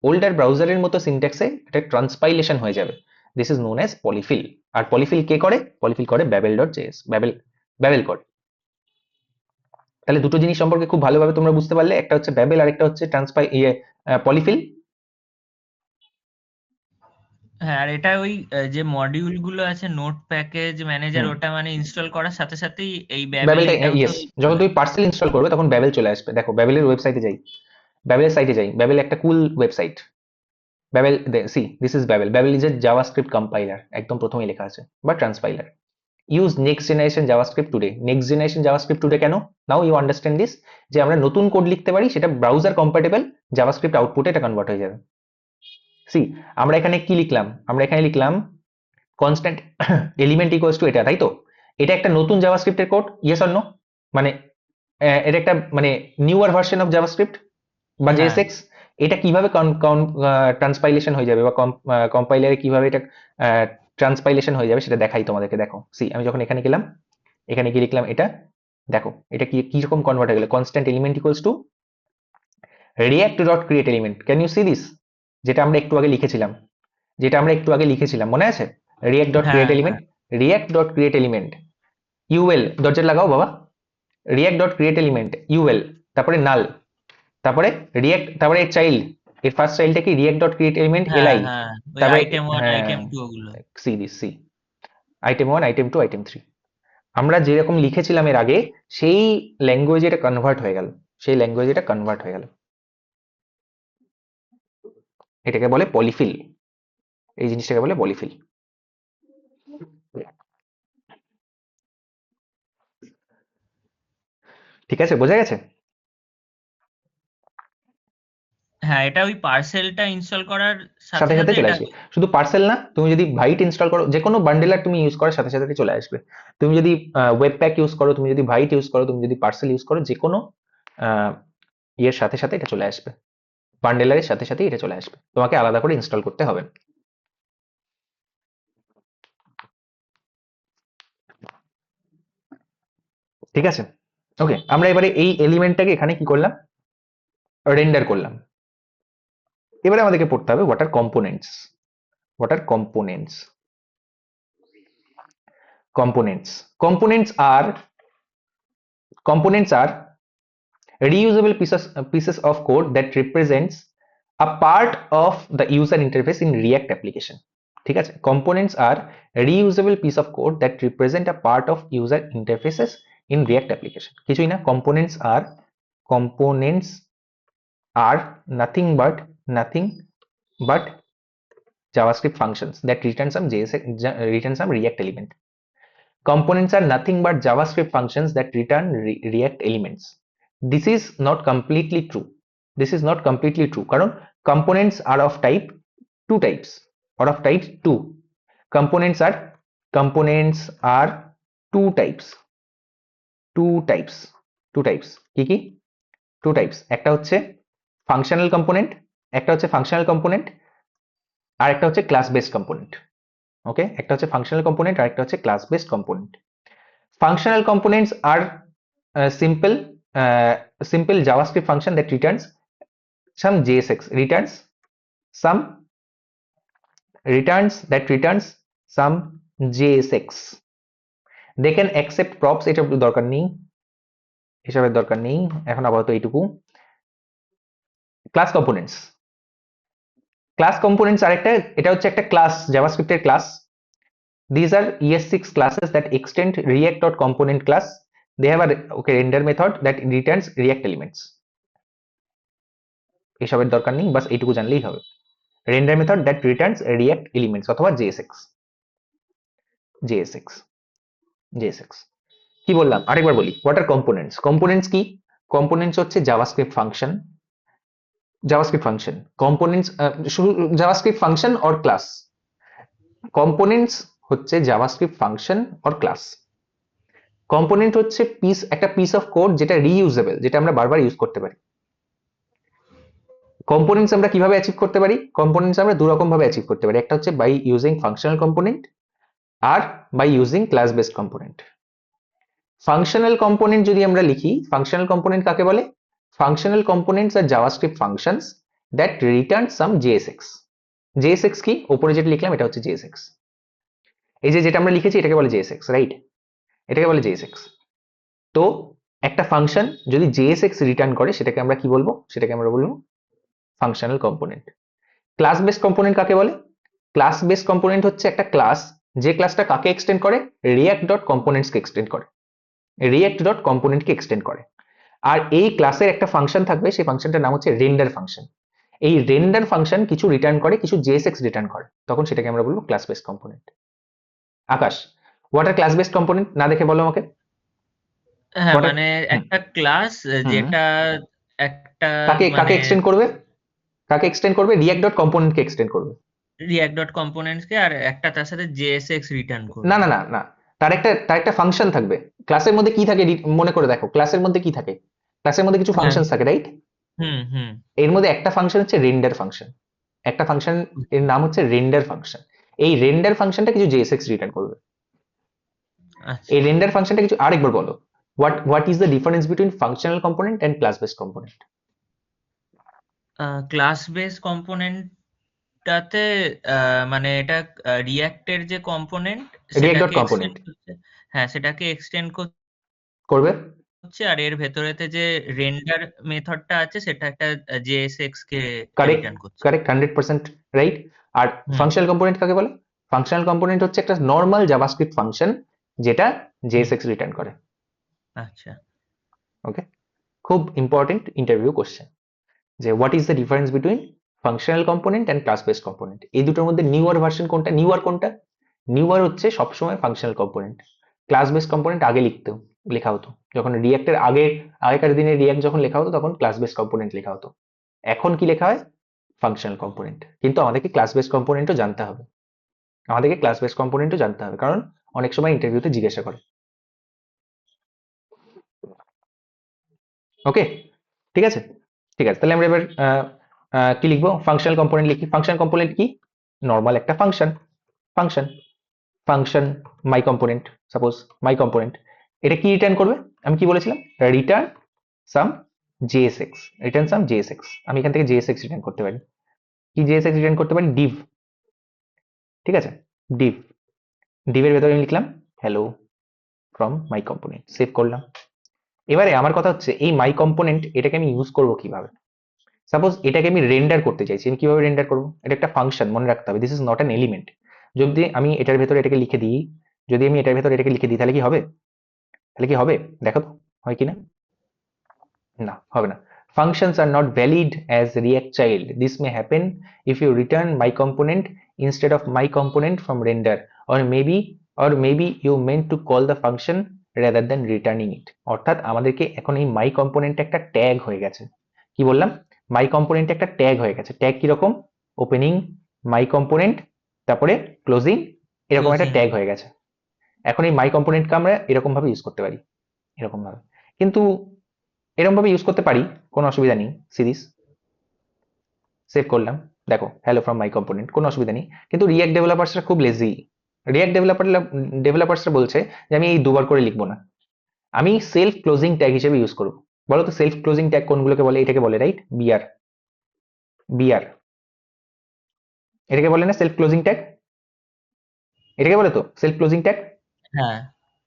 older browser এর মতো সিনট্যাক্সে এটা ট্রান্সপাইলেশন হয়ে যাবে। This is known as polyfill। আর polyfill কে করে? polyfill করে babel.js, babel করে। তাহলে দুটো জিনিস সম্পর্কে খুব ভালোভাবে তোমরা বুঝতে পারলে, একটা হচ্ছে ব্যাবেল আর একটা হচ্ছে পলিফিল। হ্যাঁ, আর এটা ওই যে মডিউল গুলো আছে, নোট প্যাকেজ ম্যানেজার, ওটা মানে ইনস্টল করার সাথে সাথেই এই ব্যাবেল ব্যাবেলটা, এটাও তো ইয়েস, যখন তুমি পার্সেল ইনস্টল করবে তখন ব্যাবেল চলে আসবে। দেখো ব্যাবেলের ওয়েবসাইটে যাই, ব্যাবেলের সাইটে যাই, ব্যাবেল একটা cool website. Babel, see this is Babel. Babel is a JavaScript compiler, একদম প্রথমেই লেখা আছে, বা transpiler. Use next generation JavaScript today. Next generation JavaScript today কেন? নাও ইউ আন্ডারস্ট্যান্ড দিস, যে আমরা নতুন কোড লিখতে পারি, সেটা ব্রাউজার কম্প্যাটেবল জাভাস্ক্রিপ্ট আউটপুটে এটা কনভার্ট হয়ে যাবে। সি, আমরা এখানে কি লিখলাম? আমরা এখানে লিখলাম কনস্ট্যান্ট এলিমেন্ট ইকুয়ালস টু এটা, তাই তো? এটা একটা নতুন জাভাস্ক্রিপ্টের কোড, ইয়েস অর নো? মানে এটা একটা মানে নিউয়ার ভার্সন অফ জাভাস্ক্রিপ্ট বা হ্যাঁ জেএসএক্স। এটা কিভাবে ট্রান্সপাইলেশন হয়ে যাবে, বা কম্পাইলারে কিভাবে এটা ট্রান্সপাইলেশন হয়ে যাবে সেটা দেখাই তোমাদেরকে। দেখো সি, আমি যখন এখানে গেলাম, এখানে গিয়ে লিখলাম এটা, দেখো এটা কি কিরকম কনভার্ট হয়ে গেল। Constant element equals to React dot create element. Can you see this? যেটা আমরা একটু আগে লিখেছিলাম, যেটা আমরা একটু আগে লিখেছিলাম, মনে আছে? রিয়াক্ট ডট হ্যাঁ create element, react dot create element UL, দরজা লাগাও বাবা, react dot create element UL, তারপরে নাল, তারপরে রিয়াক্ট, তারপরে চাইল্ড, এর ফার্স্ট চাইল্ডটা কি রিয়াক্ট ডট ক্রিয়েট এলিমেন্ট হ্যাঁ এলআই, হ্যাঁ, ওই তারপরে আইটেম 1 হ্যাঁ আইটেম 2 ওগুলো। See this, see item 1 item 2 item 3, আমরা যেরকম লিখেছিলাম এর আগে সেই ল্যাঙ্গুয়েজে এটা কনভার্ট হয়ে গেল, সেই ল্যাঙ্গুয়েজে এটা কনভার্ট হয়ে গেল। এটাকে বলে পলিফিল, এই জিনিসটাকে বলে পলিফিল। ঠিক আছে, বোঝা গেছে? হ্যাঁ, এটা ওই পার্সেলটা ইনস্টল করার সাথে সাথে সাথে সাথে চলে এটা। আসবে। শুধু পার্সেল না, তুমি যদি ভাইট ইনস্টল করো, যে কোনো বান্ডেলার তুমি ইউজ করার সাথে সাথে চলে আসবে। তুমি যদি ওয়েব প্যাক ইউজ করো, তুমি যদি ভাইট ইউজ করো, তুমি যদি পার্সেল ইউজ করো, যে কোনো ইয়ের সাথে সাথে এটা চলে আসবে, বান্ডেলারের সাথে সাথে এটা চলে আসবে, তোমাকে আলাদা করে ইনস্টল করতে হবে না। ঠিক আছে, ওকে। আমরা এবারে এই এলিমেন্টটাকে এখানে কি করলাম, রেন্ডার করলাম। এবারে আমাদেরকে পড়তে হবে what are components. What are components? components components are reusable pieces of code that represents a part of the user interface in React application. ঠিক আছে, components are reusable piece of code that represent a part of user interfaces in React application. কিছুই না, components are nothing but JavaScript functions that return some React element. Components are nothing but JavaScript functions that return React elements. This is not completely true. This is not completely true. কারণ components are of type two types, or of type two. Components are two types. Two types. Two types. কি কি? Two types. একটা হচ্ছে functional component, একটা হচ্ছে functional component, আর একটা হচ্ছে class based component. ওকে, একটা হচ্ছে functional component আর একটা হচ্ছে class based component. Functional components are simple JavaScript function that returns some JSX, returns some JSX. They can accept props, এটা দরকার নেই, হিসাবের দরকার নেই এখন, আপাতত এইটুকু। ক্লাস কম্পোনেন্টস আরেকটা, এটা হচ্ছে একটা ক্লাস, জাভাস্ক্রিপ্টের ক্লাস। These are ES6 classes that extend React.component class. They have a render method that returns React elements. এসবের দরকার নেই, বাস এইটুকু জানলেই হবে। Render method that returns React elements অথবা JSX. কি বললাম আরেকবার বলি, হোয়াট আর কম্পোনেন্টস? কম্পোনেন্টস কি? কম্পোনেন্টস হচ্ছে JavaScript function. JavaScript function components, শুধু JavaScript function or class. Components হচ্ছে JavaScript function or class. Component হচ্ছে একটা পিস অফ কোড যেটা রিইউজেবল, যেটা আমরা বারবার ইউজ করতে পারি। কম্পোনেন্টস আমরা কিভাবে অ্যাচিভ করতে পারি? কম্পোনেন্টস আমরা দু রকম ভাবে অ্যাচিভ করতে পারি। একটা হচ্ছে বাই ইউজিং ফাংশনাল কম্পোনেন্ট, আর by using class based component. Functional component যদি আমরা লিখি, ফাংশনাল কম্পোনেন্ট কাকে বলে? Functional components are JavaScript functions that return some JSX. JSX কি? উপরে যেটা লিখলাম এটা হচ্ছে জেএসএক্স। এই যে যেটা আমরা লিখেছি এটাকে বলে জেএসএক্স, রাইট? এটাকে বলে জেএসএক্স। তো একটা ফাংশন যদি জেএসএক্স রিটার্ন করে সেটাকে আমরা কি বলবো? সেটাকে আমরা বলবো functional component. Class based component কাকে বলে? ক্লাস বেসড কম্পোনেন্ট হচ্ছে একটা ক্লাস, যে ক্লাসটা কাকে এক্সটেন্ড করে? রিয়াক্ট ডট কম্পোনেন্টসকে এক্সটেন্ড করে। রিয়াক্ট ডট কম্পোনেন্টকে এক্সটেন্ড করে। আর এই ক্লাসের একটা ফাংশন থাকবে, সেই ফাংশনটার নাম হচ্ছে রেন্ডার ফাংশন। এই রেন্ডার ফাংশন কিছু রিটার্ন করে, কিছু জেএসএক্স রিটার্ন করে, তখন সেটাকে আমরা বলবো class based component. Akash, what are class based component না দেখে বলো আমাকে। হ্যাঁ হোয়াট আর, মানে একটা ক্লাস হুম, যেটা একটা কাকে কাকে মানে এক্সটেন্ড করবে? কাকে এক্সটেন্ড করবে? রিয়াক্ট ডট কম্পোনেন্টকে এক্সটেন্ড করবে। রিয়াক্ট ডট কম্পোনেন্টস কে, আর একটা তার সাথে জেএসএক্স রিটার্ন না করবে। না না না, তার একটা ফাংশন থাকবে। ক্লাসের মধ্যে কি থাকে মনে করে দেখো, ক্লাসের মধ্যে কি থাকে? ক্লাসের মধ্যে কিছু হ্যাঁ। ফাংশন থাকে, রাইট? হুম হুম। এর মধ্যে একটা ফাংশন হচ্ছে রেন্ডার ফাংশন। একটা ফাংশন এর নাম হচ্ছে রেন্ডার ফাংশন। এই রেন্ডার ফাংশনটা কিছু জেএসএক্স রিটার্ন করবে। আচ্ছা। এই রেন্ডার ফাংশনটা কিছু, আরেকবার বলো, what is the difference between functional component and class based component? Class base কম্পোনেন্টটাতে মানে এটা রিয়াক্টের যে কম্পোনেন্ট রিয়াক্ট ডট সেটাকে কম্পোনেন্ট এক্সটেন্ড করছে। হ্যাঁ সেটাকে এক্সটেন্ড করবে। করছে, আর এর ভেতরেতে যে রেন্ডার মেথডটা আছে সেটা একটা জেএসএক্স কে কারেক্ট, রিটার্ন করছে। Correct, 100% right. আর হুম ফাংশনাল কম্পোনেন্ট কাকে বলে? ফাংশনাল কম্পোনেন্ট হচ্ছে একটা নর্মাল জাভাস্ক্রিপ্ট ফাংশন যেটা হুম। জেএসএক্স রিটার্ন করে। আচ্ছা। ওকে, খুব ইম্পর্টেন্ট ইন্টারভিউ কোশ্চেন, যে what is the difference between functional component and class based component. এই দুটোর মধ্যে নিউয়ার ভার্সন কোনটা? নিউয়ার কোনটা? নিউয়ার হচ্ছে সবসময় functional component. Class based component আগে লেখা হতো, যখন রিয়াক্টের আগেকার দিনে রিয়াক্ট যখন লেখা হতো তখন ক্লাস বেসড কম্পোনেন্ট লেখা হতো। এখন কি লেখা হয়? Functional component. কিন্তু আমাদেরকে ক্লাস বেসড কম্পোনেন্টও জানতে হবে। আমাদেরকে ক্লাস বেসড কম্পোনেন্টও জানতে হবে, কারণ অনেক সময় ইন্টারভিউতে জিজ্ঞাসা করে। ওকে, ঠিক আছে, ঠিক আছে। তাহলে আমরা এবার কি লিখবো? ফাংশনাল কম্পোনেন্ট লিখি। ফাংশনাল কম্পোনেন্ট কি? নর্মাল একটা ফাংশন। ফাংশন ফাংশন মাই কম্পোনেন্ট, সাপোজ মাই কম্পোনেন্ট, এটা কি রিটার্ন করবে? আমি কি বলেছিলাম? Return some JSX. Return some JSX. আমি এখান থেকে জেএসএক্স রিটার্ন করতে পারি। কি জেএসএক্স রিটার্ন করতে পারি? ডিভ। ঠিক আছে, ডিভ। ডিভের ভেতরে আমি লিখলাম hello from my component, save করলাম। এবারে আমার কথা হচ্ছে এই মাই কম্পোনেন্ট এটাকে আমি ইউজ করবো কিভাবে? সাপোজ এটাকে আমি রেন্ডার করতে চাইছি, আমি কিভাবে রেন্ডার করবো? এটা একটা ফাংশন, মনে রাখতে হবে, this is not an element. যদি আমি এটার ভেতরে এটাকে লিখে দিই, যদি আমি এটার ভেতরে এটাকে লিখে দিই তাহলে কি হবে? তাহলে কি হবে দেখো তো, হয় কিনা? না, হবে না। Functions are not valid as React child. This may happen if you return my component instead of my component from render, or maybe you meant to call the function rather than returning it. অর্থাৎ আমাদেরকে এখন এই my component একটা tag হয়ে গেছে। কি বললাম? my component একটা ট্যাগ হয়ে গেছে। ট্যাগ কিরকম? ওপেনিং my component, তারপরে ক্লোজিং, এরকম একটা ক্লোজিং। ট্যাগ হয়ে গেছে। এখন এই my component কে আমরা এরকম ভাবে ইউজ করতে পারি, এরকম ভাবে। কিন্তু এরকম ভাবে ইউজ করতে পারি, কোনো অসুবিধা নেই। সিরিজ সেভ করলাম, দেখো হ্যালো ফ্রম মাই কম্পোনেন্ট, কোনো অসুবিধা নেই। কিন্তু রিয়াক্ট ডেভেলপার্সরা খুব লেজি। রিয়াক্ট ডেভেলপার্সরা বলছে যে আমি এই দুবার করে লিখবো না, আমি সেলফ ক্লোজিং ট্যাগ হিসেবে ইউজ করবো। বলো তো সেলফ ক্লোজিং ট্যাগ কোনগুলোকে বলে? এটাকে বলে, রাইট, বিআর। বিআর এটাকে বলে না সেলফ ক্লোজিং ট্যাগ? এটাকে বলে তো সেলফ ক্লোজিং ট্যাগ। হ্যাঁ।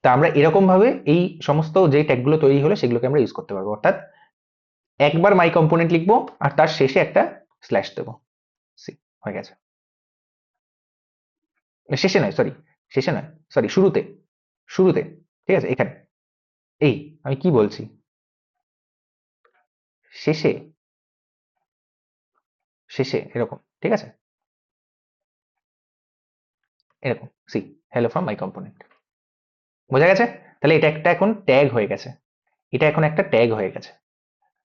তা আমরা এরকম ভাবে এই সমস্ত যে ট্যাগগুলো তৈরি হলো সেগুলোকে আমরা ইউজ করতে পারবো। অর্থাৎ একবার মাই কম্পোনেন্ট লিখবো আর তার শেষে একটা স্ল্যাশ দেবো। হয়ে গেছে। শেষে নয়, সরি, শেষে নয়, সরি, শুরুতে। শুরুতে, ঠিক আছে, এখানে। এই আমি কি বলছি? শেষে, শেষে এরকম, ঠিক আছে, এরকম। See hello from my component. বোঝা গেছে? তাহলে এটা একটা এখন ট্যাগ হয়ে গেছে, এটা এখন একটা ট্যাগ হয়ে গেছে,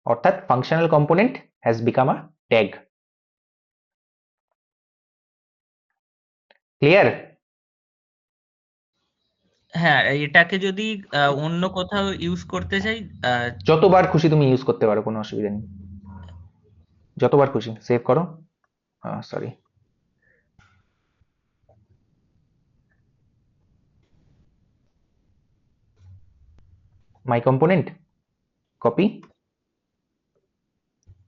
অর্থাৎ functional component has become a tag. Clear? হ্যাঁ, এটাকে যদি অন্য কোথাও ইউজ করতে চাই, যতবার খুশি তুমি ইউজ করতে পারো, কোনো অসুবিধা নেই, যতবার খুশি। সেভ করো, সরি, মাই কম্পোনেন্ট, কপি।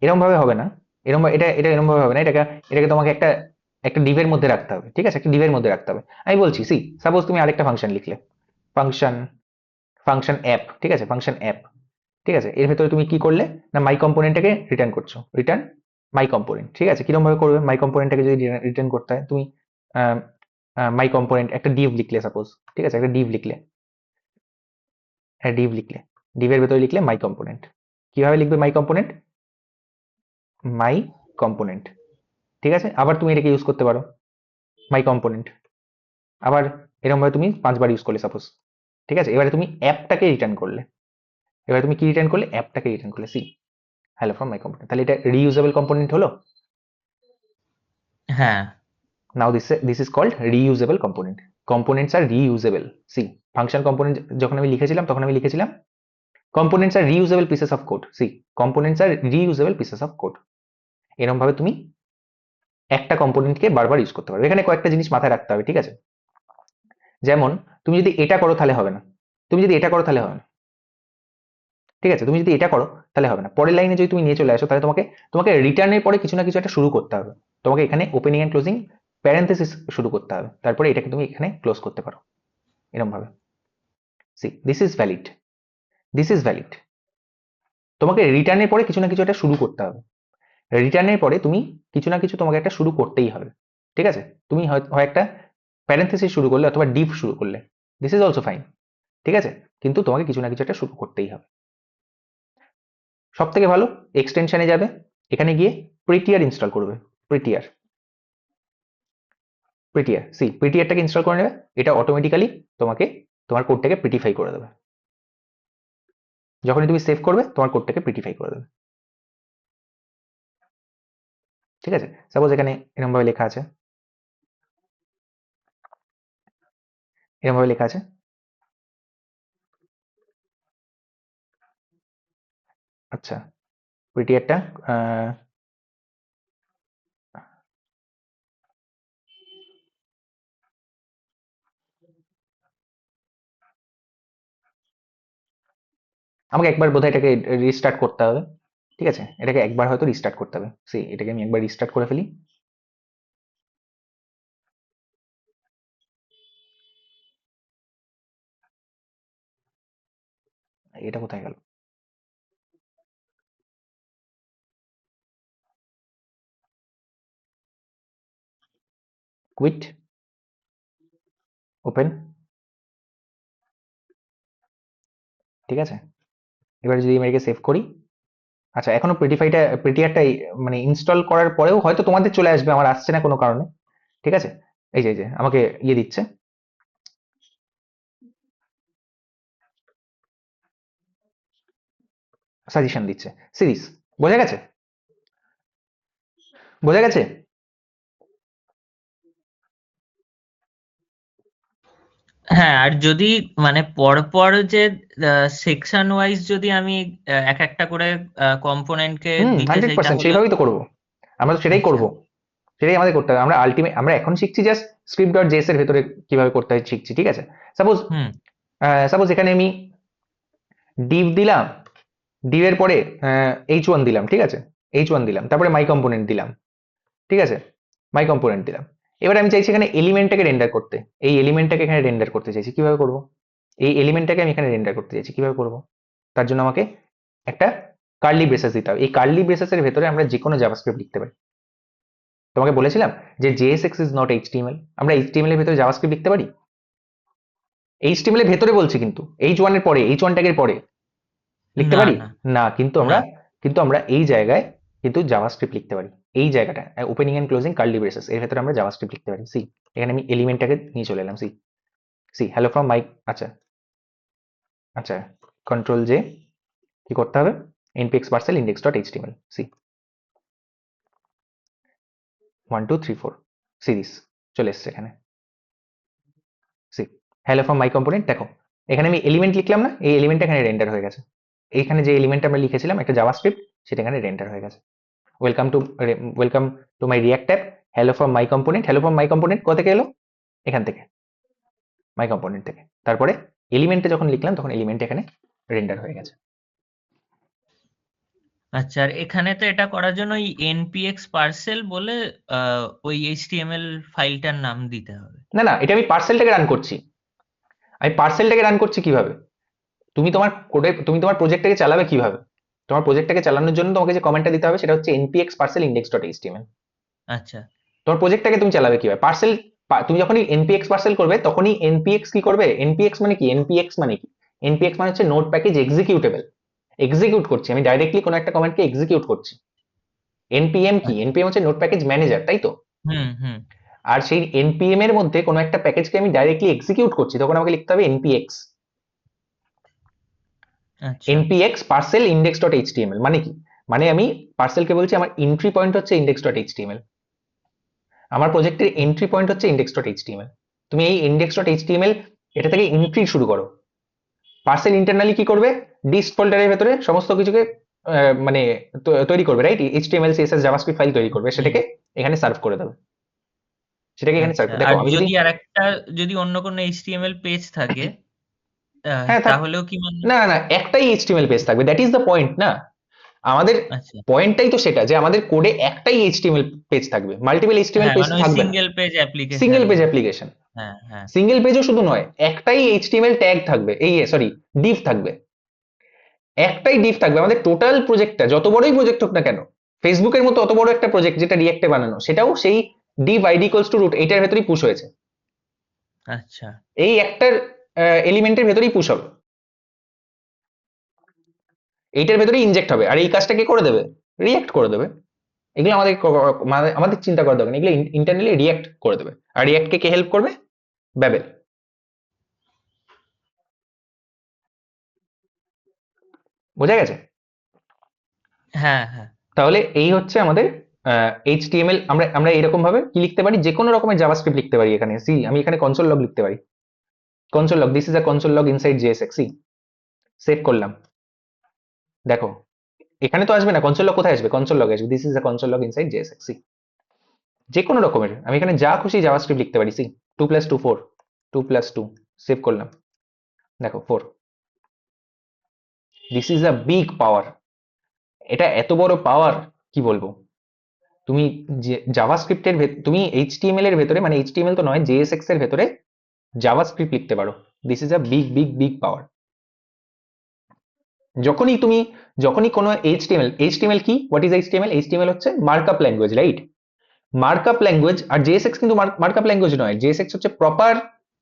এরকম ভাবে হবে না, এরকম এটা এটা এরকম ভাবে হবে না, এটাকে এটাকে তোমাকে একটা একটা ডিভের মধ্যে রাখতে হবে, ঠিক আছে, একটা ডিভের মধ্যে রাখতে হবে। আমি বলছি, সি সাপোজ তুমি আরেকটা ফাংশন লিখলে, ফাংশন ফাংশন অ্যাপ, ঠিক আছে, ফাংশন অ্যাপ, ঠিক আছে, এর ভেতরে তুমি কি করলে না মাই কম্পোনেন্টটাকে রিটার্ন করছো, রিটার্ন মাই কম্পোনেন্ট, ঠিক আছে। কিরকম ভাবে করবে মাই কম্পোনেন্টটাকে যদি রিটার্ন করতে হয়, তুমি মাই কম্পোনেন্ট একটা ডিভ লিখলে সাপোজ, ঠিক আছে, একটা ডিভ লিখলে, ডিভ লিখলে, ডিভের ভেতরে লিখলে মাই কম্পোনেন্ট। কিভাবে লিখবে মাই কম্পোনেন্ট? মাই কম্পোনেন্ট, ঠিক আছে। আবার তুমি এটাকে ইউজ করতে পারো, মাই কম্পোনেন্ট, আবার এরকম ভাবে তুমি 5 বার ইউজ করলে সাপোজ, ঠিক আছে। এবারে তুমি অ্যাপটাকে রিটার্ন করলে, এবারে তুমি কি রিটার্ন করলে? অ্যাপটাকে রিটার্ন করলে, see hello from my component. তাহলে এটা রিইউজেবল কম্পোনেন্ট হলো। হ্যাঁ now this is called reusable component. Components are reusable. See function component যখন আমি লিখেছিলাম তখন আমি লিখেছিলাম components are reusable pieces of code. See components are reusable pieces of code. এরকম ভাবে তুমি একটা কম্পোনেন্টকে বারবার ইউজ করতে পারবে। এখানে কয়েকটা জিনিস মাথায় রাখতে হবে, ঠিক আছে। যেমন তুমি যদি এটা করো তাহলে হবে না, তুমি যদি এটা করো তাহলে হবে না, ঠিক আছে। তুমি যদি এটা করো তাহলে হবে না, পরের লাইনে যদি তুমি নিয়ে চলে আসো তাহলে তোমাকে তোমাকে রিটার্নের পরে কিছু না কিছু একটা শুরু করতে হবে। তোমাকে এখানে ওপেনিং এন্ড ক্লোজিং প্যারেন্থেসিস শুরু করতে হবে, তারপরে এটাকে তুমি এখানে ক্লোজ করতে পারো এরকম ভাবে। C this is valid, this is valid. তোমাকে রিটার্নের পরে কিছু না কিছু একটা শুরু করতে হবে, রিটার্নের পরে তুমি কিছু না কিছু তোমাকে একটা শুরু করতেই হবে, ঠিক আছে। তুমি হয় একটা প্যারেন্থেসিস শুরু করলে অথবা ডিভ শুরু করলে, দিস ইজ অলসো ফাইন, ঠিক আছে, কিন্তু তোমাকে কিছু না কিছু একটা শুরু করতেই হবে। সব থেকে ভালো এক্সটেনশনে যাবে, এখানে গিয়ে প্রিটিয়ার ইনস্টল করবে, প্রিটিয়ার, প্রিটিয়ার, সি প্রিটিয়ারটাকে ইনস্টল করে নেবে। এটা অটোমেটিক্যালি তোমাকে তোমার কোডটাকে প্রিটিফাই করে দেবে। যখনই তুমি সেভ করবে তোমার কোডটাকে প্রিটিফাই করে দেবে, ঠিক আছে। সাপোজ এখানে এরকম ভাবে লেখা আছে, এরকম ভাবে লেখা আছে, আচ্ছা প্রিটিয়ারটা আমাকে একবার বোধহয় এটাকে রিস্টার্ট করতে হবে, ঠিক আছে, এটাকে একবার হয়তো রিস্টার্ট করতে হবে। সি এটাকে আমি একবার রিস্টার্ট করে ফেলি, এটা কোথায় গেল? কুইট, ওপেন, ঠিক আছে। এবার যদি আমি এটাকে সেভ করি, আচ্ছা এখনো প্রিটিয়ারটা মানে ইনস্টল করার পরেও হয়তো তোমাদের চলে আসবে, আমার আসছে না কোনো কারণে, ঠিক আছে। এই যে আমাকে ইয়ে দিচ্ছে, সাজেশন দিচ্ছে, সিরিজ। বোঝা গেছে? বোঝা গেছে? হ্যাঁ, আর যদি মানে পরপর যে সেকশন ওয়াইজ যদি আমি এক একটা করে কম্পোনেন্টকে দিতে চাই 100% তাহলে? সেইভাবেই তো করবো, আমরা তো সেটাই আচ্ছা। করবো, সেটাই আমাদের করতে হবে। আমরা এখন শিখছি জাস্ট স্ক্রিপ্ট ডট জেএস এর ভেতরে কিভাবে করতে হয় শিখছি, ঠিক আছে। সাপোজ হুম। সাপোজ এখানে আমি ডিভ দিলাম, ডিভের পরে H1 দিলাম, ঠিক আছে, H1 দিলাম, তারপরে মাই কম্পোনেন্ট দিলাম, ঠিক আছে, মাই কম্পোনেন্ট দিলাম। এবার আমি চাইছি এখানে এলিমেন্টটাকে রেন্ডার করতে, এই এলিমেন্টটাকে এখানে রেন্ডার করতে চাইছি, কিভাবে করব? এই এলিমেন্টটাকে আমি এখানে রেন্ডার করতে চাইছি, কিভাবে করব? তার জন্য আমাকে একটা কার্লি ব্রেসেস দিতে হবে। এই কার্লি ব্রেসেসের ভেতরে আমরা যে কোনো জাভাস্ক্রিপ্ট লিখতে পারি। তোমাকে বলেছিলাম যে JSX ইজ নট HTML, আমরা HTML এর ভেতরে জাভাস্ক্রিপ্ট লিখতে পারি। HTML এর ভেতরে বলছি, কিন্তু H1 এর পরে, H1 ট্যাগের পরে লিখতে না পারি না না, কিন্তু না। আমরা এই জায়গায় কিন্তু জাভাস্ক্রিপ্ট লিখতে পারি। এই জায়গাটা opening and closing curly braces, এর ভেতরে আমরা জাভাস্ক্রিপ্ট লিখতে পারি। সি এখানে আমি এলিমেন্টটাকে নিয়ে চলে এলাম, see see hello from my, আচ্ছা আচ্ছা, কন্ট্রোল জে, কি করতে হবে? npx parcel index.html, C 1 2 3 4 series চলে এসছে এখানে, see hello from my component. দেখো এখানে আমি এলিমেন্ট লিখলাম না, এই এলিমেন্ট এখানে রেন্ডার হয়ে গেছে। এইখানে যে এলিমেন্ট আমরা লিখেছিলাম একটা জাভাস্ক্রিপ্ট, সেটা এখানে রেন্ডার হয়ে গেছে। Welcome to my react app, hello from my component. Hello from my component কোথা থেকে এলো? এখান থেকে, মাই কম্পোনেন্ট থেকে। তারপরে এলিমেন্টে যখন লিখলাম তখন এলিমেন্ট এখানে রেন্ডার হয়ে গেছে। আচ্ছা, আর এখানে তো এটা করার জন্য ওই npx পার্সেল বলে ওই এইচটিএমএল ফাইলটার নাম দিতে হবে। না না, এটা আমি পার্সেলটাকে রান করছি। আমি পার্সেলটাকে রান করছি কিভাবে? তুমি তোমার প্রজেক্টটাকে চালাবে কিভাবে? তোমার প্রজেক্টটাকে চালানোর জন্য তোমাকে যে কমেন্টটা দিতে হবে সেটা হচ্ছে npx parcel index.html। আচ্ছা তোমার প্রজেক্টটাকে তুমি চালাবে কিভাবে? তুমি যখনই npx পার্সেল করবে তখনই npx কি করবে? npx মানে কি? npx মানে কি? npx মানে হচ্ছে নোট প্যাকেজ এক্সিকিউটেবল। এক্সিকিউট করছি আমি, ডাইরেক্টলি কোনো একটা কমান্ডকে এক্সিকিউট করছি। npm কি? আচ্ছা। npm হচ্ছে নোট প্যাকেজ ম্যানেজার, তাই তো? হুম হুম। আর সেই npm এর মধ্যে কোনো একটা প্যাকেজকে আমি ডাইরেক্টলি এক্সিকিউট করছি, তখন আমাকে লিখতে হবে npx। আচ্ছা npx parcel index.html মানে কি? মানে আমি পার্সেলকে বলছি আমার এন্ট্রি পয়েন্ট হচ্ছে index.html, আমার প্রজেক্টের এন্ট্রি পয়েন্ট হচ্ছে index.html। তুমি এই index.html এটা থেকে এন্ট্রি শুরু করো। পার্সেল ইন্টারনালি কি করবে? ডিস্ট ফোল্ডারের ভেতরে সমস্ত কিছুকে মানে তৈরি করবে, right? html css JavaScript file তৈরি করবে, হুম। সেটাকে এখানে সার্ভ করে দেবে। সেটাকে এখানে সার্ভ আচ্ছা, দেখো আর আমি যদি, যদি যদি অন্য কোনো এইচটিএমএল পেজ থাকে হ্যাঁ থাক, তাহলেও কি মানে? না না না, একটাই html পেজ থাকবে, দ্যাট ইজ দ্য পয়েন্ট না। আমাদের আচ্ছা, পয়েন্টটাই তো সেটা যে আমাদের কোডে একটাই html পেজ থাকবে, মাল্টিপল html হ্যাঁ পেজ মানে ওই থাকবে না। Single page application. Single page application, হ্যাঁ হ্যাঁ। সিঙ্গেল পেজও শুধু নয়, একটাই html ট্যাগ থাকবে, এই সরি ডিভ থাকবে, একটাই ডিভ থাকবে। আমাদের টোটাল প্রজেক্টটা যত বড়ই প্রজেক্ট হোক না কেন, ফেসবুকের মতো অত বড় একটা প্রজেক্ট যেটা রিয়েক্টে বানানো, সেটাও সেই div ID equals to root এইটার ভেতরেই পুশ হয়েছে, আচ্ছা এই একটার এলিমেন্টের ভেতরেই পুশ হবে, এইটার ভেতরেই ইনজেক্ট হবে। আর এই কাজটা কে করে দেবে? রিয়েক্ট করে দেবে। এগুলো আমাদের চিন্তা করার দরকার নেই, এগুলো ইন্টারনালি রিয়েক্ট করে দেবে। আর রিয়েক্টকে কে হেল্প করবে? ব্যাবেল। বোঝা গেছে? হ্যাঁ হ্যাঁ। তাহলে এই হচ্ছে আমাদের HTML। আমরা আমরা এরকম ভাবে কি লিখতে পারি? যে কোনো রকমের জাভাস্ক্রিপ্ট লিখতে পারি এখানে। সি আমি এখানে কনসোল লগ লিখতে পারি, console log, this is a console log inside JSX। See save করলাম, দেখো এখানে তো আসবে না, কনসোল লগ কোথায় আসবে? কনসোল লগ আসবে, this is a console log inside JSX। See যে কোনো রকমের আমি এখানে যা খুশি জাভাস্ক্রিপ্ট লিখতে পারি। সি 2 + 2 4, 2 + 2, সেভ করলাম, দেখো 4। দিস ইজ আ বিগ পাওয়ার। এটা এত বড় পাওয়ার, কি বলবো। তুমি যে জাভাস্ক্রিপ্টের তুমি HTML এর ভেতরে, মানে HTML তো নয়, JSX এর ভেতরে জাভাস্ক্রিপ্ট লিখতে পারো। This is a big big big power. যখনই কোনো HTML কি? What is HTML? HTML হচ্ছে markup language, right? Markup language. আর JSX কিন্তু মার্কআপ ল্যাঙ্গুয়েজ নয়, JSX হচ্ছে প্রপার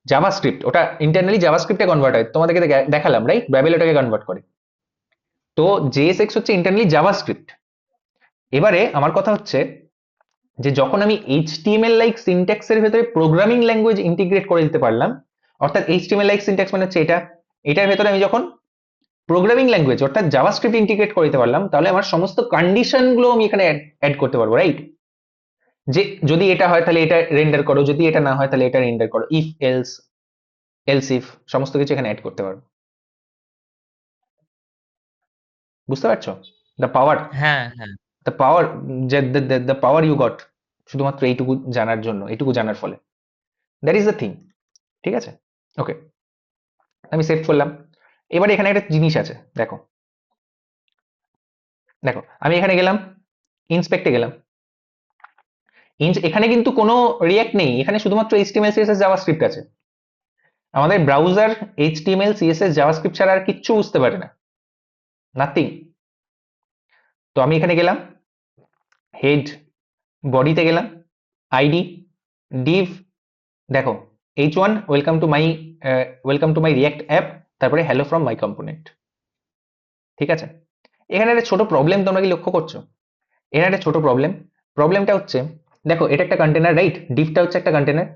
জাভাস্ক্রিপ্ট, ওটা ইন্টারনালি জাভাস্ক্রিপ্টে কনভার্ট হয়, তোমাদেরকে দেখালাম, রাইট? ব্যাবেল ওটাকে কনভার্ট করে। তো JSX হচ্ছে ইন্টারনালি জাভাস্ক্রিপ্ট। এবারে আমার কথা হচ্ছে যে যখন আমি HTML লাইক সিনট্যাক্সের ভেতরে প্রোগ্রামিং ল্যাঙ্গুয়েজ ইন্টিগ্রেট করে দিতে পারলাম, অর্থাৎ HTML লাইক সিনট্যাক্স মানে হচ্ছে এটার ভেতরে আমি যখন প্রোগ্রামিং ল্যাঙ্গুয়েজ অর্থাৎ জাভাস্ক্রিপ্ট ইন্টিগ্রেট করে দিতে পারলাম, তাহলে আমার সমস্ত কন্ডিশন গুলো আমি এখানে অ্যাড করতে পারবো, রাইট? যে যদি এটা হয় তাহলে এটা রেন্ডার করো, যদি এটা না হয় তাহলে এটা রেন্ডার করো, ইফ এলস, এলস ইফ, সমস্ত কিছু এখানে অ্যাড করতে পারবো। বুঝতে পারছো দ্য পাওয়ার? হ্যাঁ হ্যাঁ। দ্য পাওয়ার, যে দ্য পাওয়ার ইউ গট শুধুমাত্র এইটুকু জানার জন্য, এইটুকু জানার ফলে। দ্যাট ইজ দ্য থিং, ঠিক আছে? ওকে, আমি সেভ করলাম। এবারে এখানে একটা জিনিস আছে, দেখো দেখো আমি এখানে গেলাম, ইন্সপেক্টে গেলাম, এখানে কিন্তু কোনো রিয়াক্ট নেই, এখানে শুধুমাত্র HTML CSS জাভাস্ক্রিপ্ট আছে। আমাদের ব্রাউজার HTML CSS জাভাস্ক্রিপ্ট ছাড়া আর কিচ্ছু বুঝতে পারে না, নাথিং। তো আমি এখানে গেলাম, হেড, বডিতে গেলাম, আইডি, ডিভ, দেখো H1 welcome to my react app, তারপরে হ্যালো ফ্রম মাই কম্পোনেন্ট। ঠিক আছে? এখানে একটা ছোট প্রবলেম তোমরা কি লক্ষ্য করছো? এখানে একটা ছোট প্রবলেমটা হচ্ছে, দেখো এটা একটা কন্টেনার, রাইট? ডিভটা হচ্ছে একটা কন্টেনার,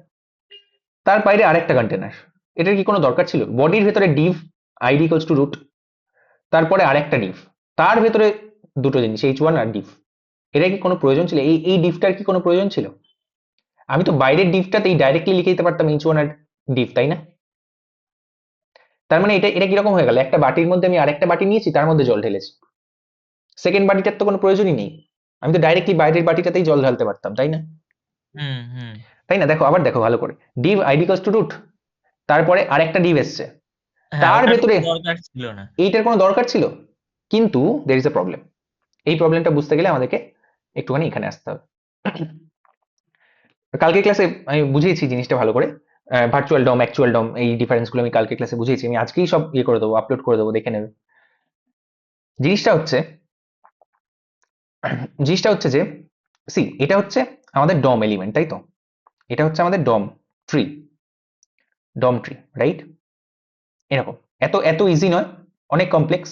তার বাইরে আরেকটা কন্টেনার। এটার কি কোনো দরকার ছিল? বডির ভেতরে div, ID equals to root, তারপরে আরেকটা ডিভ, তার ভেতরে দুটো জিনিস h1 আর ডিভ। এটা কি কোনো প্রয়োজন ছিল? এই ডিভটার কি কোনো প্রয়োজন ছিল? আমি তো বাইরের ডিভটাতেই ডাইরেক্টলি লিখে দিতে পারতাম h1 আর ডিভ, তাই না? তার মানে এটা এটা কিরকম হয়ে গেল, একটা বাটির মধ্যে আমি আরেকটা বাটি নিয়েছি, তার মধ্যে জল ঢেলেছি, সেকেন্ড বাটিটার তো কোনো প্রয়োজনই নেই, আমি তো ডাইরেক্টলি বাইরের বাটিটাতেই জল ঢালতে পারতাম, তাই না? হুম হুম তাই না? দেখো আবার দেখো ভালো করে, div ID equals to root, তারপরে আরেকটা ডিভ এসছে, হ্যাঁ, তার ওটার ভেতরে কোনো দরকার ছিল না। এইটার কোনো দরকার ছিল, কিন্তু দের ইজ এ প্রবলেম। এই প্রবলেমটা বুঝতে গেলে আমাদেরকে একটুখানি এখানে আসতে হবে। কালকে ক্লাসে আমি বুঝিয়েছি জিনিসটা ভালো করে, ভার্চুয়াল ডম অ্যাকচুয়াল ডম এই ডিফারেন্স গুলো আমি কালকে ক্লাসে বুঝিয়েছি, আমি আজকেই সব ইয়ে করে দেবো, আপলোড করে দেবো, দেখে নেবে। জিনিসটা হচ্ছে জিনিসটা হচ্ছে যে সি, এটা হচ্ছে আমাদের ডম এলিমেন্ট, তাই তো? এটা হচ্ছে আমাদের ডম ট্রি, রাইট? এরকম এত এত ইজি নয়, অনেক কমপ্লেক্স,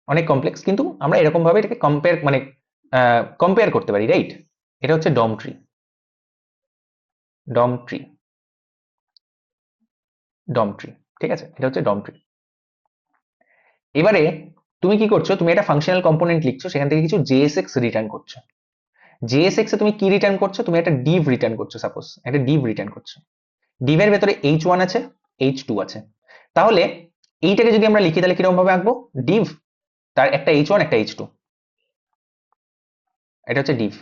অনেক কমপ্লেক্স, কিন্তু আমরা এরকম ভাবে এটাকে কম্পেয়ার মানে কম্পেয়ার করতে পারি, রাইট? এটা হচ্ছে ডম ট্রি, ডম ট্রি, ডম ট্রি, ঠিক আছে? এটা হচ্ছে ডম ট্রি। এবারে তুমি কি করছো, তুমি একটা ফাংশনাল কম্পোনেন্ট লিখছো, সেখান থেকে কিছু জেএসএক্স রিটার্ন করছো। জেএসএক্স এ তুমি কি রিটার্ন করছো? তুমি একটা ডিভ রিটার্ন করছো, সাপোজ একটা ডিভ রিটার্ন করছো, ডিভের ভেতরে h1 আছে, h2 আছে। তাহলে এইটাকে যদি আমরা লিখি তাহলে কিরকম ভাবে আঁকবো? ডিভ, তার একটা h1 একটা h2, এটা হচ্ছে ডিভ,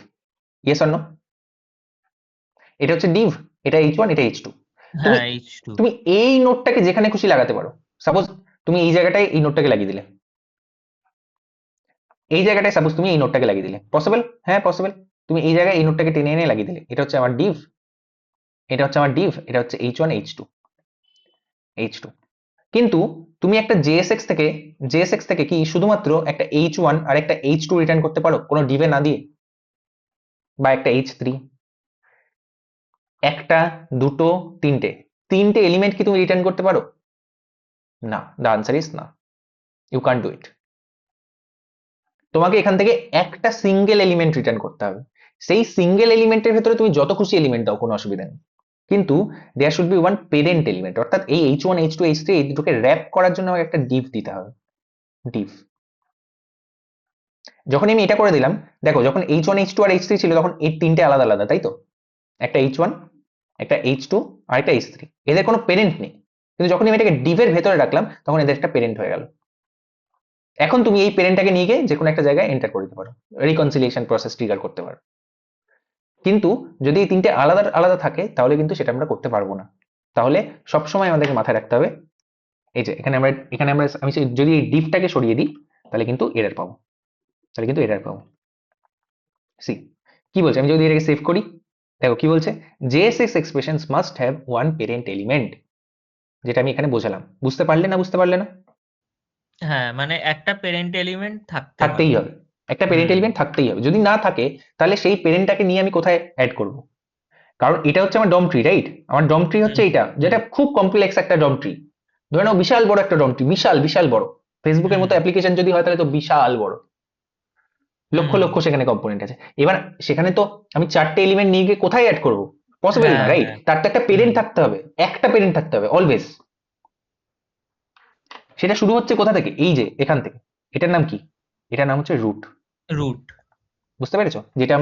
ইয়েস অর নো? এটা হচ্ছে ডিভ, এটা h1 এটা h2। তুমি হ্যাঁ, H2। তুমি এই নোটটাকে যেখানে খুশি লাগাতে পারো, সাপোজ তুমি এই জায়গাটায় এই নোটটাকে লাগিয়ে দিলে, এই জায়গাটায় সাপোজ তুমি এই নোটটাকে লাগিয়ে দিলে, পসিবল? হ্যাঁ পসিবল। তুমি এই জায়গায় এই নোটটাকে টেনে এনে লাগিয়ে দিলে, এটা হচ্ছে আমার ডিভ, এটা হচ্ছে আমার ডিভ, এটা হচ্ছে h1 h2। কিন্তু তুমি একটা জেএসএক্স থেকে কি শুধুমাত্র একটা h1 আর একটা h2 রিটার্ন করতে পারো কোনো ডিভে না দিয়ে, বা একটা h3? একটা, দুটো, তিনটে, তিনটে এলিমেন্ট কি তুমি রিটার্ন করতে পারো? না, দ্য আনসার ইজ না, ইউ ক্যান্ট ডু ইট। তোমাকে এখান থেকে একটা সিঙ্গেল এলিমেন্ট রিটার্ন করতে হবে, সেই সিঙ্গেল এলিমেন্টের ভেতরে তুমি যত খুশি এলিমেন্ট দাও, কোনো অসুবিধা নেই, কিন্তু there should be one parent element, অর্থাৎ এই h1 h2 h3 এই দুটোকে র্যাপ করার জন্য আমাকে একটা ডিভ দিতে হবে, ডিভ। যখন আমি এটা করে দিলাম, দেখো যখন h1 h2 আর h3 ছিল তখন এই তিনটে আলাদা আলাদা, তাই তো? একটা h1 একটা h2 আর একটা h3, এদের কোনো পেরেন্ট নেই, কিন্তু যখন আমি এটাকে ডিভের ভেতরে রাখলাম তখন এদের একটা পেরেন্ট হয়ে গেল। এখন তুমি এই পেরেন্টটাকে নিয়ে গিয়ে যে কোনো একটা জায়গায় এন্টার করে দিতে পারো, রিকনসিলিয়েশন প্রসেস ট্রিগার করতে পারো। কিন্তু যদি এই তিনটে আলাদা আলাদা থাকে তাহলে কিন্তু সেটা আমরা করতে পারবো না। তাহলে সবসময় আমাদেরকে মাথায় রাখতে হবে, এই যে এখানে আমরা আমি যদি এই ডিভটাকে সরিয়ে দিই তাহলে কিন্তু এরর পাবো, তাহলে কিন্তু এরর পাবো। সি কি বলছে, আমি যদি এটাকে সেভ করি, দেখো কি বলছে, JSX expressions must have one parent element, যেটা আমি এখানে বোঝালাম। বুঝতে পারলে না? বুঝতে পারলে না? হ্যাঁ, মানে একটা প্যারেন্ট এলিমেন্ট থাকতে থাকতেই হবে। হবে, একটা পেরেন্ট হুম এলিমেন্ট থাকতেই হবে, যদি না থাকে তাহলে সেই পেরেন্টটাকে নিয়ে আমি কোথায় অ্যাড করব? কারণ এটা হচ্ছে আমার ডম ট্রি, রাইট? আমার ডম ট্রি হচ্ছে হুম এটা, যেটা হুম খুব কমপ্লেক্স একটা ডম ট্রি। ধরে নাও বিশাল বড় একটা ডম ট্রি, বিশাল বিশাল বড়, ফেসবুকের মতো হুম অ্যাপ্লিকেশন যদি হয় তাহলে তো বিশাল বড়, লক্ষ হুম, লক্ষ সেখানে কম্পোনেন্ট আছে। এবার সেখানে তো আমি চারটে এলিমেন্ট নিয়ে গিয়ে কোথায় অ্যাড করব? পসিবল না, হ্যাঁ রাইট? হ্যাঁ। তার তো একটা হুম, পেরেন্ট থাকতে হবে, একটা পেরেন্ট থাকতে হবে অলওয়েজ। সেটা শুরু হচ্ছে কোথা থেকে? এই যে এখান থেকে। এটার নাম কি? এটার নাম হচ্ছে রুট। রুট। বুঝতে পেরেছো? যেটা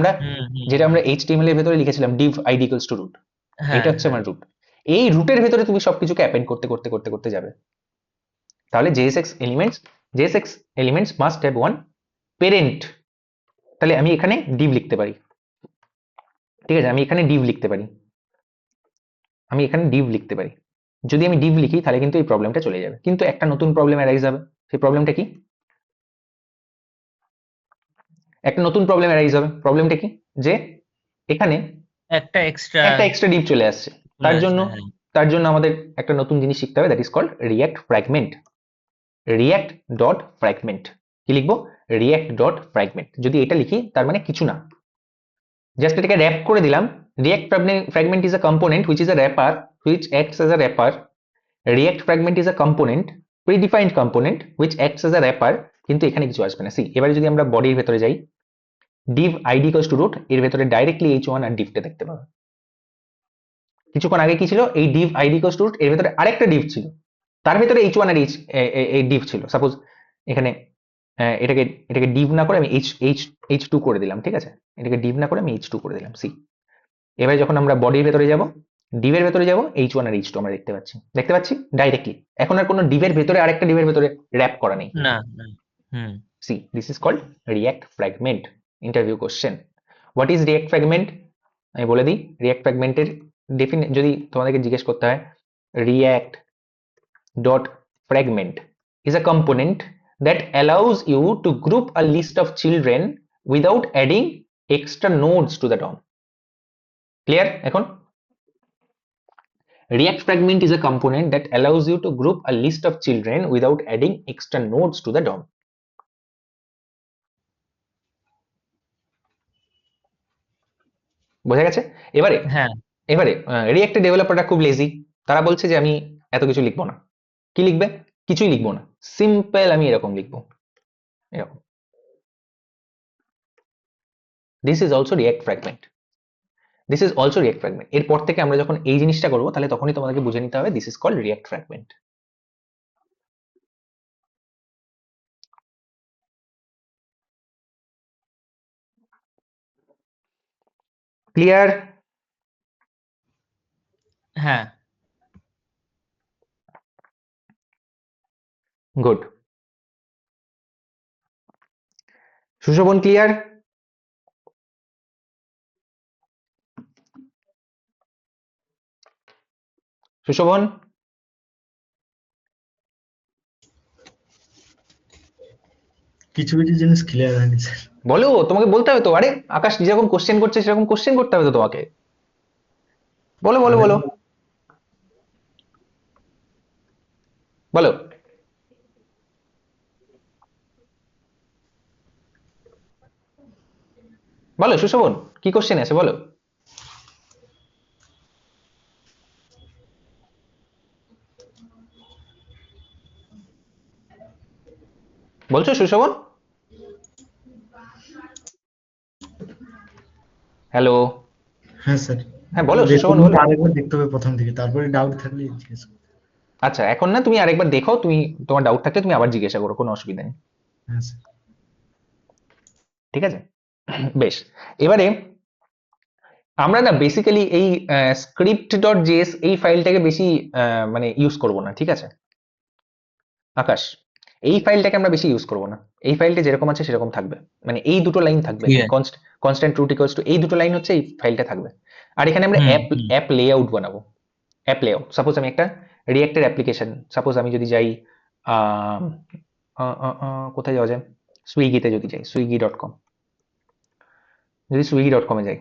আমরা HTML এর ভেতরে লিখেছিলাম div id equals to root, হ্যাঁ এটা হচ্ছে হ্যাঁ। আমার রুট। এই রুটের ভেতরে তুমি সবকিছুকে অ্যাপেন্ড করতে করতে করতে করতে যাবে। তাহলে JSX elements must have one parent। তাহলে আমি এখানে div লিখতে পারি, ঠিক আছে? আমি এখানে div লিখতে পারি, যদি আমি div লিখি তাহলে কিন্তু এই প্রবলেমটা চলে যাবে, কিন্তু একটা নতুন প্রবলেম অ্যারাইজ হবে। সেই প্রবলেমটা কি? প্রবলেমটা কি, যে এখানে একটা এক্সট্রা একটা এক্সট্রা ডিভ চলে আসছে। চলে তার জন্য আসবে, হ্যাঁ। তার জন্য আমাদের একটা নতুন জিনিস শিখতে হবে, that is called React fragment. React dot fragment, কি লিখবো? React dot fragment. যদি এটা লিখি তার মানে কিছু না, জাস্ট এটাকে র্যাপ করে দিলাম। React fragment is a component which is a wrapper which acts as a wrapper. React fragment is a component, predefined component which acts as a wrapper. কিন্তু এখানে কিছু আসবে না। সি, এবারে যদি আমরা বডির ভেতরে যাই, div id equals to root, এর ভেতরে ডাইরেক্টলি h1 আর divটা দেখতে পাবো। কিছুক্ষণ আগে কি ছিল? এই div id equals to root, এর ভেতরে আরেকটা div ছিল, তার ভেতরে h1 আর এই div ছিল, সাপোজ এখানে এটাকে এটাকে div না করে আমি h2 করে দিলাম, ঠিক আছে, এটাকে div না করে আমি h2 করে দিলাম, সি। এবারে যখন আমরা বডির ভেতরে যাব, div এর ভেতরে যাব, h1 আর h2 আমরা দেখতে পাচ্ছি ডাইরেক্টলি। এখন আর কোনো div এর ভেতরে আরেকটা div এর ভেতরে র্যাপ করা নেই। না না হুম see, this is called React fragment. Interview question, what is React fragment? আমি বলে দিই, রিঅ্যাক্ট ফ্র্যাগমেন্টের যদি তোমাদেরকে জিজ্ঞেস করতে হয়, react dot fragment is a component that allows you to group a list of children without adding extra nodes to the DOM. Clear? এখন react fragment is a component that allows you to group a list of children without adding extra nodes to the DOM. বোঝা গেছে? এবারে হ্যাঁ এবারে রিঅ্যাক্টের ডেভেলপাররা খুব lazy, তারা বলছে যে আমি এত কিছু লিখবো না। কি লিখবে? কিছুই লিখবো না, সিম্পল আমি এরকম লিখবো, এরকম। This is also react fragment, this is also react fragment. এরপর থেকে আমরা যখন এই জিনিসটা করবো, তাহলে তখনই তোমাদেরকে বুঝে নিতে হবে this is called React fragment. Clear? হ্যাঁ গুড। সুশোভন ক্লিয়ার? সুশোভন কিছু কিছু জিনিস ক্লিয়ার হয়নি স্যার। বলো, তোমাকে বলতে হবে তো। আরে আকাশ যেরকম কোশ্চেন করছে সেরকম কোশ্চেন করতে হবে তো তোমাকে। বলো বলো বলো বলো বলো সুশোভন, কি কোশ্চেন আছে বলো। বলছো সুশোভন? হ্যালো? হ্যাঁ স্যার, হ্যাঁ বলো সুশোভন, রেকর্ডিংটা বলো। আরেকবার দেখতে হবে প্রথম থেকে, তারপরে ডাউট থাকলে জিজ্ঞেস করো। আচ্ছা, এখন না, তুমি আরেকবার দেখো, তুমি তোমার ডাউট থাকলে তুমি আবার জিজ্ঞাসা করো, কোনো অসুবিধা নেই, হ্যাঁ স্যার। ঠিক আছে? বেশ, এবারে আমরা না বেসিক্যালি এই স্ক্রিপ্ট ডট জেএস এই ফাইলটাকে বেশি মানে ইউজ করব না, ঠিক আছে আকাশ? এই ফাইলটাকে আমরা বেশি ইউজ করব না। এই ফাইলটা যেরকম আছে সেরকম থাকবে, মানে এই দুটো লাইন থাকবে, ঠিক আছে কনস্ট্যান্ট রুট ইকুয়ালস টু এই দুটো লাইন হচ্ছে, এই ফাইলটা থাকবে। আর এখানে আমরা হুম অ্যাপ হুম অ্যাপ লেআউট বানাবো। অ্যাপ লেআউট, সাপোজ আমি একটা রিঅ্যাক্টের অ্যাপ্লিকেশন, সাপোজ আমি যদি যাই আহ, কোথায় যাওয়া যায়, সুইগিতে যদি যাই, swiggy.com, যদি swiggy.com-এ যাই,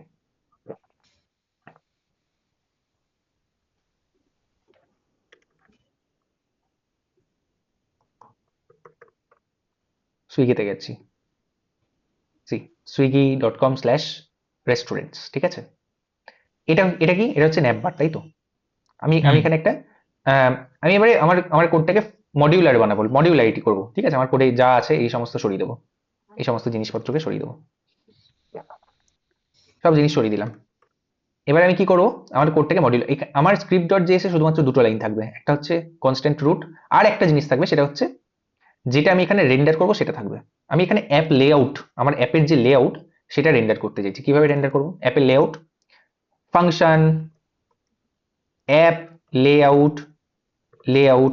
সুইগিতে গেছি, swiggy.com/restaurants, ঠিক আছে? এটা এটা কি, এটা হচ্ছে ন্যাপবার, তাই তো? আমি আমি হুম এখানে একটা আহ, আমি এবারে আমার আমার কোডটাকে মডিউলার বানাবো, মডিউলারিটি করবো, ঠিক আছে? আমার কোডে যা আছে এই সমস্ত সরিয়ে দেবো, এই সমস্ত জিনিসপত্রকে সরিয়ে দেবো, সব জিনিস সরিয়ে দিলাম। এবার আমি কি করবো, আমার কোডটাকে মডিউল, আমার স্ক্রিপ্ট ডট জেএস এ শুধুমাত্র দুটো লাইন থাকবে, একটা হচ্ছে কনস্ট্যান্ট রুট, আর একটা জিনিস থাকবে, সেটা হচ্ছে যেটা আমি এখানে রেন্ডার করবো সেটা থাকবে। আমি এখানে অ্যাপ লেআউট, আমার অ্যাপের যে লেআউট সেটা রেন্ডার করতে চাইছি। কিভাবে রেন্ডার করবো? অ্যাপের layout function, app layout,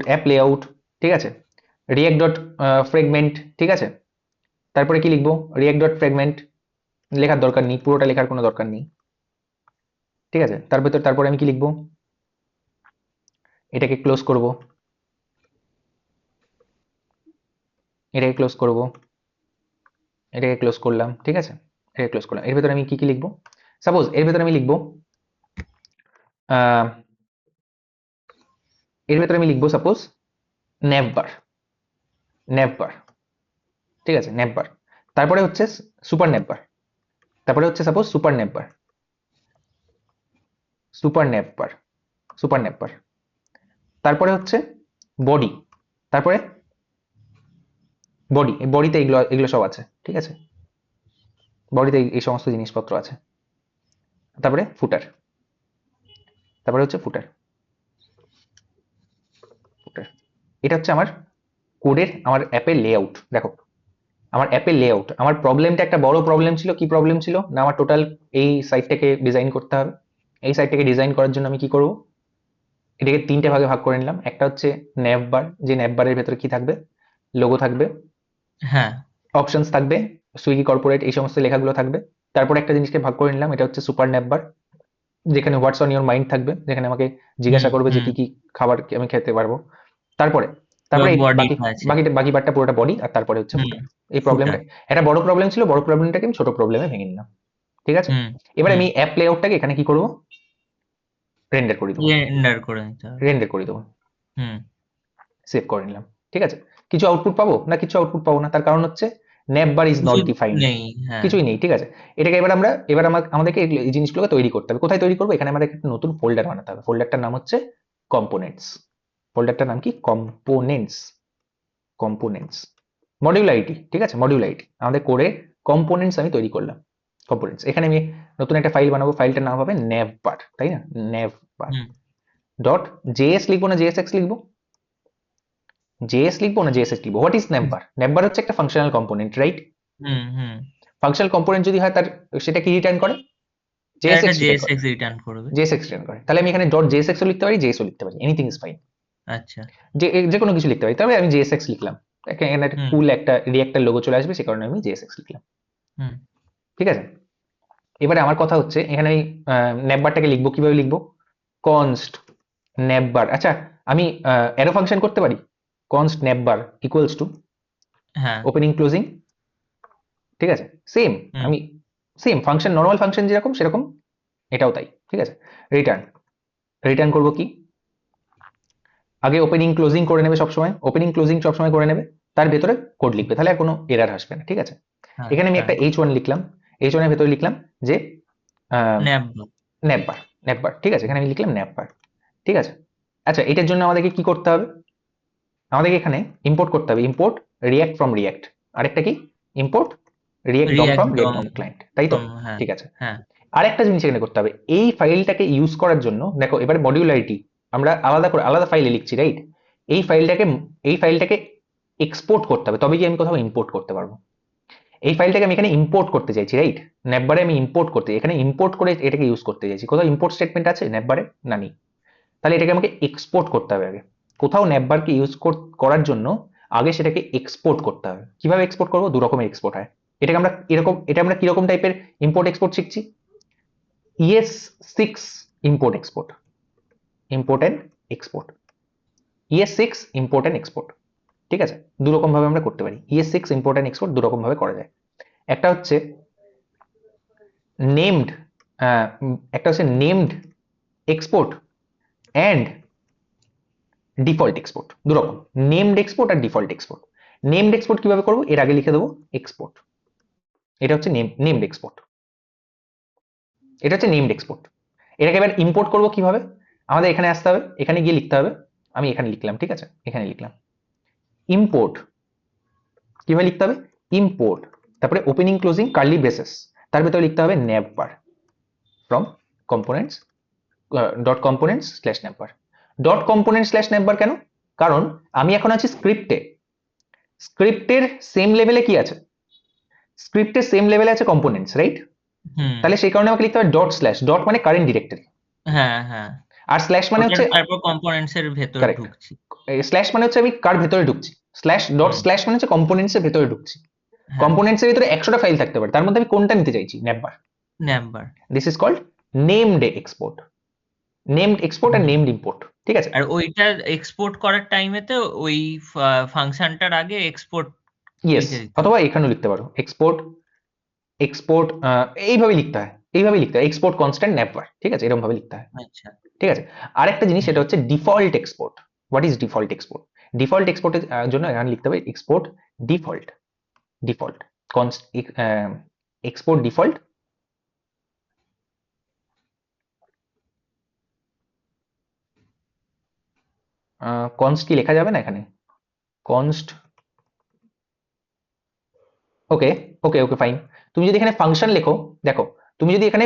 app layout, ঠিক আছে, রিঅ্যাক্ট ডট ফ্রেগমেন্ট, ঠিক আছে। তারপরে কি লিখবো? রিঅ্যাক্ট ডট ফ্রেগমেন্ট লেখার দরকার নেই, পুরোটা লেখার কোনো দরকার নেই, ঠিক আছে। তারপরে আমি কি লিখবো? এটাকে ক্লোজ করব, এটাকে ক্লোজ করব, এটাকে ক্লোজ করলাম, ঠিক আছে, এটাকে ক্লোজ করলাম। এর ভেতরে আমি কি কি লিখবো? সাপোজ এর ভেতরে আমি লিখবো আহ, এর ভেতরে আমি লিখবো সাপোজ নেভবার, নেভবার, ঠিক আছে, নেভবার। তারপরে হচ্ছে সুপার নেভবার, তারপরে হচ্ছে সাপোজ সুপার নেভবার, সুপার নেভবার, সুপার নেভবার। তারপরে হচ্ছে বডি, তারপরে বডি, এই বডিতে এগুলো এগুলো সব আছে, ঠিক আছে, বডিতে এই সমস্ত জিনিসপত্র আছে। তারপরে ফুটার, তারপরে হচ্ছে ফুটার, ফুটার, এটা হচ্ছে আমার কোডের, আমার অ্যাপের লেআউট। দেখো আমার অ্যাপের লেআউট, আমার প্রবলেমটা একটা বড় প্রবলেম ছিল। কি প্রবলেম ছিল না, আমার টোটাল এই সাইটটাকে ডিজাইন করতে হবে। এই সাইটটাকে ডিজাইন করার জন্য আমি কি করব, এটাকে 3টে ভাগে ভাগ করে নিলাম। একটা হচ্ছে ন্যাভ বার, যে ন্যাভ বারের ভেতরে কি থাকবে, লোগো থাকবে, হ্যাঁ অপশনস থাকবে, সুইগি কর্পোরেট, এই সমস্ত লেখাগুলো থাকবে। তারপরে একটা জিনিসকে ভাগ করে নিলাম, এটা হচ্ছে সুপার ন্যাভ বার, যেখানে হোয়াটস অন ইওর মাইন্ড থাকবে, যেখানে আমাকে হুম জিজ্ঞাসা করবে যে হুম কি কি খাবার আমি খেতে পারবো। তারপরে তারপরে এই বাকি বডিটা আছে। বাকি পার্টটা পুরোটা বডি, আর তারপরে হচ্ছে হুম ফুটার। এই ফুটার। প্রবলেমটা একটা বড় প্রবলেম ছিল, বড় প্রবলেমটাকে আমি ছোট প্রবলেমে ভেঙে নিলাম। ঠিক আছে, হুম এবার হুম আমি অ্যাপ লেআউটটাকে এখানে কি করব, রেন্ডার করে দেবো, রেন্ডার করে নিতে হবে। রেন্ডার করে দেবো, হুম সেভ করে নিলাম। ঠিক আছে, কিছু আউটপুট পাবো না, কিছু আউটপুট পাবো না, তার কারণ হচ্ছে ন্যাপ বার ইজ কিছু নট ডিফাইন্ড, নেই। হ্যাঁ কিছুই নেই। ঠিক আছে, এটাকে এবার আমাদেরকে এই জিনিসগুলোকে তৈরি করতে হবে। কোথায় তৈরি করবো, এখানে আমাদের একটা নতুন ফোল্ডার বানাতে হবে। ফোল্ডারটার নাম হচ্ছে কম্পোনেন্টস। ফোল্ডারটার নাম কি, কম্পোনেন্টস। কম্পোনেন্টস মডিউলারিটি। ঠিক আছে, মডিউলারিটি আমাদের করে কম্পোনেন্টস আমি তৈরি করলাম। কম্পোনেন্টস, এখানে আমি নতুন একটা ফাইল বানাবো, ফাইলটার নাম হবে navbar, তাই না, navbar হুম ডট জেএস লিখবো না জেএসএক্স লিখবো, জেএস লিখবো না জেএসএক্স লিখবো। What is navbar? navbar হচ্ছে একটা ফাংশনাল কম্পোনেন্ট, রাইট? হুম হুম ফাংশনাল কম্পোনেন্ট যদি হয় তার সেটা কি রিটার্ন করে, এটা একটা জেএসএক্স রিটার্ন করে, জেএসএক্স রিটার্ন করবে। জেএসএক্স রিটার্ন করে। তাহলে আমি এখানে ডট জেএসএক্স ও লিখতে পারি, জেএস ও লিখতে পারি, এনিথিং ইজ ফাইন, আচ্ছা। যে কোনো কিছু লিখতে পারি। তবে আমি জেএসএক্স লিখলাম, এখানে একটা হুম কুল একটা রিঅ্যাক্টর লোগো চলে আসবে, সে কারণে আমি জেএসএক্স লিখলাম। হুম ঠিক আছে, এবারে আমার কথা হচ্ছে এখানে আমি ন্যাপবারটাকে লিখবো, কিভাবে লিখবো, কনস্ট ন্যাপবার। আচ্ছা, আমি অ্যারো ফাংশন করতে পারি, কনস্ট ন্যাপবার ইকুয়ালস টু হ্যাঁ ওপেনিং ক্লোজিং। ঠিক আছে, সেম, হুম আমি সেম ফাংশন, নর্মাল ফাংশন যেরকম সেরকম এটাও তাই। ঠিক আছে, রিটার্ন, রিটার্ন করবো কি, আগে ওপেনিং ক্লোজিং করে নেবে সবসময়, ওপেনিং ক্লোজিং সবসময় করে নেবে, তার ভেতরে কোড লিখবে, তাহলে আর কোনো এরার আসবে না। ঠিক আছে, হ্যাঁ এখানে আমি হ্যাঁ একটা H1 লিখলাম, H1 এর ভেতরে লিখলাম যে ন্যাব। ন্যাপবার, ন্যাপবার। ঠিক আছে, এখানে আমি লিখলাম ন্যাপবার। ঠিক আছে, আচ্ছা এটার জন্য আমাদেরকে কি করতে হবে, আমাদেরকে এখানে ইম্পোর্ট করতে হবে, ইম্পোর্ট রিয়াক্ট ফ্রম রিয়াক্ট, আরেকটা কি, import React DOM React from React DOM DOM client, তাই তো? ফ্রম। হ্যাঁ ঠিক আছে, হ্যাঁ আরেকটা জিনিস এখানে করতে হবে, এই ফাইলটাকে ইউজ করার জন্য দেখো এবারে মডিউলারিটি আমরা আলাদা করে আলাদা ফাইলে লিখছি, রাইট? এই ফাইলটাকে এই ফাইলটাকে এক্সপোর্ট করতে হবে, তবে কি আমি কোথাও ইম্পোর্ট করতে পারবো। এই ফাইলটাকে আমি এখানে ইম্পোর্ট করতে চাইছি, রাইট? ন্যাপবারে আমি ইম্পোর্ট করতে, এখানে ইম্পোর্ট করে এটাকে ইউজ করতে চাইছি। কোথাও ইম্পোর্ট স্টেটমেন্ট আছে ন্যাপবারে, না নেই। তাহলে এটাকে আমাকে এক্সপোর্ট করতে হবে আগে। কোথাও ন্যাপবারকে ইউজ করার জন্য আগে সেটাকে এক্সপোর্ট করতে হবে। কিভাবে এক্সপোর্ট করবো, দু রকমের এক্সপোর্ট হয়। এটাকে আমরা এরকম, এটা আমরা কিরকম টাইপের ইম্পোর্ট এক্সপোর্ট শিখছি, ES6 import export, import and export, ES6 import and export. ঠিক আছে, দু রকম ভাবে আমরা করতে পারি, ES6 ইম্পোর্ট এন্ড এক্সপোর্ট দু রকম ভাবে করা যায়। একটা হচ্ছে নেমড, একটা হচ্ছে named export and default export, দু রকম, নেমড এক্সপোর্ট আর ডিফল্ট এক্সপোর্ট। নেমড এক্সপোর্ট কিভাবে করবো, এর আগে লিখে দেবো এক্সপোর্ট, এটা হচ্ছে নেমড এক্সপোর্ট, এটা হচ্ছে নেমড এক্সপোর্ট। এটাকে এবার ইম্পোর্ট করবো কিভাবে, আমাদের এখানে আসতে হবে, এখানে গিয়ে লিখতে হবে, আমি এখানে লিখলাম, ঠিক আছে, এখানে লিখলাম ইম্পোর্ট। কিভাবে লিখতে হবে, ইম্পোর্ট, তারপরে ওপেনিং ক্লোজিং কার্লি ব্রেসেস, তার ভিতরে লিখতে হবে navbar from components dot components slash navbar। Dot component slash navbar কেন, কারণ আমি এখন আছি স্ক্রিপ্টে, স্ক্রিপ্টের সেম লেভেলে কি আছে, স্ক্রিপ্টের সেম লেভেলে আছে কম্পোনেন্টস, রাইট? হুম তাহলে সেই কারণে আমাকে লিখতে হবে ডট স্ল্যাশ, ডট মানে কারেন্ট ডিরেক্টরি, হ্যাঁ হ্যাঁ আর স্ল্যাশ মানে ওটার হচ্ছে, তারপর কম্পোনেন্টস এর ভেতরে কারেক্ট, ঢুকছি। স্ল্যাশ মানে হচ্ছে আমি কার ভেতরে ঢুকছি, স্ল্যাশ ডট হুম স্ল্যাশ মানে হচ্ছে কম্পোনেন্টস এর ভেতরে ঢুকছি। হ্যাঁ কম্পোনেন্টস এর ভিতরে 100টা ফাইল থাকতে পারে, তার মধ্যে আমি কোনটা নিতে চাইছি, navbar। Navbar. This is called named export, named export আর নেমড ইম্পোর্ট। ঠিক আছে, আর ওইটা এক্সপোর্ট করার টাইমেতে ওই ফাংশনটার আগে এক্সপোর্ট ইয়েস, লিখে দিতে হবে। অথবা এখানেও লিখতে পারো এক্সপোর্ট, এক্সপোর্ট এইভাবে লিখতে হয়, এইভাবে লিখতে হয় এক্সপোর্ট কনস্ট্যান্ট navbar। ঠিক আছে, এরকম ভাবে লিখতে হয়। আচ্ছা। ঠিক আছে, আরেকটা জিনিস হুম সেটা হচ্ছে default export. What is default export, default এক্সপোর্টের জন্য এখানে লিখতে হবে export default, default const, export default, const কি লেখা যাবে না এখানে, কনস্ট, ওকে ওকে ওকে ফাইন। তুমি যদি এখানে ফাংশন লেখো, দেখো তুমি যদি এখানে,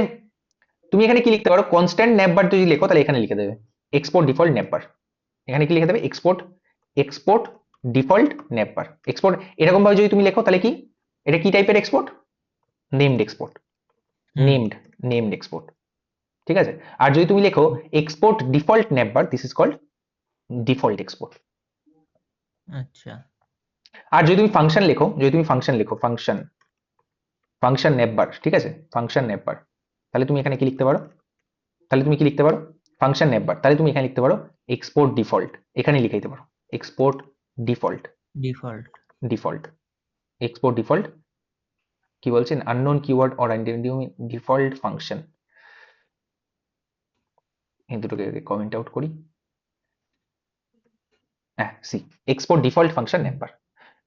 তুমি এখানে কি লিখতে পারো, কনস্ট্যান্ট navbar যদি লেখো তাহলে এখানে লিখে দেবে এক্সপোর্ট ডিফল্ট navbar, এখানে কি লিখে দেবে এক্সপোর্ট এক্সপোর্ট ডিফল্ট নেপবার। এক্সপোর্ট এরকম ভাবে যদি তুমি লেখো তাহলে কি এটা কি টাইপের এক্সপোর্ট? Named export. হুম নেমড এক্সপোর্ট, ঠিক আছে। আর যদি তুমি লেখো export default navbar, this is called default export. আচ্ছা আর যদি তুমি ফাংশন লেখো ফাংশন নেপবার, ঠিক আছে, ফাংশন নেপবার, তাহলে তুমি এখানে কি লিখতে পারো? ফাংশন নেপবার, তাহলে তুমি এখানে লিখতে পারো এক্সপোর্ট ডিফল্ট, এখানে লিখে দিতে পারো export default. Default default export default কি বলছেন? Unknown keyword or default function. এই দুটোকে কমেন্ট আউট করি। হ্যাঁ, সি এক্সপোর্ট ডিফল্ট ফাংশন নেপবার।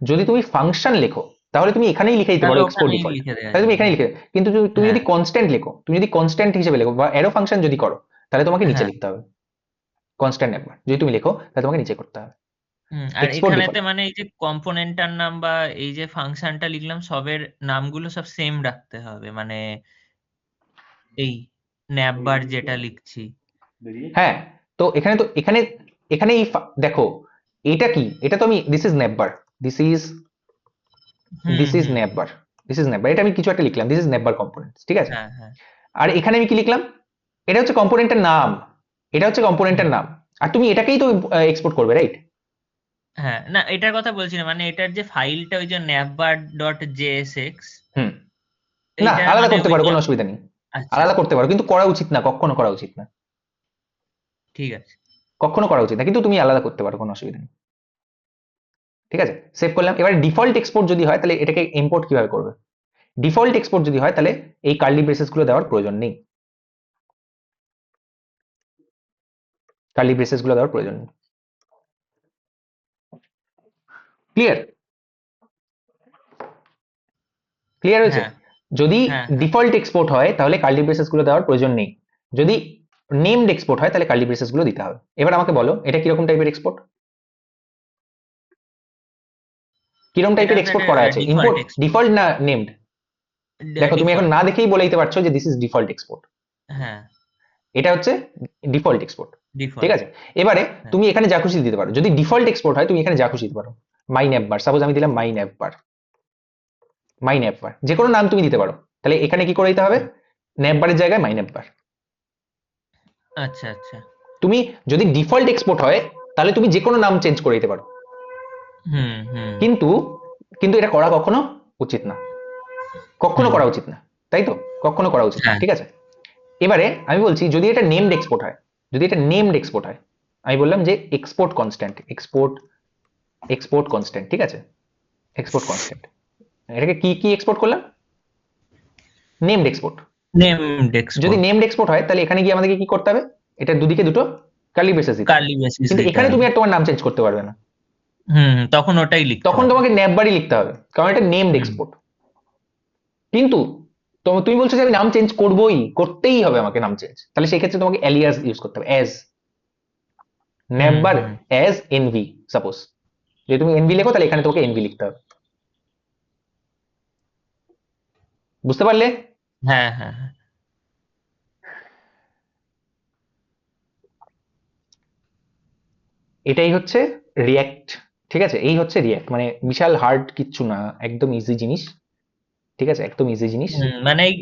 যদি তুমি ফাংশন লেখো তাহলে তুমি এখানেই লিখে দিতে তাহলে পারো এক্সপোর্ট ওখানেই ডিফল্ট, লিখে দেওয়া তাহলে তুমি যাবে। এখানে লিখে, কিন্তু তুমি যদি হ্যাঁ কনস্ট্যান্ট লেখো, তুমি যদি কনস্ট্যান্ট হিসেবে লেখো বা অ্যারো ফাংশন যদি করো তাহলে তোমাকে নিচে হ্যাঁ লিখতে হবে কনস্ট্যান্ট নেপবার। যদি তুমি লেখো তাহলে তোমাকে নিচে করতে হবে আর এক্সপোর্ট এখানেতে ডিফল্ট। মানে এই যে কম্পোনেন্টটার নাম বা এই যে ফাংশনটা লিখলাম সবের নামগুলো সব সেম রাখতে হবে, মানে এই ন্যাববার যেটা লিখছি। হ্যাঁ, তো এখানে এখানে দেখো এটা কি, এটা তো আমি this is navbar, this is hmm this is hmm navbar, this is navbar, এটা আমি কিছু একটা লিখলাম, দিস ইজ নেপবার কম্পোনেন্ট, ঠিক আছে। হ্যাঁ হ্যাঁ আর এখানে আমি কি লিখলাম? এটা হচ্ছে কম্পোনেন্টের নাম, এটা হচ্ছে কম্পোনেন্টের হুম নাম, আর তুমি এটাকেই তো এক্সপোর্ট করবে, রাইট? হ্যাঁ না এটার কথা বলছি না, মানে এটার যে ফাইলটা ওই যে navbar.jsx হুম, না এইটা আলাদা মানে করতে ওই পারো, যে কোনো অসুবিধা নেই। আচ্ছা আলাদা করতে পারো, কিন্তু করা উচিত না, কখনো করা উচিত না, ঠিক আছে। কখনো করা উচিত না, কিন্তু তুমি আলাদা করতে পারো, কোনো অসুবিধা নেই, ঠিক আছে। সেভ করলাম। এবার ডিফল্ট এক্সপোর্ট যদি হয় তাহলে এটাকে ইম্পোর্ট কিভাবে করবে? ডিফল্ট এক্সপোর্ট যদি হয় তাহলে এই কার্লি ব্রেসেস গুলো দেওয়ার প্রয়োজন নেই, কার্লি ব্রেসেস গুলো দেওয়ার প্রয়োজন নেই। ক্লিয়ার? ক্লিয়ার হয়েছে? হ্যাঁ যদি হ্যাঁ হ্যাঁ ডিফল্ট এক্সপোর্ট হয় তাহলে কার্লি ব্রেসেস গুলো দেওয়ার প্রয়োজন নেই, যদি নেমড এক্সপোর্ট হয় তাহলে কার্লি ব্রেসেস গুলো দিতে হবে। এবার আমাকে বলো এটা কিরকম টাইপের এক্সপোর্ট? কিরকম এটা টাইপের তো এক্সপোর্ট একটা করা আছে? Default import export. ডিফল্ট না নেমড? দেখো তুমি এখন ডিফল্ট না দেখেই বলে দিতে পারছো যে দিস ইজ ডিফল্ট এক্সপোর্ট, হ্যাঁ এটা হচ্ছে ডিফল্ট এক্সপোর্ট, ঠিক ডিফল্ট আছে। এবারে হ্যাঁ তুমি এখানে যা খুশি দিতে পারো, যদি ডিফল্ট এক্সপোর্ট হয় তুমি এখানে যা খুশি দিতে পারো। মাই নেপবার, সাপোজ আমি দিলাম মাই নেপবার, মাই নেপবার, যে কোনো নাম তুমি দিতে পারো। তাহলে এখানে কি করে দিতে হবে? নেপবারের জায়গায় মাই নেপবার। আচ্ছা আচ্ছা তুমি যদি ডিফল্ট এক্সপোর্ট হয় তাহলে তুমি যে কোনো নাম চেঞ্জ করে দিতে পারো, হুম হুম কিন্তু কিন্তু এটা করা কখনো উচিত না, কখনো হুম করা উচিত না, তাই তো? কখনো করা উচিত না, হ্যাঁ ঠিক আছে। এবারে আমি বলছি যদি এটা নেমড এক্সপোর্ট হয়, যদি এটা নেমড এক্সপোর্ট হয়, আমি বললাম যে এক্সপোর্ট কনস্ট্যান্ট, এক্সপোর্ট কনস্ট্যান্ট, ঠিক আছে, এক্সপোর্ট কনস্ট্যান্ট। এটাকে কি কি এক্সপোর্ট করলাম? Named export. নেমড যদি এক্সপোর্ট নেমড এক্সপোর্ট হয় তাহলে এখানে গিয়ে আমাদেরকে কি করতে হবে? এটা দুদিকে দুটো কার্লি ব্রেসেস দিতে হবে, কার্লি বেসিস কিন্তু দিতে এখানে তুমি হবে। আর তোমার নাম চেঞ্জ করতে পারবে না, তখন ওটাই লিখতে তখন হবে। তোমাকে নেপবারই লিখতে হবে, কারণ এটা নেমড হুম এক্সপোর্ট। কিন্তু তুমি বলছো যে আমি নাম চেঞ্জ করবোই, করতেই হবে আমাকে নাম চেঞ্জ, তাহলে সেই ক্ষেত্রে তোমাকে এলিয়াস ইউজ করতে হবে, অ্যাজ হুম নেপবার, হুম অ্যাজ এনভি সাপোজ। যদি তুমি এনভি লেখো তাহলে এখানে তোমাকে এনভি লিখতে হবে, বুঝতে পারলে? হ্যাঁ হ্যাঁ হ্যাঁ এটাই হচ্ছে রিয়্যাক্ট, ঠিক আছে। এই হচ্ছে রিয়্যাক্ট, মানে বিশাল হার্ড কিচ্ছু না, একদম ইজি জিনিস, ঠিক আছে, একদম ইজি জিনিস, মানে এই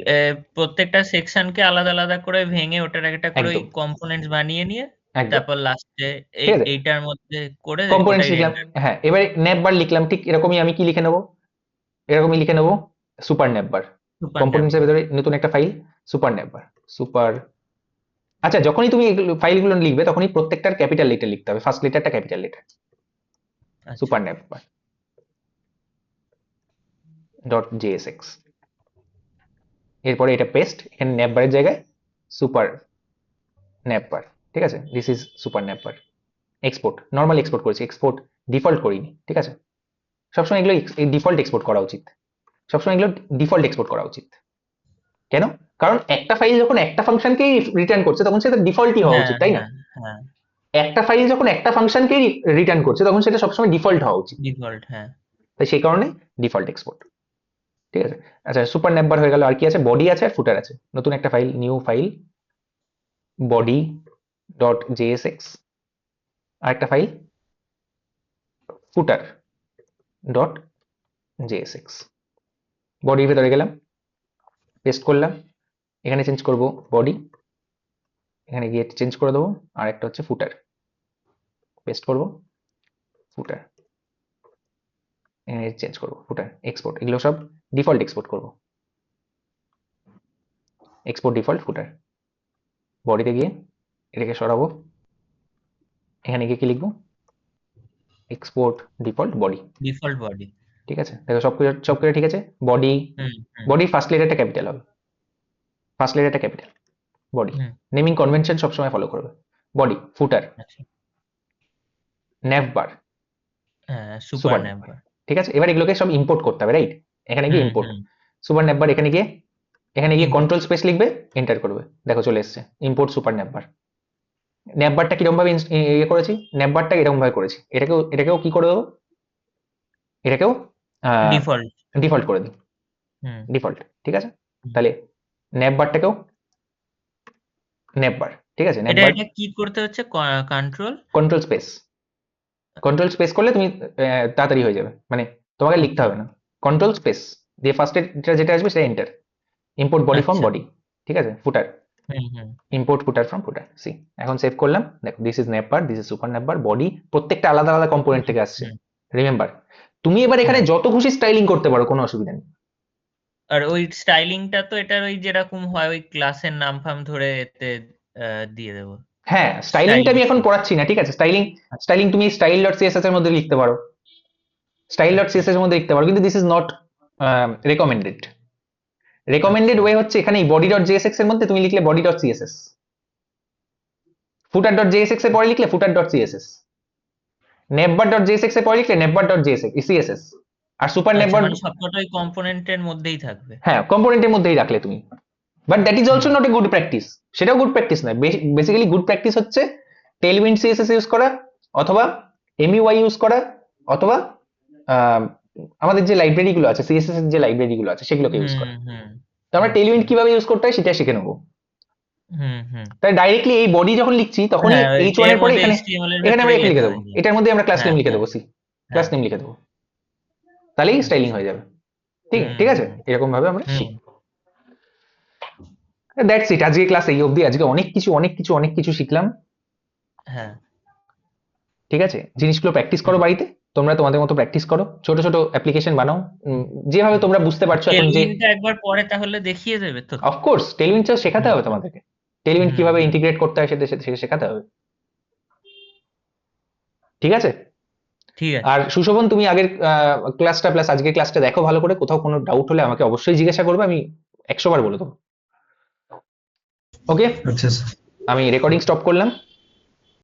প্রত্যেকটা সেকশনকে আলাদা আলাদা করে ভেঙে ওটার একটা করে ওই একদম কম্পোনেন্টস বানিয়ে নিয়ে একদম, তারপর লাস্টে ঠিক আছে। এইটার মধ্যে করে কম্পোনেন্টস ওটাই লিখলাম, রেন্ডার হ্যাঁ, এবারে নেপবার লিখলাম, ঠিক এরকমই আমি কি লিখে নেবো? এরকমই লিখে নেবো সুপার নেপবার। সুপার কম্পোনেন্টস এর নেটবার। ভেতরে নতুন একটা ফাইল, সুপার নেপবার, সুপার। আচ্ছা, যখনই তুমি ফাইলগুলো লিখবে তখনই প্রত্যেকটার ক্যাপিটাল লেটার লিখতে হবে, ফার্স্ট লেটারটা ক্যাপিটাল লেটার, আচ্ছা সুপার নেপবার ডট জেএসএক্স। এরপরে এটা পেস্ট, এখানে নেপবারের জায়গায় সুপার নেপবার, ঠিক আছে, this is super navbar. Export normal export করেছি, এক্সপোর্ট ডিফল্ট করিনি, ঠিক আছে। সবসময় এগুলো ডিফল্ট এক্সপোর্ট করা উচিত, সবসময় এগুলো ডিফল্ট এক্সপোর্ট করা উচিত। কেন? কারণ একটা ফাইল যখন একটা ফাংশনকেই রিটার্ন করছে তখন সেটা ডিফল্টই হওয়া হ্যাঁ উচিত, তাই না? হ্যাঁ হ্যাঁ একটা ফাইল যখন একটা ফাংশনকেই রিটার্ন করছে তখন সেটা সবসময় ডিফল্ট হওয়া উচিত, ডিফল্ট হ্যাঁ তাই সেই কারণে ডিফল্ট এক্সপোর্ট, ঠিক আছে। আচ্ছা, সুপার নেপবার হয়ে গেল, আর কি আছে? বডি আছে আর ফুটার আছে, নতুন একটা file, new file, body dot JSX, আর একটা ফাইল ফুটার ডট JSX। বডির ভেতরে গেলাম, পেস্ট করলাম, এখানে চেঞ্জ করব বডি, এখানে গিয়ে চেঞ্জ করে দেবো, আর একটা হচ্ছে ফুটার, পেস্ট করব, ফুটার, এখানে চেঞ্জ করব, ফুটার, এক্সপোর্ট, এগুলো সব ডিফল্ট এক্সপোর্ট করব, এক্সপোর্ট ডিফল্ট ফুটার। বডিতে গিয়ে এটাকে সরাবো, এখানে গিয়ে কি লিখবো, export default body. Default body. ঠিক আছে, দেখো সব কিছু ঠিক আছে। বডি, বডি ফার্স্ট লেটারটা ক্যাপিটাল হবে, ফার্স্ট লেটারটা ক্যাপিটাল, বডি। নেমিং কনভেনশন সবসময় ফলো করবে। বডি, ফুটার, আচ্ছা, nav bar, super super nav nav bar. Bar. ঠিক আছে, এবার এগুলোকে সব ইম্পোর্ট করতে হবে, রাইট? এখানে গিয়ে ইম্পোর্ট, সুপার ন্যাভ বার, এখানে গিয়ে Import. কন্ট্রোল স্পেস লিখবে, এন্টার করবে, দেখো চলে এসেছে ইম্পোর্ট সুপার ন্যাভ বার। ন্যাভ বারটা কিরকম ভাবে ইয়ে করেছি, ন্যাভ বারটা এরকম ভাবে করেছি, এটাকেও কি করে দেবো, এটাকেও ডিফল্ট। ডিফল্ট করে দিই, ডিফল্ট। ঠিক আছে, তাহলে ন্যাভ বারটাকেও ন্যাভ বার। ঠিক আছে, ন্যাভ বার, এটা কি করতে হচ্ছে? Control control space, control space করলে তুমি তাড়াতাড়ি হয়ে যাবে, মানে তোমাকে লিখতে হবে না। কন্ট্রোল স্পেস দিয়ে ফার্স্টে যেটা আসবে সেটা এন্টার, ইম্পোর্ট বডি ফ্রম আচ্ছা। বডি। ঠিক আছে, footer, import footer from footer, see. এখন সেভ করলাম, দেখো this is nav bar, this is super nav bar, body প্রত্যেকটা আলাদা আলাদা কম্পোনেন্ট থেকে আসছে। রিমেম্বার, তুমি এবার এখানে যত খুশি স্টাইলিং করতে পারো, কোনো অসুবিধা নেই। আর ওই স্টাইলিংটা তো এটার ওই যেরকম হয় ওই ক্লাসের নাম ফাম ধরে এতে দিয়ে দেবো। হ্যাঁ, স্টাইলিংটা আমি এখন পড়াচ্ছি না, ঠিক আছে? স্টাইলিং তুমি স্টাইল ডট সিএসএস এর মধ্যে লিখতে পারো, স্টাইল ডট সিএসএস এর মধ্যে লিখতে পারো, কিন্তু this is not recommended. Recommended way হচ্ছে এখানে বডি ডট জেএসএক্স এর মধ্যে তুমি লিখলে বডি ডট সিএসএস, ফুটার ডট জেএসএক্স এর পরে লিখলে ফুটার ডট সিএসএস, নেববার ডট জেএসএক্স এর পরে লিখলে নেববার ডট সিএসএস, আর সুপার নেববার মানে সবকটাই কম্পোনেন্টের মধ্যেই থাকবে। হ্যাঁ কম্পোনেন্টের মধ্যেই রাখলে তুমি। But that is also not a good practice, সেটাও গুড প্র্যাকটিস নয়। বেসিক্যালি গুড প্র্যাকটিস হচ্ছে টেলউইন্ড সিএসএস ইউজ করা, অথবা এমইউআই ইউজ করা, অথবা আমাদের যে লাইব্রেরি গুলো আছে, সিএসএস এর যে লাইব্রেরি গুলো আছে সেগুলোকে ইউজ করা। তো আমরা টেলউইন্ড কিভাবে ইউজ করতে হয় সেটা শিখে নেবো। তাই ডাইরেক্টলি এই বডি যখন লিখছি তখনই H1 এর পরে এখানে আমরা এখানে লিখে দেবো, এটার মধ্যে আমরা ক্লাস নেম লিখে দেবো, সি ক্লাস নেম লিখে দেবো, তাহলেই স্টাইলিং হয়ে যাবে। ঠিক আছে, এরকম ভাবে আমরা শিখি। দ্যাটস ইট, আজকে ক্লাস এই অবধি। আজকে অনেক কিছু শিখলাম। হ্যাঁ, ঠিক আছে, জিনিসগুলো প্র্যাকটিস করো বাড়িতে, তোমরা তোমাদের মতো প্র্যাকটিস করো, ছোট ছোট অ্যাপ্লিকেশন বানাও, যেভাবে তোমরা বুঝতে পারছো এখন যে। টেলউইন্ডটা একবার পরে তাহলে দেখিয়ে দেবে তো? অফকোর্স টেলউইন্ড শেখাতে হবে তোমাদেরকে, টেলউইন্ড কিভাবে ইন্টিগ্রেট করতে হয় সেটা শেখাতে হবে। ঠিক আছে, ঠিক আছে। আর সুশোভন, তুমি আগের ক্লাসটা প্লাস আজকের ক্লাসটা দেখো ভালো করে, কোথাও কোনো ডাউট হলে আমাকে অবশ্যই জিজ্ঞাসা করবে, আমি 100 বার বলে দেবো। ওকে, আচ্ছা স্যার। আমি রেকর্ডিং স্টপ করলাম।